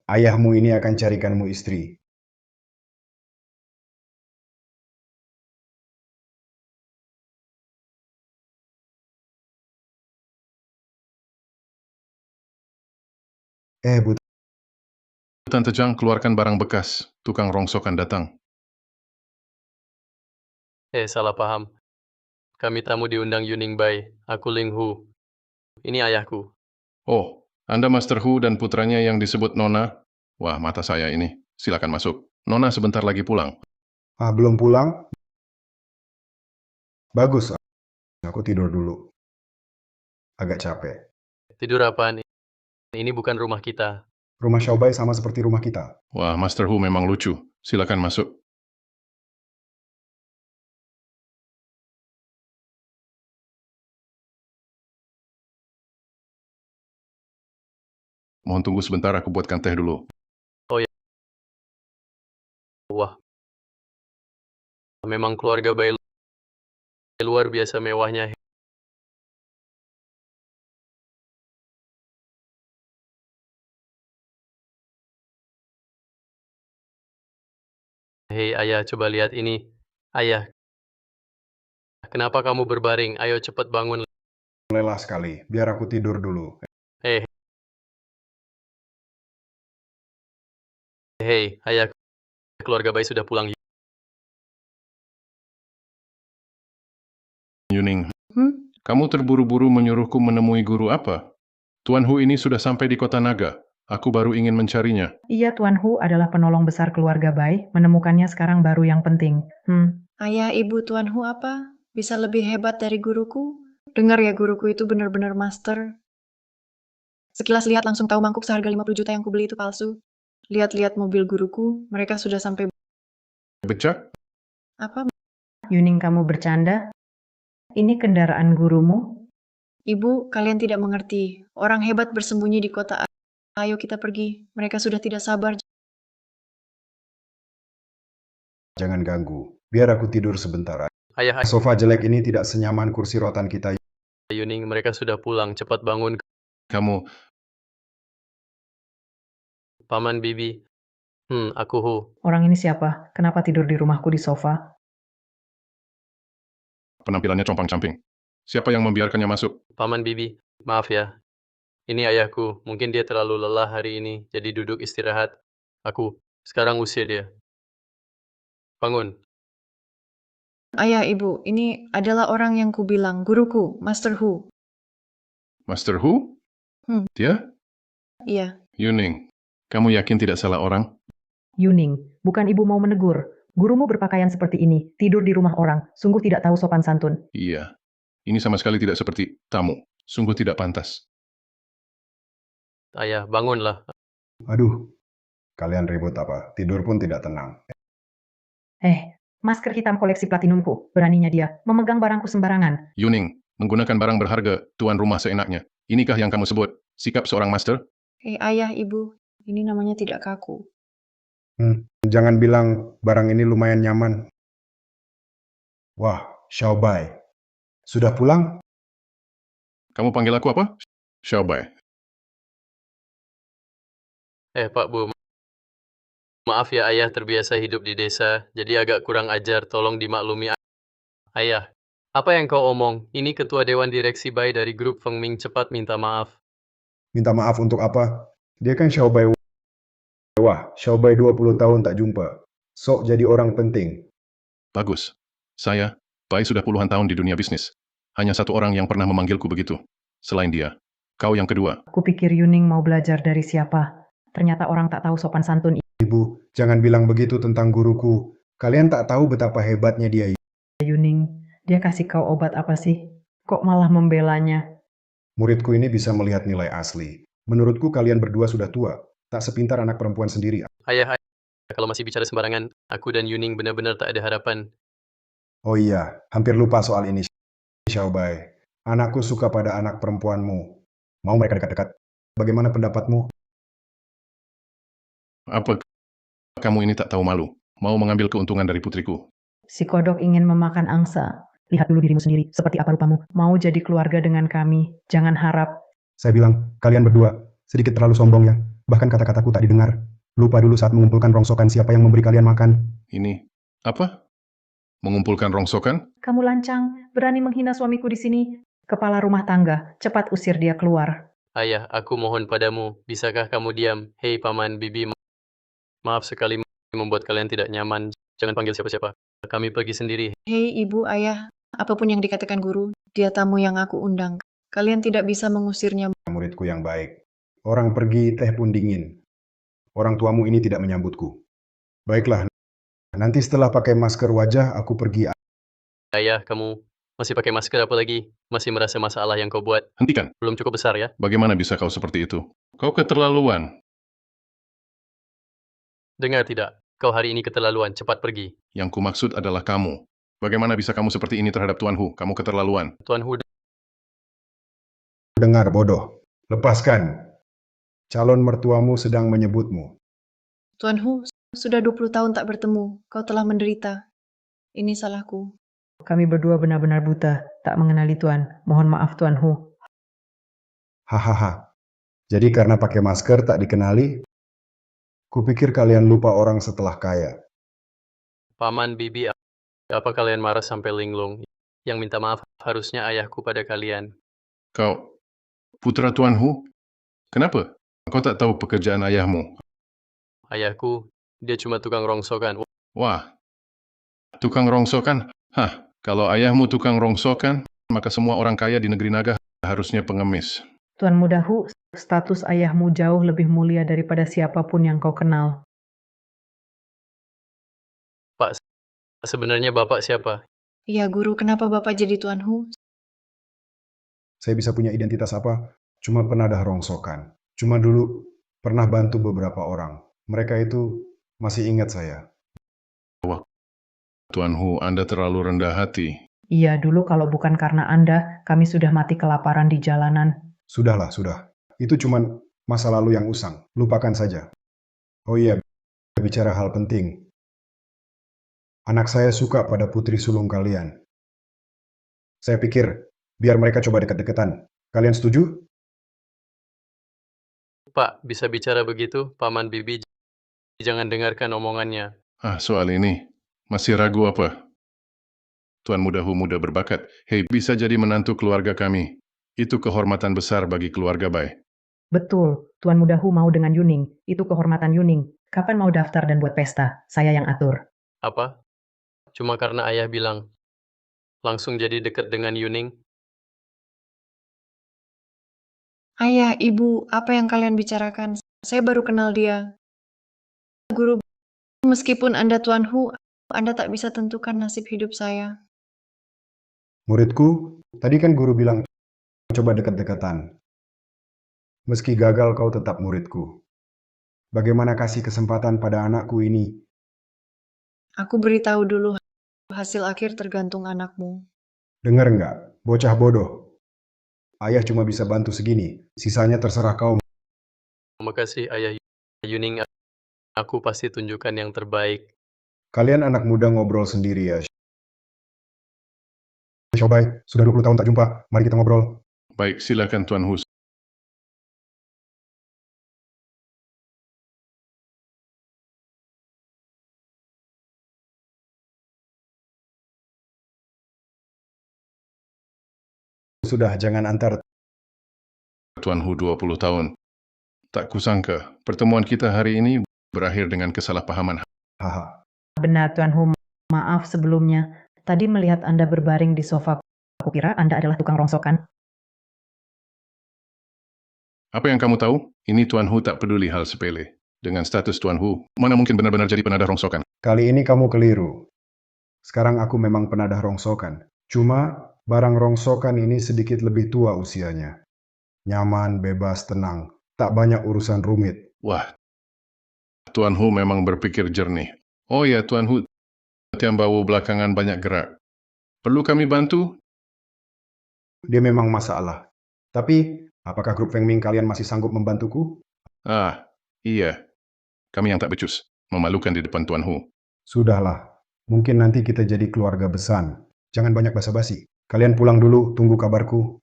ayahmu ini akan carikanmu istri. Bu, Tante Zhang, keluarkan barang bekas. Tukang rongsokan datang. Salah paham. Kami tamu diundang Yuning Bai. Aku Ling Hu. Ini ayahku. Oh, Anda Master Hu dan putranya yang disebut Nona? Wah, mata saya ini. Silakan masuk. Nona sebentar lagi pulang. belum pulang? Bagus, aku tidur dulu. Agak capek. Tidur apaan? Ini bukan rumah kita. Rumah Xiaobai sama seperti rumah kita. Wah, Master Hu memang lucu. Silakan masuk. Mohon tunggu sebentar, aku buatkan teh dulu. Oh ya. Wah. Memang keluarga Bai luar biasa mewahnya. Hei ayah, coba lihat ini. Ayah, kenapa kamu berbaring? Ayo cepat bangun. Lelah sekali, biar aku tidur dulu. Hei, ayah, keluarga Bai sudah pulang. Yuning, kamu terburu-buru menyuruhku menemui guru apa? Tuan Hu ini sudah sampai di kota Naga. Aku baru ingin mencarinya. Iya, Tuan Hu adalah penolong besar keluarga Bai. Menemukannya sekarang baru yang penting. Ayah, ibu, Tuan Hu apa? Bisa lebih hebat dari guruku? Dengar ya, guruku itu benar-benar master. Sekilas lihat langsung tahu mangkuk seharga 50 juta yang kubeli itu palsu. Lihat-lihat mobil guruku, mereka sudah sampai... Becak? Apa? Yuning, kamu bercanda? Ini kendaraan gurumu? Ibu, kalian tidak mengerti. Orang hebat bersembunyi di kota. Ayo kita pergi. Mereka sudah tidak sabar. Jangan ganggu. Biar aku tidur sebentar. Ayah, Sofa jelek ini tidak senyaman kursi rotan kita. Yuning, mereka sudah pulang. Cepat bangun. Kamu, Paman Bibi. Aku Hu. Orang ini siapa? Kenapa tidur di rumahku di sofa? penampilannya compang-camping. Siapa yang membiarkannya masuk? Paman Bibi, maaf ya. Ini ayahku. Mungkin dia terlalu lelah hari ini, jadi duduk istirahat. Aku sekarang usir dia. Bangun. Ayah, ibu, ini adalah orang yang kubilang, guruku, Master Hu. Master Hu? Dia? Iya. Yuning, kamu yakin tidak salah orang? Yuning, bukan ibu mau menegur. Gurumu berpakaian seperti ini, tidur di rumah orang, sungguh tidak tahu sopan santun. Iya, ini sama sekali tidak seperti tamu. Sungguh tidak pantas. Ayah, bangunlah. Aduh, kalian ribut apa? Tidur pun tidak tenang. Masker hitam koleksi platinumku, beraninya dia memegang barangku sembarangan. Yuning, menggunakan barang berharga tuan rumah seenaknya. Inikah yang kamu sebut sikap seorang master? Ayah, ibu, ini namanya tidak kaku. Jangan bilang barang ini lumayan nyaman. Wah, Xiaobai. Sudah pulang? Kamu panggil aku apa? Xiaobai. Pak Bu, maaf ya ayah terbiasa hidup di desa, jadi agak kurang ajar, tolong dimaklumi. Ayah, apa yang kau omong? Ini ketua dewan direksi Bai dari grup Fengming, cepat minta maaf. Minta maaf untuk apa? Dia kan Xiaobai. Wah, Xiaobai 20 tahun tak jumpa. Sok jadi orang penting. Bagus. Saya, Bai sudah puluhan tahun di dunia bisnis. Hanya satu orang yang pernah memanggilku begitu. Selain dia. Kau yang kedua. Kupikir Yuning mau belajar dari siapa. Ternyata orang tak tahu sopan santun. Ibu, jangan bilang begitu tentang guruku. Kalian tak tahu betapa hebatnya dia. Yuning, dia kasih kau obat apa sih? Kok malah membelanya? Muridku ini bisa melihat nilai asli. Menurutku kalian berdua sudah tua. Tak sepintar anak perempuan sendiri. Ayah, kalau masih bicara sembarangan, aku dan Yuning benar-benar tak ada harapan. Oh iya, hampir lupa soal ini, Xiaobai. Anakku suka pada anak perempuanmu. Mau mereka dekat-dekat? Bagaimana pendapatmu? Apa kamu ini tak tahu malu? Mau mengambil keuntungan dari putriku? Si kodok ingin memakan angsa. Lihat dulu dirimu sendiri, seperti apa rupamu. Mau jadi keluarga dengan kami, jangan harap. Saya bilang, kalian berdua sedikit terlalu sombong ya. Bahkan kata-kataku tak didengar. Lupa dulu saat mengumpulkan rongsokan siapa yang memberi kalian makan. Ini, apa? Mengumpulkan rongsokan? Kamu lancang, berani menghina suamiku di sini. Kepala rumah tangga, cepat usir dia keluar. Ayah, aku mohon padamu, bisakah kamu diam? Hei Paman, Bibi, maaf sekali membuat kalian tidak nyaman. Jangan panggil siapa-siapa. Kami pergi sendiri. Hei ibu, ayah, apapun yang dikatakan guru, dia tamu yang aku undang. Kalian tidak bisa mengusirnya. Muridku yang baik. Orang pergi, teh pun dingin. Orang tuamu ini tidak menyambutku. Baiklah, nanti setelah pakai masker wajah, aku pergi. Ayah, kamu masih pakai masker apa lagi? Masih merasa masalah yang kau buat? Hentikan. Belum cukup besar ya? Bagaimana bisa kau seperti itu? Kau keterlaluan. Dengar tidak? Kau hari ini keterlaluan, cepat pergi. Yang kumaksud adalah kamu. Bagaimana bisa kamu seperti ini terhadap Tuan Hu? Kamu keterlaluan. Tuan Hu, Dengar, bodoh. Lepaskan. Calon mertuamu sedang menyebutmu. Tuan Hu, sudah 20 tahun tak bertemu. Kau telah menderita. Ini salahku. Kami berdua benar-benar buta, tak mengenali Tuan. Mohon maaf Tuan Hu. Hahaha. Jadi karena pakai masker tak dikenali, kupikir kalian lupa orang setelah kaya. Paman, Bibi, apa kalian marah sampai linglung? Yang minta maaf harusnya ayahku pada kalian. Kau, putra Tuan Hu? Kenapa? Kau tak tahu pekerjaan ayahmu? Ayahku, dia cuma tukang rongsokan. Wah, tukang rongsokan? Hah, kalau ayahmu tukang rongsokan, maka semua orang kaya di negeri naga harusnya pengemis. Tuan Muda Hu, status ayahmu jauh lebih mulia daripada siapapun yang kau kenal. Pak, sebenarnya Bapak siapa? Ya guru, kenapa Bapak jadi Tuan Hu? Saya bisa punya identitas apa? Cuma penadah rongsokan. Cuma dulu pernah bantu beberapa orang. Mereka itu masih ingat saya. Wah, Tuan Hu, Anda terlalu rendah hati. Iya, dulu kalau bukan karena Anda, kami sudah mati kelaparan di jalanan. Sudahlah, sudah. Itu cuma masa lalu yang usang. Lupakan saja. Oh iya, bicara hal penting. Anak saya suka pada putri sulung kalian. Saya pikir, biar mereka coba dekat-dekatan. Kalian setuju? Pak, bisa bicara begitu? Paman Bibi, jangan dengarkan omongannya. Soal ini, masih ragu apa? Tuan Muda Hu muda berbakat. Hei, bisa jadi menantu keluarga kami. Itu kehormatan besar bagi keluarga Bai. Betul, Tuan Muda Hu mau dengan Yuning. Itu kehormatan Yuning. Kapan mau daftar dan buat pesta? Saya yang atur. Apa? Cuma karena ayah bilang, langsung jadi dekat dengan Yuning? Ayah, ibu, apa yang kalian bicarakan? Saya baru kenal dia. Guru, meskipun Anda Tuan Hu, Anda tak bisa tentukan nasib hidup saya. Muridku, tadi kan guru bilang coba dekat-dekatan. Meski gagal kau tetap muridku. Bagaimana kasih kesempatan pada anakku ini? Aku beritahu dulu, hasil akhir tergantung anakmu. Dengar nggak? Bocah bodoh. Ayah cuma bisa bantu segini. Sisanya terserah kau. Makasih Ayah Yuning, aku pasti tunjukkan yang terbaik. Kalian anak muda ngobrol sendiri ya. Xiaobai, sudah 20 tahun tak jumpa. Mari kita ngobrol. Baik, silakan Tuan Hu. Sudah, jangan antar. Tuan Hu 20 tahun. Tak kusangka, pertemuan kita hari ini berakhir dengan kesalahpahaman. Haha. Benar, Tuan Hu. Maaf sebelumnya. Tadi melihat Anda berbaring di sofa, aku kira Anda adalah tukang rongsokan. Apa yang kamu tahu? Ini Tuan Hu tak peduli hal sepele. Dengan status Tuan Hu, mana mungkin benar-benar jadi penadah rongsokan? Kali ini kamu keliru. Sekarang aku memang penadah rongsokan. Cuma, barang rongsokan ini sedikit lebih tua usianya. Nyaman, bebas, tenang. Tak banyak urusan rumit. Wah, Tuan Hu memang berpikir jernih. Oh ya, Tuan Hu, Tiang Bawu belakangan banyak gerak. Perlu kami bantu? Dia memang masalah. Tapi, apakah grup Feng Ming kalian masih sanggup membantuku? Ah, iya. Kami yang tak becus. Memalukan di depan Tuan Hu. Sudahlah. Mungkin nanti kita jadi keluarga besar. Jangan banyak basa-basi. Kalian pulang dulu, tunggu kabarku.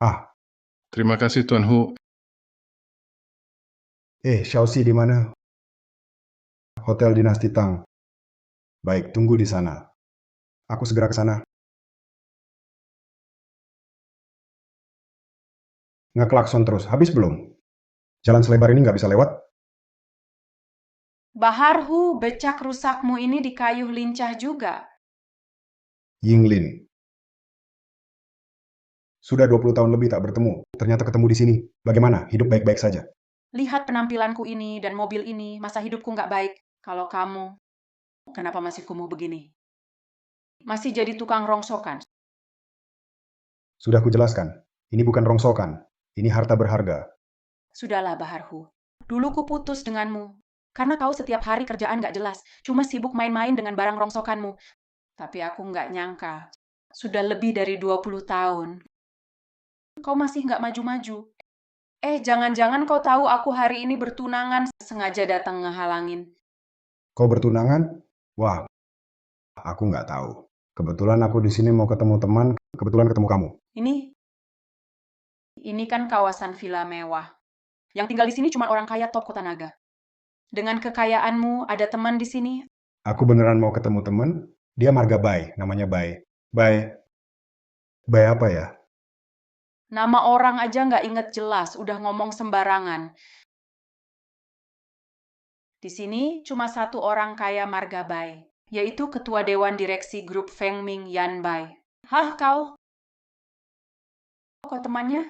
Terima kasih Tuan Hu. Xiaoxi di mana? Hotel Dinasti Tang. Baik, tunggu di sana. Aku segera ke sana. Ngeklakson terus. Habis belum? Jalan selebar ini nggak bisa lewat? Bahar Hu, becak rusakmu ini dikayuh lincah juga. Yinglin. Sudah 20 tahun lebih tak bertemu. Ternyata ketemu di sini. Bagaimana? Hidup baik-baik saja. Lihat penampilanku ini dan mobil ini, masa hidupku nggak baik. Kalau kamu, kenapa masih kumuh begini? Masih jadi tukang rongsokan. Sudah kujelaskan. Ini bukan rongsokan. Ini harta berharga. Sudahlah, Bahar Hu. Dulu ku putus denganmu. Karena kau setiap hari kerjaan nggak jelas. Cuma sibuk main-main dengan barang rongsokanmu. Tapi aku nggak nyangka. Sudah lebih dari 20 tahun. Kau masih nggak maju-maju. Jangan-jangan kau tahu aku hari ini bertunangan, sengaja datang ngehalangin. Kau bertunangan? Wah, aku nggak tahu. Kebetulan aku di sini mau ketemu teman, kebetulan ketemu kamu. Ini kan kawasan villa mewah. Yang tinggal di sini cuma orang kaya top Kota Naga. Dengan kekayaanmu, ada teman di sini? Aku beneran mau ketemu teman. Dia marga Bai, namanya Bai. Bai apa ya? Nama orang aja nggak inget jelas, udah ngomong sembarangan. Di sini cuma satu orang kaya marga Bai, yaitu Ketua Dewan Direksi Grup Feng Ming Yan Bai. Hah, kau? Kau temannya?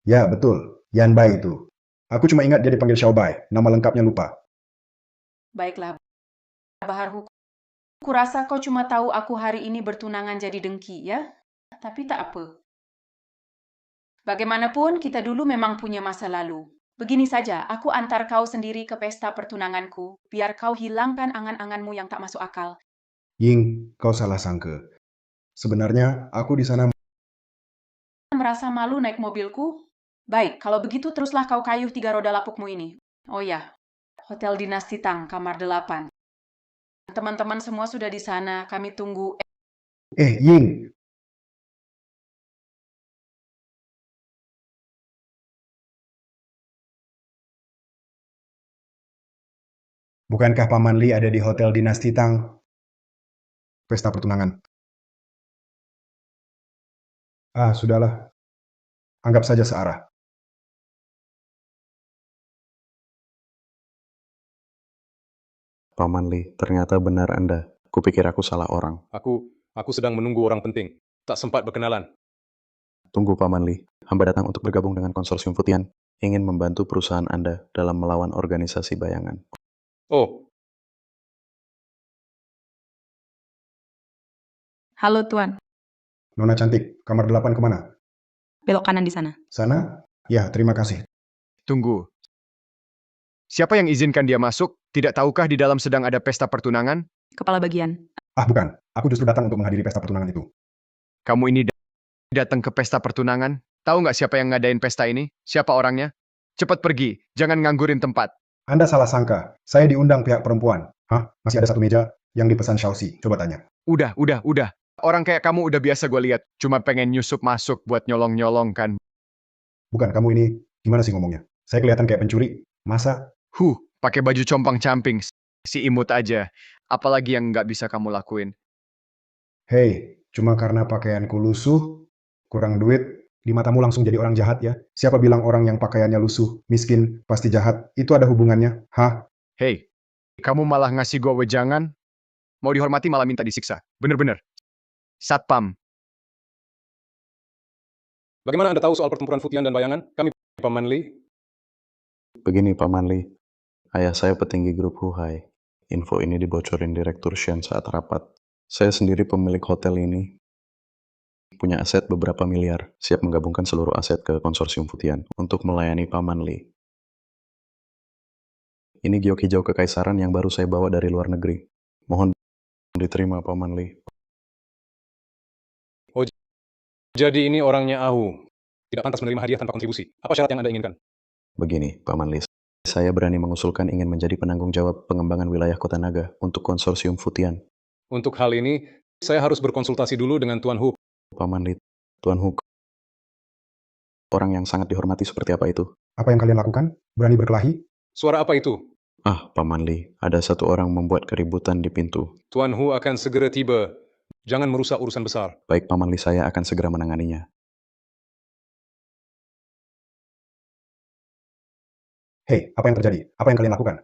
Ya, betul. Yan Bai itu. Aku cuma ingat dia dipanggil Xiao Bai. Nama lengkapnya lupa. Baiklah, Bahar Hu. Kurasa kau cuma tahu aku hari ini bertunangan jadi dengki, ya? Tapi tak apa. Bagaimanapun, kita dulu memang punya masa lalu. Begini saja, aku antar kau sendiri ke pesta pertunanganku, biar kau hilangkan angan-anganmu yang tak masuk akal. Ying, kau salah sangka. Sebenarnya, aku di sana Merasa malu naik mobilku? Baik, kalau begitu teruslah kau kayuh 3 roda lapukmu ini. Oh ya, Hotel Dinasti Tang, kamar 8. Teman-teman semua sudah di sana, kami tunggu. Ying! Bukankah Paman Li ada di Hotel Dinasti Tang? Pesta pertunangan. Sudahlah. Anggap saja searah. Paman Li, ternyata benar Anda. Kupikir aku salah orang. Aku sedang menunggu orang penting. Tak sempat berkenalan. Tunggu Paman Li, hamba datang untuk bergabung dengan konsorsium Futian. Ingin membantu perusahaan Anda dalam melawan organisasi bayangan. Oh, Halo Tuan, Nona cantik, kamar 8 kemana? belok kanan di sana. Sana? Ya, terima kasih. Tunggu. Siapa yang izinkan dia masuk? Tidak tahukah di dalam sedang ada pesta pertunangan? Kepala bagian. Ah, bukan. Aku justru datang untuk menghadiri pesta pertunangan itu. Kamu ini datang ke pesta pertunangan? Tahu nggak siapa yang ngadain pesta ini? Siapa orangnya? Cepat pergi, jangan nganggurin tempat. Anda salah sangka. Saya diundang pihak perempuan. Hah? Masih ada satu meja yang dipesan Shausi. Coba tanya. Udah. Orang kayak kamu udah biasa gue lihat. Cuma pengen nyusup masuk buat nyolong-nyolong kan. Bukan, kamu ini gimana sih ngomongnya? Saya kelihatan kayak pencuri. Masa? Pakai baju compang-camping. Si imut aja. Apalagi yang nggak bisa kamu lakuin. Hei, cuma karena pakaianku lusuh, kurang duit, di matamu langsung jadi orang jahat ya? Siapa bilang orang yang pakaiannya lusuh, miskin, pasti jahat? Itu ada hubungannya? Hah? Hei, kamu malah ngasih gue wejangan? Mau dihormati malah minta disiksa. Bener-bener. Satpam. Bagaimana Anda tahu soal pertempuran Futian dan bayangan? Kami, Paman Li. Begini Paman Li, ayah saya petinggi grup Huhai. Info ini dibocorin Direktur Shen saat rapat. Saya sendiri pemilik hotel ini. Punya aset beberapa miliar, siap menggabungkan seluruh aset ke konsorsium Futian untuk melayani Paman Li. Ini giok hijau kekaisaran yang baru saya bawa dari luar negeri. Mohon diterima Paman Li. Jadi ini orangnya Ahu. Tidak pantas menerima hadiah tanpa kontribusi. Apa syarat yang Anda inginkan? Begini, Paman Li. Saya berani mengusulkan ingin menjadi penanggung jawab pengembangan wilayah Kota Naga untuk konsorsium Futian. Untuk hal ini, saya harus berkonsultasi dulu dengan Tuan Hu. Paman Li, Tuan Hu, orang yang sangat dihormati seperti apa itu? Apa yang kalian lakukan? Berani berkelahi? Suara apa itu? Ah, Paman Li, ada satu orang membuat keributan di pintu. Tuan Hu akan segera tiba. Jangan merusak urusan besar. Baik Paman Li, saya akan segera menanganinya. Hei, apa yang terjadi? Apa yang kalian lakukan?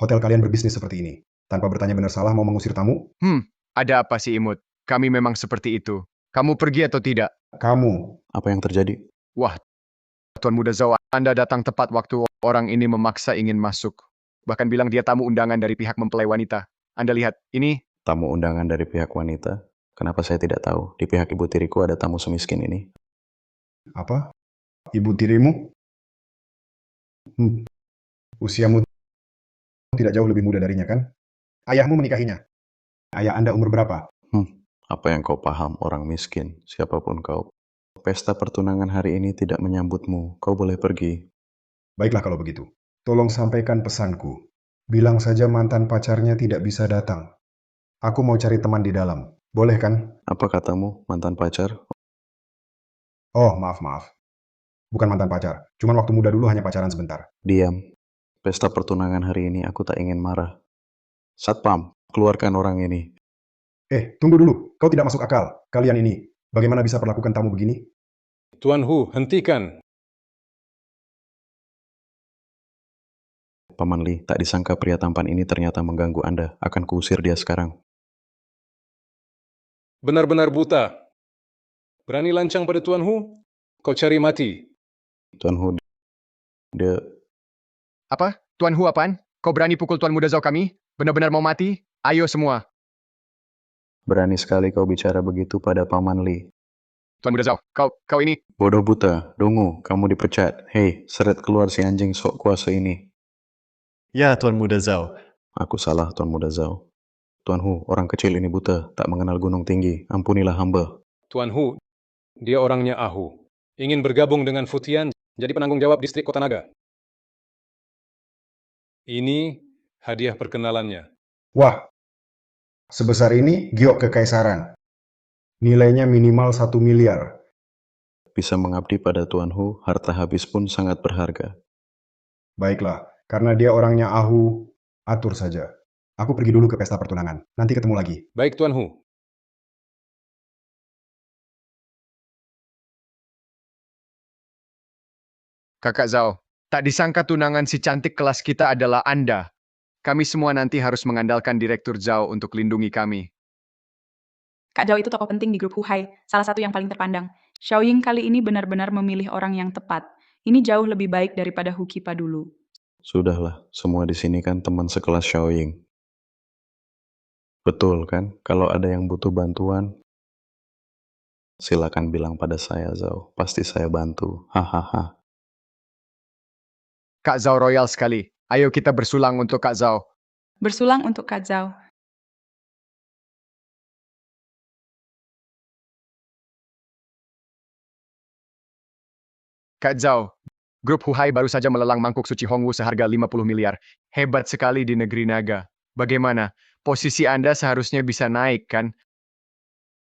Hotel kalian berbisnis seperti ini. Tanpa bertanya benar salah mau mengusir tamu? Ada apa sih imut? Kami memang seperti itu. Kamu pergi atau tidak? Kamu. Apa yang terjadi? Wah, Tuan Muda Zhao, Anda datang tepat waktu orang ini memaksa ingin masuk. Bahkan bilang dia tamu undangan dari pihak mempelai wanita. Anda lihat, ini Tamu undangan dari pihak wanita? Kenapa saya tidak tahu? Di pihak ibu tiriku ada tamu semiskin ini. Apa? Ibu tirimu? Usiamu tidak jauh lebih muda darinya, kan? Ayahmu menikahinya. Ayah Anda umur berapa? Apa yang kau paham orang miskin, siapapun kau. Pesta pertunangan hari ini tidak menyambutmu. Kau boleh pergi. Baiklah kalau begitu. Tolong sampaikan pesanku. Bilang saja mantan pacarnya tidak bisa datang. Aku mau cari teman di dalam. Boleh kan? Apa katamu, mantan pacar? Oh, maaf. Bukan mantan pacar. Cuman waktu muda dulu hanya pacaran sebentar. Diam. Pesta pertunangan hari ini aku tak ingin marah. Satpam, keluarkan orang ini. Tunggu dulu. Kau tidak masuk akal. Kalian ini, bagaimana bisa perlakukan tamu begini? Tuan Hu, hentikan. Paman Li, tak disangka pria tampan ini ternyata mengganggu Anda. Akan kuusir dia sekarang. Benar-benar buta. Berani lancang pada Tuan Hu? Kau cari mati. Tuan Hu, dia... apa? Tuan Hu apaan? Kau berani pukul Tuan Muda Zhao kami? Benar-benar mau mati? Ayo semua. Berani sekali kau bicara begitu pada Paman Li. Tuan Muda Zhao, kau ini... Bodoh buta, dungu, kamu dipecat. Hei, seret keluar si anjing sok kuasa ini. Ya, Tuan Muda Zhao. Aku salah, Tuan Muda Zhao. Tuan Hu, orang kecil ini buta, tak mengenal gunung tinggi. Ampunilah hamba. Tuan Hu, dia orangnya Ahu. Ingin bergabung dengan Futian, jadi penanggung jawab distrik Kota Naga. Ini hadiah perkenalannya. Wah, sebesar ini giok kekaisaran. Nilainya minimal 1 miliar. Bisa mengabdi pada Tuan Hu, harta habis pun sangat berharga. Baiklah, karena dia orangnya Ahu, atur saja. Aku pergi dulu ke pesta pertunangan. Nanti ketemu lagi. Baik, Tuan Hu. Kakak Zhao, tak disangka tunangan si cantik kelas kita adalah Anda. Kami semua nanti harus mengandalkan Direktur Zhao untuk lindungi kami. Kak Zhao itu tokoh penting di grup Huhai, salah satu yang paling terpandang. Xiaoying kali ini benar-benar memilih orang yang tepat. Ini jauh lebih baik daripada Hu Qipa dulu. Sudahlah, semua di sini kan teman sekelas Xiaoying. Betul kan? Kalau ada yang butuh bantuan, silakan bilang pada saya, Zhao. Pasti saya bantu. Hahaha. Kak Zhao royal sekali. Ayo kita bersulang untuk Kak Zhao. Bersulang untuk Kak Zhao. Kak Zhao, grup Huhai baru saja melelang mangkuk suci Hongwu seharga 50 miliar. Hebat sekali di negeri naga. Bagaimana? Posisi Anda seharusnya bisa naik, kan?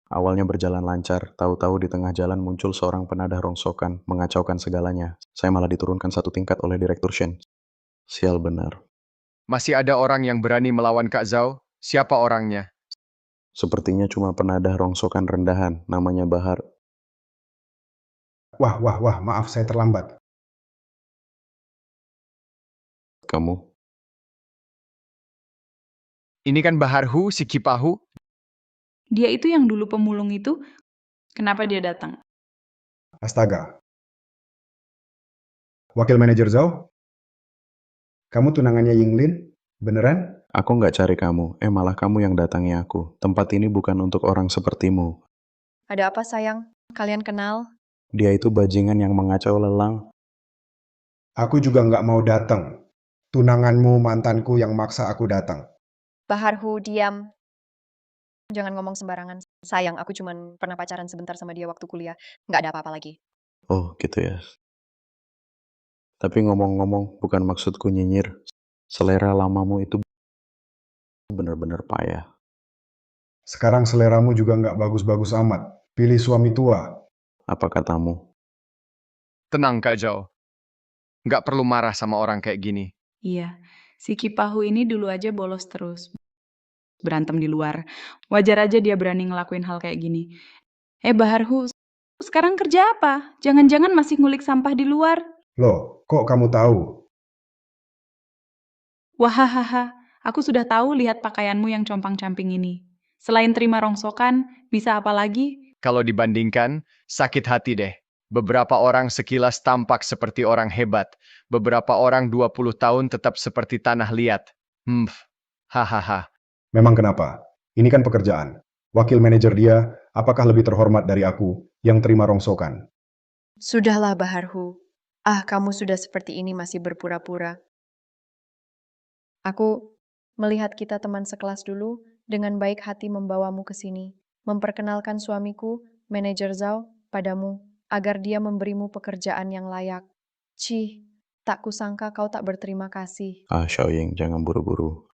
Awalnya berjalan lancar, tahu-tahu di tengah jalan muncul seorang penadah rongsokan, mengacaukan segalanya. Saya malah diturunkan satu tingkat oleh Direktur Shen. Sial benar. Masih ada orang yang berani melawan Kak Zhao? Siapa orangnya? Sepertinya cuma penadah rongsokan rendahan, namanya Bahar. Wah, maaf saya terlambat. Kamu? Ini kan Bahar Hu, si Kipahu. Dia itu yang dulu pemulung itu, kenapa dia datang? Astaga. Wakil manajer Zhao? Kamu tunangannya Yinglin? Beneran? Aku nggak cari kamu, malah kamu yang datangi aku. Tempat ini bukan untuk orang sepertimu. Ada apa sayang? Kalian kenal? Dia itu bajingan yang mengacau lelang. Aku juga nggak mau datang. Tunanganmu mantanku yang maksa aku datang. Bahar Hu, diam. Jangan ngomong sembarangan. Sayang, aku cuman pernah pacaran sebentar sama dia waktu kuliah. Nggak ada apa-apa lagi. Oh, gitu ya. Tapi ngomong-ngomong, bukan maksudku nyinyir. Selera lamamu itu benar-benar payah. Sekarang seleramu juga nggak bagus-bagus amat. Pilih suami tua. Apa katamu? Tenang, Kak Zhao. Nggak perlu marah sama orang kayak gini. Iya, si Kipahu ini dulu aja bolos terus. Berantem di luar. Wajar aja dia berani ngelakuin hal kayak gini. Bahar Hu, sekarang kerja apa? Jangan-jangan masih ngulik sampah di luar? Loh, kok kamu tahu? Wahahaha, aku sudah tahu lihat pakaianmu yang compang-camping ini. Selain terima rongsokan, bisa apa lagi? Kalau dibandingkan, sakit hati deh. Beberapa orang sekilas tampak seperti orang hebat. Beberapa orang 20 tahun tetap seperti tanah liat. Hahaha. Memang kenapa? Ini kan pekerjaan. Wakil manajer dia, apakah lebih terhormat dari aku yang terima rongsokan? Sudahlah, Bahar Hu. Kamu sudah seperti ini masih berpura-pura. Aku melihat kita teman sekelas dulu, dengan baik hati membawamu ke sini, memperkenalkan suamiku, manajer Zhao, padamu, agar dia memberimu pekerjaan yang layak. Cih, tak kusangka kau tak berterima kasih. Xiaoying, jangan buru-buru.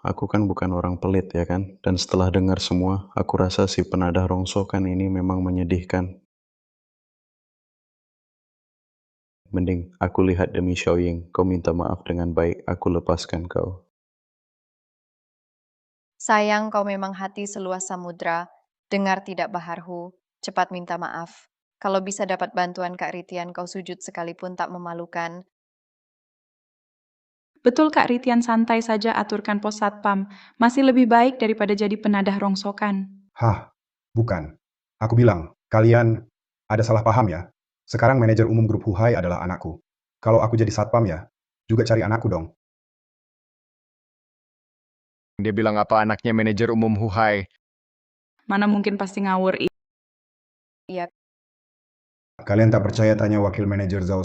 Aku kan bukan orang pelit ya kan? Dan setelah dengar semua, aku rasa si penadah rongsokan ini memang menyedihkan. Mending aku lihat demi Xiaoying, kau minta maaf dengan baik, aku lepaskan kau. Sayang, kau memang hati seluas samudra. Dengar tidak, Bahar Hu? Cepat minta maaf. Kalau bisa dapat bantuan Kak Ritian, kau sujud sekalipun tak memalukan. Betul Kak Ritian, santai saja aturkan pos satpam. Masih lebih baik daripada jadi penadah rongsokan. Hah, bukan. Aku bilang, kalian ada salah paham ya. Sekarang manajer umum grup Huhai adalah anakku. Kalau aku jadi satpam ya, juga cari anakku dong. Dia bilang apa anaknya manajer umum Huhai. Mana mungkin pasti ngawur. Iya, Kalian tak percaya tanya wakil manajer Zhao.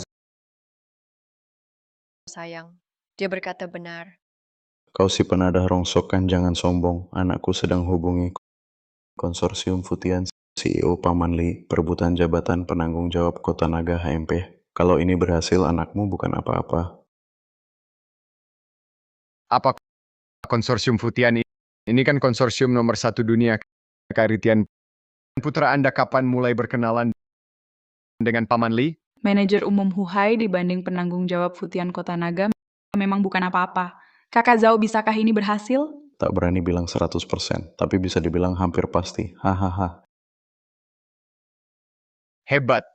sayang. Dia berkata benar. Kau si penadah rongsokan jangan sombong, anakku sedang hubungi konsorsium Futian CEO Paman Li, perebutan jabatan penanggung jawab Kota Naga HMP. Kalau ini berhasil, anakmu bukan apa-apa. Apa konsorsium Futian ini? Ini kan konsorsium nomor 1 dunia, Kak Ritian. Putra Anda kapan mulai berkenalan dengan Paman Li? Manajer umum Huhai dibanding penanggung jawab Futian Kota Naga memang bukan apa-apa. Kakak Zhao, bisakah ini berhasil? Tak berani bilang 100%, tapi bisa dibilang hampir pasti. Hahaha. Hebat.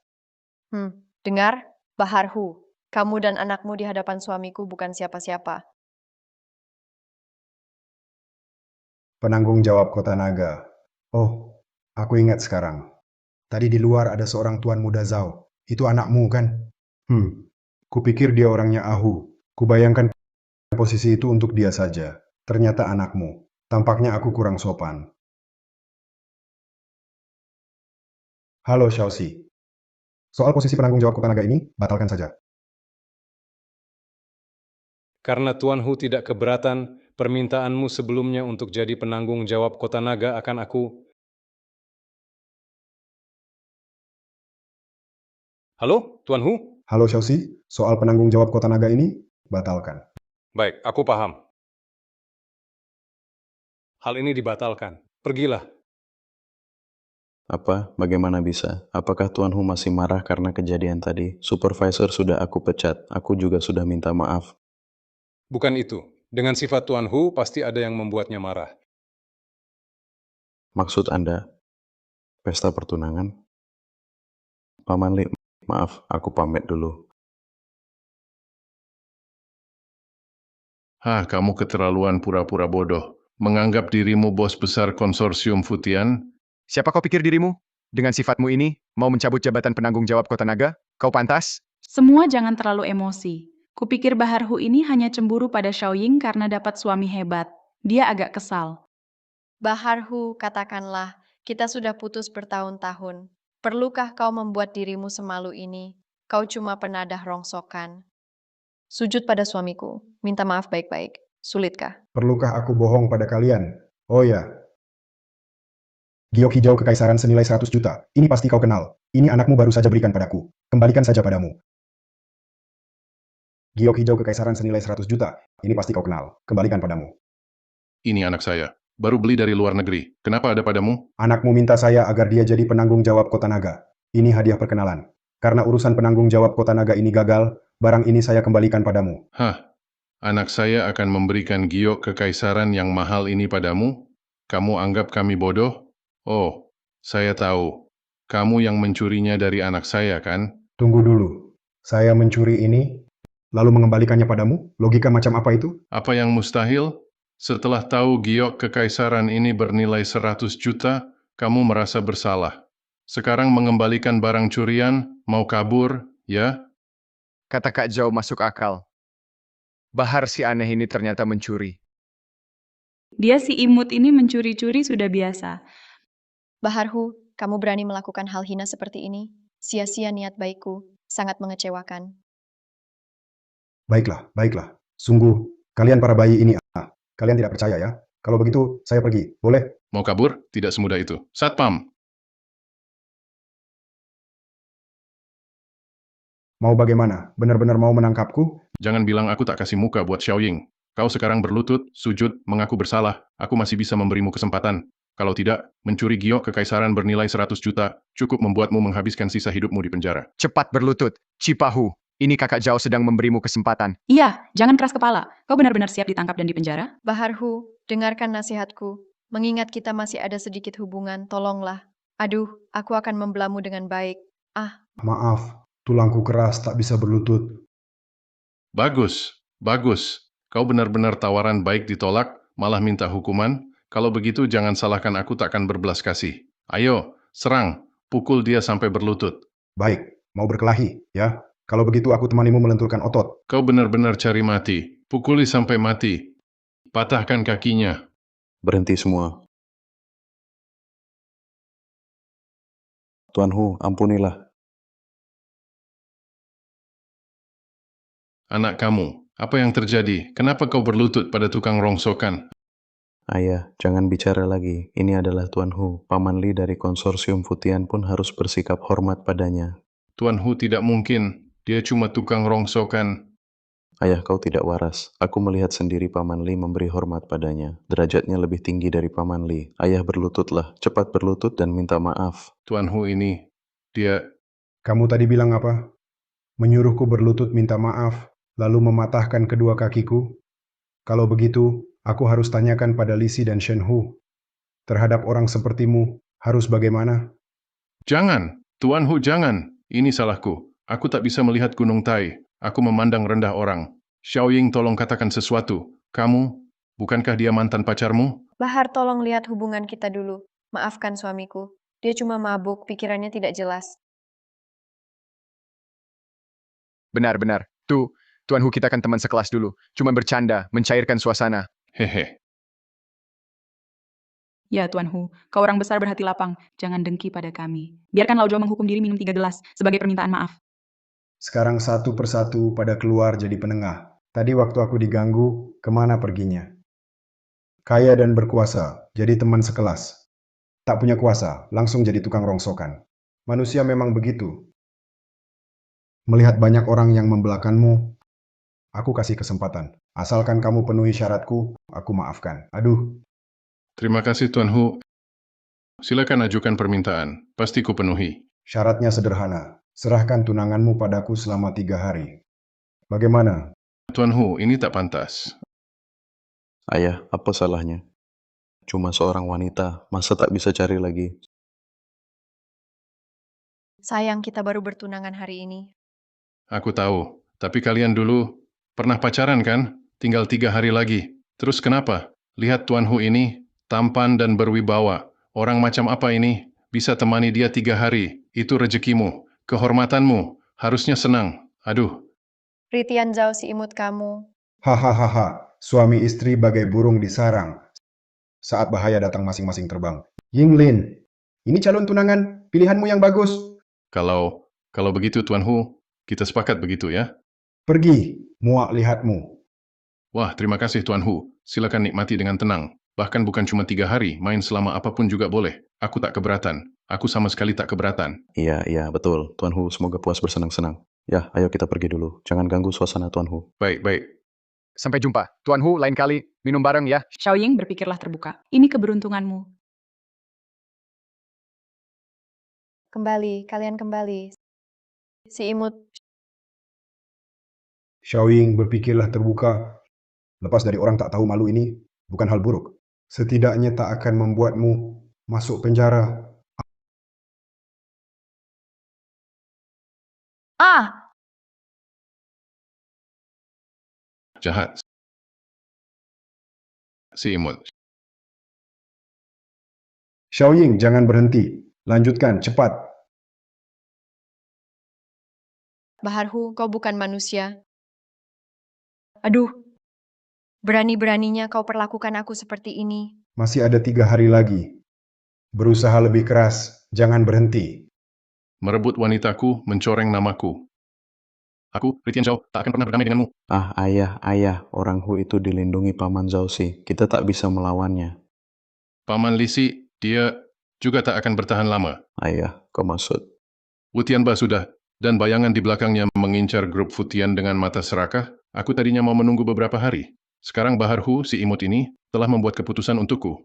Dengar, Bahar Hu. Kamu dan anakmu di hadapan suamiku bukan siapa-siapa. Penanggung jawab Kota Naga. Oh, aku ingat sekarang. Tadi di luar ada seorang tuan muda Zhao. Itu anakmu kan? Kupikir dia orangnya Ahu. Kubayangkan posisi itu untuk dia saja. Ternyata anakmu. Tampaknya aku kurang sopan. Halo Xiaoxi. Soal posisi penanggung jawab kota naga ini, batalkan saja. Karena Tuan Hu tidak keberatan, permintaanmu sebelumnya untuk jadi penanggung jawab kota naga akan aku... Halo, Tuan Hu? Halo Xiaoxi, soal penanggung jawab kota naga ini, batalkan. Baik, aku paham. Hal ini dibatalkan. Pergilah. Apa? Bagaimana bisa? Apakah Tuan Hu masih marah karena kejadian tadi? Supervisor sudah aku pecat. Aku juga sudah minta maaf. Bukan itu. Dengan sifat Tuan Hu, pasti ada yang membuatnya marah. Maksud Anda, pesta pertunangan? Paman Li, maaf, aku pamit dulu. Hah, kamu keterlaluan pura-pura bodoh. Menganggap dirimu bos besar konsorsium Futian? Siapa kau pikir dirimu? Dengan sifatmu ini, mau mencabut jabatan penanggung jawab kota naga? Kau pantas? Semua jangan terlalu emosi. Kupikir Baharhu ini hanya cemburu pada Xiaoying karena dapat suami hebat. Dia agak kesal. Baharhu, katakanlah, kita sudah putus bertahun-tahun. Perlukah kau membuat dirimu semalu ini? Kau cuma penadah rongsokan. Sujud pada suamiku, minta maaf baik-baik. Sulitkah? Perlukah aku bohong pada kalian? Oh ya. Giok hijau kekaisaran senilai 100 juta. Ini pasti kau kenal. Ini anakmu baru saja berikan padaku. Kembalikan saja padamu. Giok hijau kekaisaran senilai 100 juta. Ini pasti kau kenal. Kembalikan padamu. Ini anak saya. Baru beli dari luar negeri. Kenapa ada padamu? Anakmu minta saya agar dia jadi penanggung jawab kota naga. Ini hadiah perkenalan. Karena urusan penanggung jawab kota naga ini gagal, barang ini saya kembalikan padamu. Hah, anak saya akan memberikan giok kekaisaran yang mahal ini padamu? Kamu anggap kami bodoh? Oh, saya tahu. Kamu yang mencurinya dari anak saya, kan? Tunggu dulu. Saya mencuri ini, lalu mengembalikannya padamu? Logika macam apa itu? Apa yang mustahil? Setelah tahu giok kekaisaran ini bernilai 100 juta, kamu merasa bersalah. Sekarang mengembalikan barang curian, mau kabur, ya? Kata Kak Zhao masuk akal. Bahar si aneh ini ternyata mencuri. Dia si imut ini mencuri-curi sudah biasa. Baharhu, kamu berani melakukan hal hina seperti ini? Sia-sia niat baikku, sangat mengecewakan. Baiklah, baiklah. Sungguh, kalian para bayi ini, kalian tidak percaya ya? Kalau begitu, saya pergi. Boleh? Mau kabur? Tidak semudah itu. Satpam! Mau bagaimana? Benar-benar mau menangkapku? Jangan bilang aku tak kasih muka buat Xiaoying. Kau sekarang berlutut, sujud, mengaku bersalah. Aku masih bisa memberimu kesempatan. Kalau tidak, mencuri giok kekaisaran bernilai 100 juta, cukup membuatmu menghabiskan sisa hidupmu di penjara. Cepat berlutut. Cipahu, ini Kakak Zhao sedang memberimu kesempatan. Iya, jangan keras kepala. Kau benar-benar siap ditangkap dan dipenjara? Baharhu, dengarkan nasihatku. Mengingat kita masih ada sedikit hubungan, tolonglah. Aduh, aku akan membelamu dengan baik. Maaf, tulangku keras tak bisa berlutut. Bagus, bagus. Kau benar-benar tawaran baik ditolak, malah minta hukuman. Kalau begitu jangan salahkan aku takkan berbelas kasih. Ayo, serang, pukul dia sampai berlutut. Baik, mau berkelahi, ya? Kalau begitu aku temanimu melenturkan otot. Kau benar-benar cari mati. Pukuli sampai mati. Patahkan kakinya. Berhenti semua. Tuan Hu, ampunilah. Anak kamu, apa yang terjadi? Kenapa kau berlutut pada tukang rongsokan? Ayah, jangan bicara lagi. Ini adalah Tuan Hu. Paman Li dari konsorsium Futian pun harus bersikap hormat padanya. Tuan Hu tidak mungkin. Dia cuma tukang rongsokan. Ayah, kau tidak waras. Aku melihat sendiri Paman Li memberi hormat padanya. Derajatnya lebih tinggi dari Paman Li. Ayah, berlututlah. Cepat berlutut dan minta maaf. Tuan Hu ini, dia... Kamu tadi bilang apa? Menyuruhku berlutut minta maaf, lalu mematahkan kedua kakiku? Kalau begitu, aku harus tanyakan pada Lisi dan Shen Hu. Terhadap orang sepertimu, harus bagaimana? Jangan, Tuan Hu jangan. Ini salahku. Aku tak bisa melihat Gunung Tai. Aku memandang rendah orang. Xiaoying tolong katakan sesuatu. Kamu, bukankah dia mantan pacarmu? Bahar, tolong lihat hubungan kita dulu. Maafkan suamiku. Dia cuma mabuk, pikirannya tidak jelas. Benar-benar. Tuan Hu kita kan teman sekelas dulu. Cuma bercanda, mencairkan suasana. Hehe. Ya, Tuan Hu, kau orang besar berhati lapang, jangan dengki pada kami. Biarkan Lao Zhou menghukum diri minum 3 gelas sebagai permintaan maaf. Sekarang satu persatu pada keluar jadi penengah. Tadi waktu aku diganggu, kemana perginya? Kaya dan berkuasa, jadi teman sekelas. Tak punya kuasa, langsung jadi tukang rongsokan. Manusia memang begitu. Melihat banyak orang yang membelakanmu, aku kasih kesempatan. Asalkan kamu penuhi syaratku, aku maafkan. Aduh, Terima kasih Tuan Hu. Silakan ajukan permintaan. Pasti ku penuhi. syaratnya sederhana. Serahkan tunanganmu padaku selama 3 hari. Bagaimana? Tuan Hu, ini tak pantas. Ayah, apa salahnya? Cuma seorang wanita, masa tak bisa cari lagi? Sayang kita baru bertunangan hari ini. Aku tahu. Tapi kalian dulu pernah pacaran kan? Tinggal 3 hari lagi. Terus kenapa? Lihat Tuan Hu ini, tampan dan berwibawa. Orang macam apa ini? Bisa temani dia 3 hari. Itu rezekimu. Kehormatanmu. Harusnya senang. Aduh. Ritian Zhao si imut kamu. Hahaha, suami istri bagai burung di sarang. Saat bahaya datang masing-masing terbang. Yinglin, ini calon tunangan, pilihanmu yang bagus. Kalau begitu Tuan Hu, kita sepakat begitu ya? Pergi, muak lihatmu. Wah, terima kasih Tuan Hu. Silakan nikmati dengan tenang. Bahkan bukan cuma 3 hari, main selama apapun juga boleh. Aku tak keberatan. Aku sama sekali tak keberatan. Iya, betul. Tuan Hu, semoga puas bersenang-senang. Ya, ayo kita pergi dulu. Jangan ganggu suasana Tuan Hu. Baik. Sampai jumpa. Tuan Hu, lain kali minum bareng ya. Xiaoying, berpikirlah terbuka. Ini keberuntunganmu. Kalian kembali. Si imut. Xiaoying, berpikirlah terbuka. Lepas dari orang tak tahu malu ini, bukan hal buruk. Setidaknya tak akan membuatmu masuk penjara. Ah! Jahat. Si imut. Xiaoying, jangan berhenti. Lanjutkan, cepat. Bahar Hu, kau bukan manusia. Aduh. Berani-beraninya kau perlakukan aku seperti ini. Masih ada 3 hari lagi. Berusaha lebih keras, jangan berhenti. Merebut wanitaku, mencoreng namaku. Aku, Ritian Zhao, tak akan pernah berdamai denganmu. Ah, ayah, orang Hu itu dilindungi Paman Zhao Si. Kita tak bisa melawannya. Paman Lisi, dia juga tak akan bertahan lama. Ayah, kau maksud? Wu Tianba sudah, dan bayangan di belakangnya mengincar grup Futian dengan mata serakah. Aku tadinya mau menunggu beberapa hari. Sekarang Bahar Hu, si imut ini, telah membuat keputusan untukku.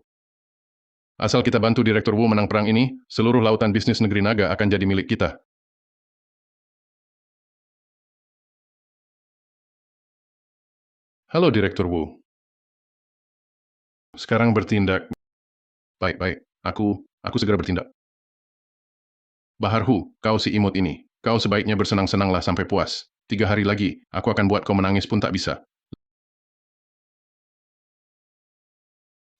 Asal kita bantu Direktur Wu menang perang ini, seluruh lautan bisnis negeri naga akan jadi milik kita. Halo Direktur Wu. Sekarang bertindak. Baik. Aku segera bertindak. Bahar Hu, kau si imut ini. Kau sebaiknya bersenang-senanglah sampai puas. 3 hari lagi, aku akan buat kau menangis pun tak bisa.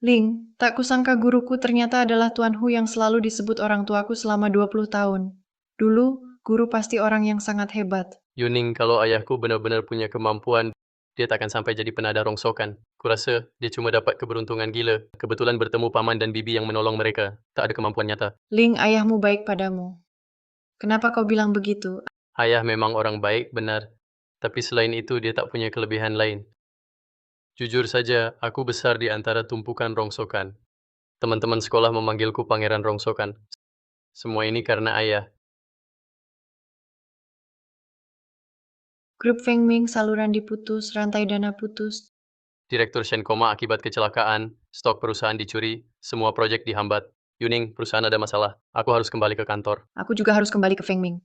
Ling, tak kusangka guruku ternyata adalah Tuan Hu yang selalu disebut orang tuaku selama 20 tahun. Dulu, guru pasti orang yang sangat hebat. Yuning, kalau ayahku benar-benar punya kemampuan, dia tak akan sampai jadi penada rongsokan. Kurasa dia cuma dapat keberuntungan gila. Kebetulan bertemu paman dan bibi yang menolong mereka. Tak ada kemampuan nyata. Ling, ayahmu baik padamu. Kenapa kau bilang begitu? Ayah memang orang baik, benar. Tapi selain itu, dia tak punya kelebihan lain. Jujur saja, aku besar di antara tumpukan rongsokan. Teman-teman sekolah memanggilku Pangeran Rongsokan. Semua ini karena ayah. Grup Feng Ming saluran diputus, rantai dana putus. Direktur Shen koma akibat kecelakaan, stok perusahaan dicuri, semua proyek dihambat. Yuning, perusahaan ada masalah. Aku harus kembali ke kantor. Aku juga harus kembali ke Feng Ming.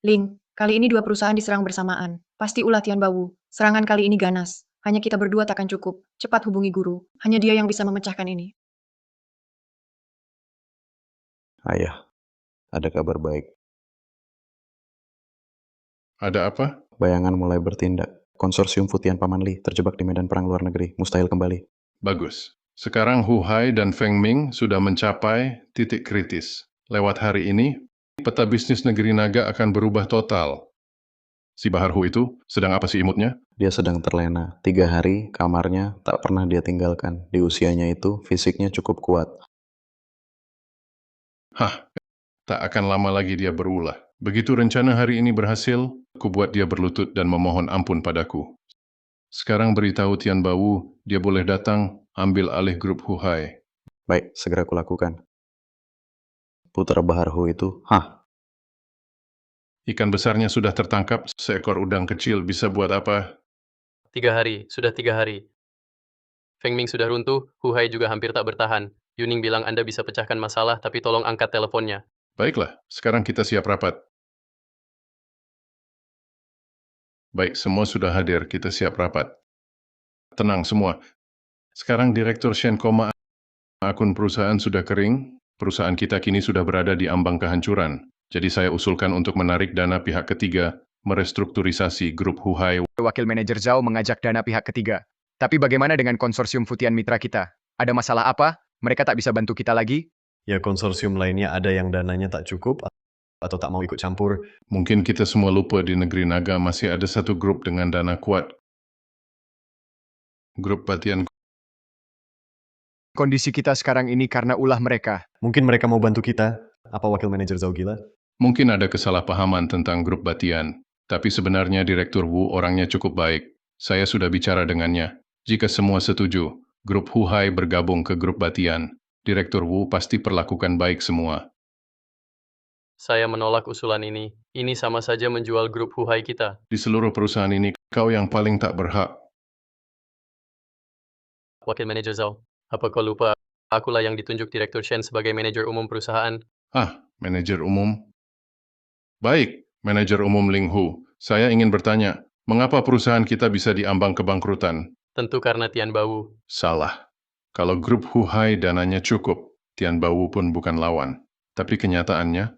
Ling, kali ini 2 perusahaan diserang bersamaan. Pasti ulah Tian Bawu. Serangan kali ini ganas. Hanya kita berdua takkan cukup. Cepat hubungi guru. Hanya dia yang bisa memecahkan ini. Ayah, ada kabar baik. Ada apa? Bayangan mulai bertindak. Konsorsium Futian Paman Li terjebak di medan perang luar negeri. Mustahil kembali. Bagus. Sekarang Hu Hai dan Feng Ming sudah mencapai titik kritis. Lewat hari ini, peta bisnis negeri naga akan berubah total. Si Bahar Hu itu sedang apa sih imutnya? Dia sedang terlena. 3 hari, kamarnya tak pernah dia tinggalkan. Di usianya itu, fisiknya cukup kuat. Hah, tak akan lama lagi dia berulah. Begitu rencana hari ini berhasil, aku buat dia berlutut dan memohon ampun padaku. Sekarang beritahu Tian Bawu, dia boleh datang, ambil alih grup Huhai. Baik, segera kulakukan. Putra Bahar Hu itu, hah? Ikan besarnya sudah tertangkap, seekor udang kecil bisa buat apa? 3 hari, sudah 3 hari. Feng Ming sudah runtuh, Hu Hai juga hampir tak bertahan. Yuning bilang Anda bisa pecahkan masalah, tapi tolong angkat teleponnya. Baiklah, sekarang kita siap rapat. Baik, semua sudah hadir, kita siap rapat. Tenang semua. Sekarang Direktur Shen koma akun perusahaan sudah kering, perusahaan kita kini sudah berada di ambang kehancuran. Jadi saya usulkan untuk menarik dana pihak ketiga, merestrukturisasi grup Huhai. Wakil manajer Zhao mengajak dana pihak ketiga. Tapi bagaimana dengan konsorsium Futian mitra kita? Ada masalah apa? Mereka tak bisa bantu kita lagi? Ya konsorsium lainnya ada yang dananya tak cukup atau tak mau ikut campur. Mungkin kita semua lupa di negeri naga masih ada satu grup dengan dana kuat. Grup Batian. Kondisi kita sekarang ini karena ulah mereka. Mungkin mereka mau bantu kita. Apa wakil manajer Zhao gila? Mungkin ada kesalahpahaman tentang grup Batian. Tapi sebenarnya Direktur Wu orangnya cukup baik. Saya sudah bicara dengannya. Jika semua setuju, grup Huhai bergabung ke grup Batian. Direktur Wu pasti perlakukan baik semua. Saya menolak usulan ini. Ini sama saja menjual grup Hu Hai kita. Di seluruh perusahaan ini, kau yang paling tak berhak. Wakil manajer Zhao, apa kau lupa? Akulah yang ditunjuk Direktur Shen sebagai manajer umum perusahaan. Manajer umum? Baik, manajer umum Ling Hu. Saya ingin bertanya, mengapa perusahaan kita bisa diambang kebangkrutan? Tentu karena Tian Bawu. Salah. Kalau grup Huhai dananya cukup, Tian Bawu pun bukan lawan. Tapi kenyataannya?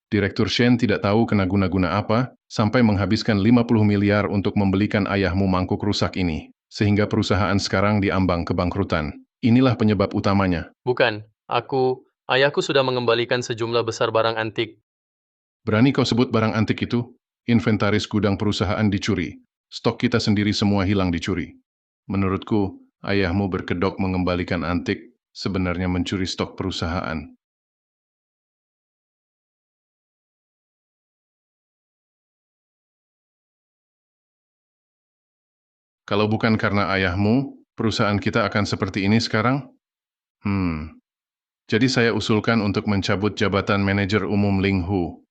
Direktur Shen tidak tahu kena guna-guna apa, sampai menghabiskan 50 miliar untuk membelikan ayahmu mangkuk rusak ini. Sehingga perusahaan sekarang diambang kebangkrutan. Inilah penyebab utamanya. Bukan, ayahku sudah mengembalikan sejumlah besar barang antik. Berani kau sebut barang antik itu? Inventaris gudang perusahaan dicuri. Stok kita sendiri semua hilang dicuri. Menurutku, ayahmu berkedok mengembalikan antik, sebenarnya mencuri stok perusahaan. Kalau bukan karena ayahmu, perusahaan kita akan seperti ini sekarang? Jadi saya usulkan untuk mencabut jabatan manajer umum Ling Hu.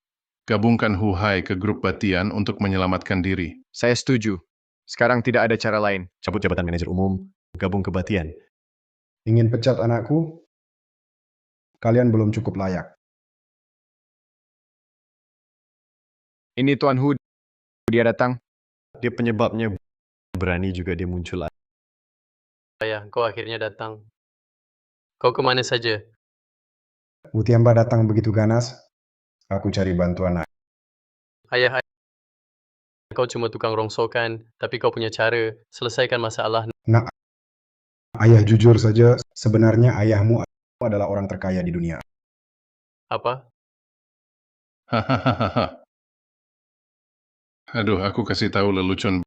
Gabungkan Hu Hai ke grup Batian untuk menyelamatkan diri. Saya setuju. Sekarang tidak ada cara lain. Cabut jabatan manajer umum, gabung ke Batian. Ingin pecat anakku? Kalian belum cukup layak. Ini Tuan Hu, dia datang. Dia penyebabnya berani juga dia muncul. Ayah, kau akhirnya datang. Kau kemana saja? Utiamba datang begitu ganas. Aku cari bantuan. Ayah, kau cuma tukang rongsokan, tapi kau punya cara. Selesaikan masalah. Nak, ayah jujur saja, sebenarnya ayahmu adalah orang terkaya di dunia. Apa? Hahaha. Aduh, aku kasih tahu lelucon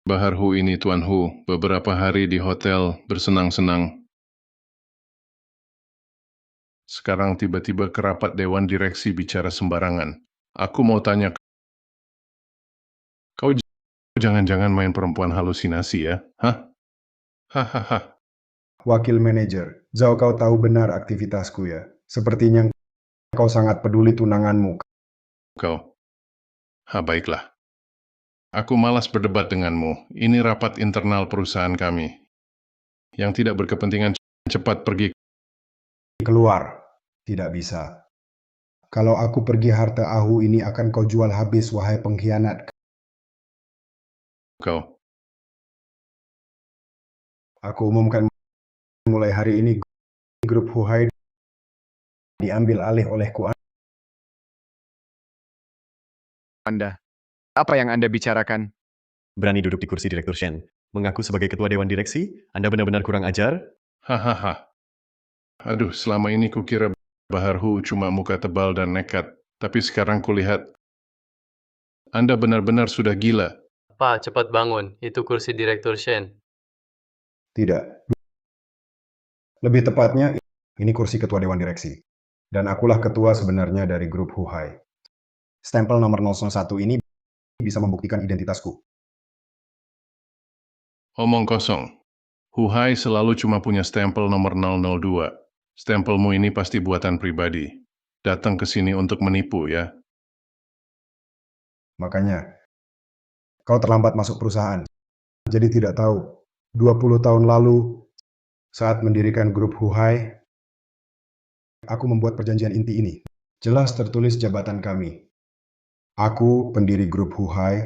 Bahar Hu ini Tuan Hu, beberapa hari di hotel bersenang-senang. Sekarang tiba-tiba kerapat dewan direksi bicara sembarangan. Aku mau tanya, kau jangan-jangan main perempuan halusinasi ya? Hahaha. Wakil manajer, Zhao kau tahu benar aktivitasku ya. Sepertinya kau sangat peduli tunanganmu. Kau. Baiklah. Aku malas berdebat denganmu. Ini rapat internal perusahaan kami. Yang tidak berkepentingan cepat pergi. Keluar. Tidak bisa. Kalau aku pergi harta Ahu ini akan kau jual habis, wahai pengkhianat. Kau. Aku umumkan mulai hari ini grup Huhai diambil alih olehku. Anda. Apa yang Anda bicarakan? Berani duduk di kursi Direktur Shen. Mengaku sebagai ketua dewan direksi? Anda benar-benar kurang ajar? Hahaha. Aduh, selama ini kukira Bahar Hu cuma muka tebal dan nekat. Tapi sekarang kulihat, Anda benar-benar sudah gila. Pak, cepat bangun. Itu kursi Direktur Shen. Tidak. Lebih tepatnya, ini kursi ketua dewan direksi. Dan akulah ketua sebenarnya dari grup Huhai. Stempel nomor 001 ini bisa membuktikan identitasku. Omong kosong. Huhai selalu cuma punya stempel nomor 002. Stempelmu ini pasti buatan pribadi. Datang ke sini untuk menipu ya. Makanya, kau terlambat masuk perusahaan. Jadi tidak tahu, 20 tahun lalu, saat mendirikan grup Huhai, aku membuat perjanjian inti ini. Jelas tertulis jabatan kami. Aku pendiri grup Huhai,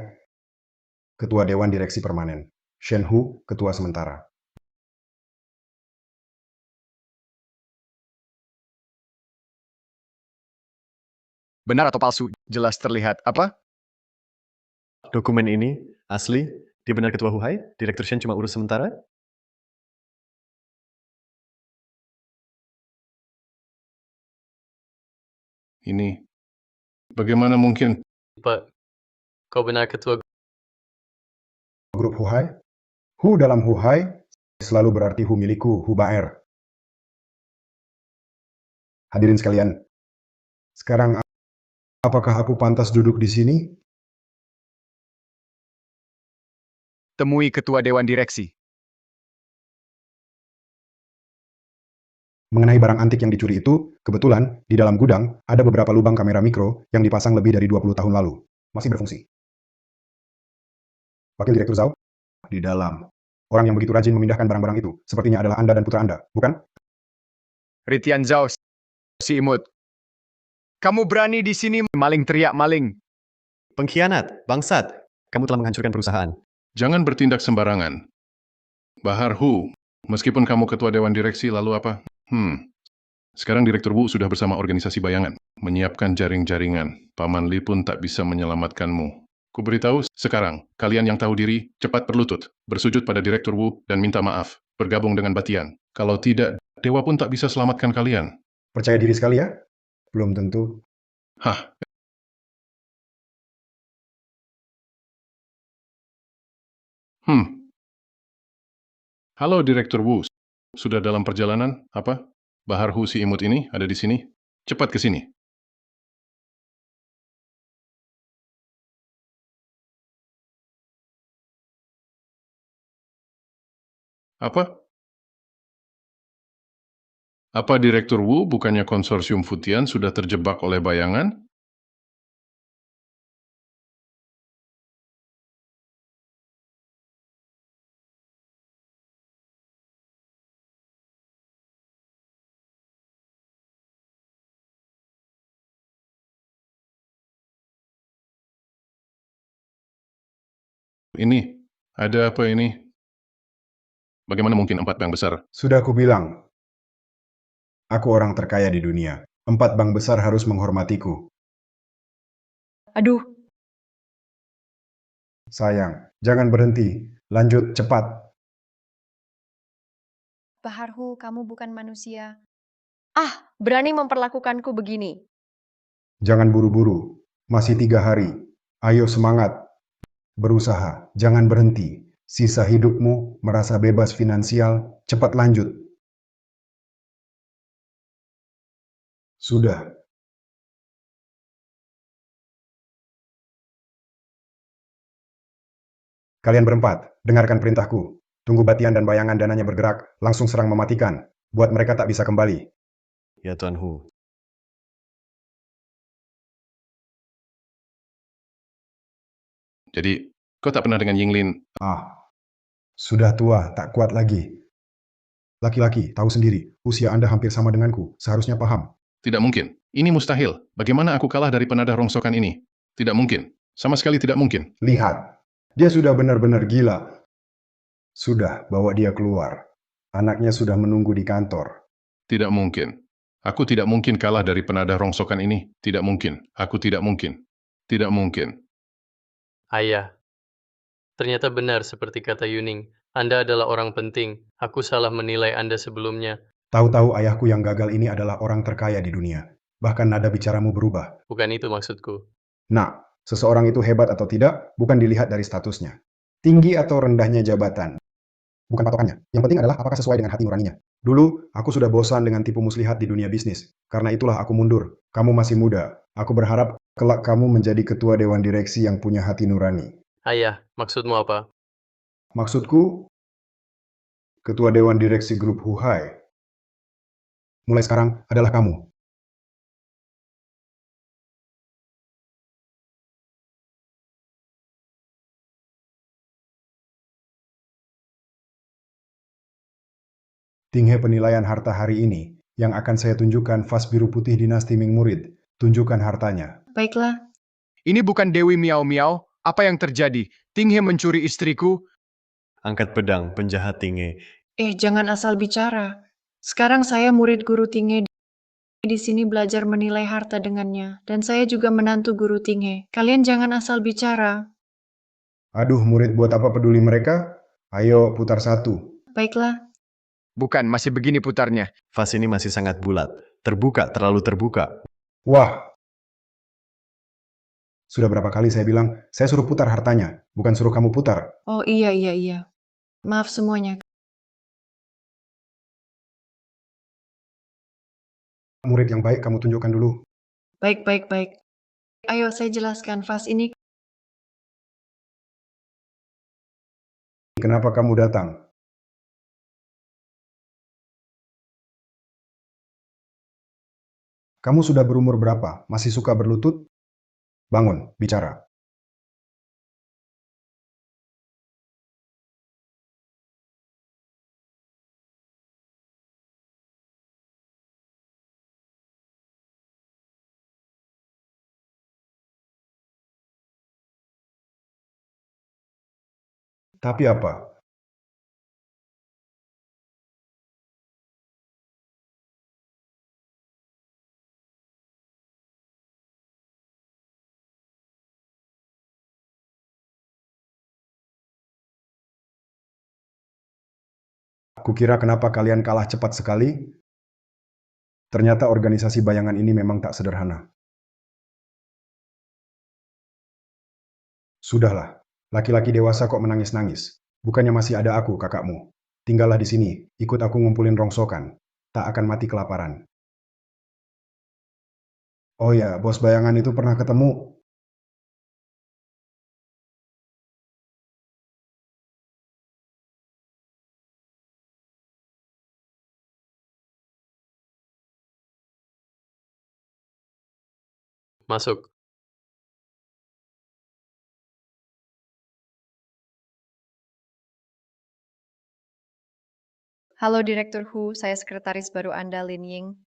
ketua dewan direksi permanen. Shen Hu, ketua sementara. Benar atau palsu? Jelas terlihat. Apa? Dokumen ini asli? Dia benar ketua Huhai? Direktur Shen cuma urus sementara? Ini, bagaimana mungkin? Pak, kau benar ketua Grup Huhai? Hu dalam Huhai selalu berarti Hu milikku, Hu Baer. Hadirin sekalian, sekarang apakah aku pantas duduk di sini? Temui ketua dewan direksi. Mengenai barang antik yang dicuri itu, kebetulan di dalam gudang ada beberapa lubang kamera mikro yang dipasang lebih dari 20 tahun lalu. Masih berfungsi. Wakil Direktur Zhao? Di dalam. Orang yang begitu rajin memindahkan barang-barang itu, sepertinya adalah Anda dan putra Anda, bukan? Ritian Zhao, si imut. Kamu berani di sini maling teriak maling. Pengkhianat, bangsat. Kamu telah menghancurkan perusahaan. Jangan bertindak sembarangan. Bahar Hu, meskipun kamu ketua dewan direksi, lalu apa? Sekarang Direktur Wu sudah bersama organisasi bayangan, menyiapkan jaring-jaringan. Paman Li pun tak bisa menyelamatkanmu. Kuberitahu sekarang, kalian yang tahu diri, cepat berlutut, bersujud pada Direktur Wu dan minta maaf, bergabung dengan Batian. Kalau tidak, Dewa pun tak bisa selamatkan kalian. Percaya diri sekali ya? Belum tentu. Hah? Halo Direktur Wu, sudah dalam perjalanan? Apa? Bahar Hu si imut ini ada di sini? Cepat ke sini. Apa? Apa Direktur Wu bukannya konsorsium Futian sudah terjebak oleh bayangan? Ini, ada apa ini? Bagaimana mungkin 4 bank besar? Sudah aku bilang, aku orang terkaya di dunia. 4 bank besar harus menghormatiku. Aduh, Sayang, jangan berhenti. Lanjut, cepat. Baharhu, kamu bukan manusia. Ah, berani memperlakukanku begini. Jangan buru-buru. Masih 3 hari. Ayo semangat. Berusaha, jangan berhenti. Sisa hidupmu merasa bebas finansial, cepat lanjut. Sudah. Kalian berempat, dengarkan perintahku. Tunggu Batian dan bayangan dananya bergerak, langsung serang mematikan. Buat mereka tak bisa kembali. Ya Tuan Hu. Jadi, kau tak pernah dengan Yinglin? Sudah tua, tak kuat lagi. Laki-laki, tahu sendiri, usia Anda hampir sama denganku, seharusnya paham. Tidak mungkin. Ini mustahil. Bagaimana aku kalah dari penadah rongsokan ini? Tidak mungkin. Sama sekali tidak mungkin. Lihat, dia sudah benar-benar gila. Sudah, bawa dia keluar. Anaknya sudah menunggu di kantor. Tidak mungkin. Aku tidak mungkin kalah dari penadah rongsokan ini. Tidak mungkin. Aku tidak mungkin. Tidak mungkin. ayah. Ternyata benar seperti kata Yuning. Anda adalah orang penting. Aku salah menilai Anda sebelumnya. Tahu-tahu ayahku yang gagal ini adalah orang terkaya di dunia. Bahkan nada bicaramu berubah. Bukan itu maksudku. Nah, seseorang itu hebat atau tidak bukan dilihat dari statusnya. Tinggi atau rendahnya jabatan. bukan patokannya. Yang penting adalah apakah sesuai dengan hati nuraninya. Dulu, aku sudah bosan dengan tipu muslihat di dunia bisnis. Karena itulah aku mundur. Kamu masih muda. Aku berharap kelak kamu menjadi ketua dewan direksi yang punya hati nurani. Ayah, maksudmu apa? Maksudku, ketua dewan direksi grup Huhai. Mulai sekarang adalah kamu. Tinghe penilaian harta hari ini, yang akan saya tunjukkan vas biru putih dinasti Ming Murid. Tunjukkan hartanya. Baiklah, Ini bukan Dewi Miao Miao. Apa yang terjadi? Tinghe mencuri istriku. Angkat pedang, penjahat Tinghe. jangan asal bicara. Sekarang saya murid guru Tinghe di sini belajar menilai harta dengannya. Dan saya juga menantu guru Tinghe. Kalian jangan asal bicara. Aduh, murid buat apa peduli mereka? Ayo, putar satu. Baiklah, Bukan, masih begini putarnya. Vas ini masih sangat bulat. Terbuka, terlalu terbuka. Wah, sudah berapa kali saya bilang, saya suruh putar hartanya, bukan suruh kamu putar. oh iya. Maaf semuanya. Murid yang baik kamu tunjukkan dulu. Baik. Ayo saya jelaskan vas ini. Kenapa kamu datang? Kamu sudah berumur berapa? Masih suka berlutut? Bangun, bicara. Tapi apa? Kukira kenapa kalian kalah cepat sekali? Ternyata organisasi bayangan ini memang tak sederhana. Sudahlah, laki-laki dewasa kok menangis-nangis. Bukannya masih ada aku, kakakmu. Tinggallah di sini, ikut aku ngumpulin rongsokan. Tak akan mati kelaparan. Oh ya, bos bayangan itu pernah ketemu. Masuk. Halo Direktur Hu, saya sekretaris baru Anda Lin Ying.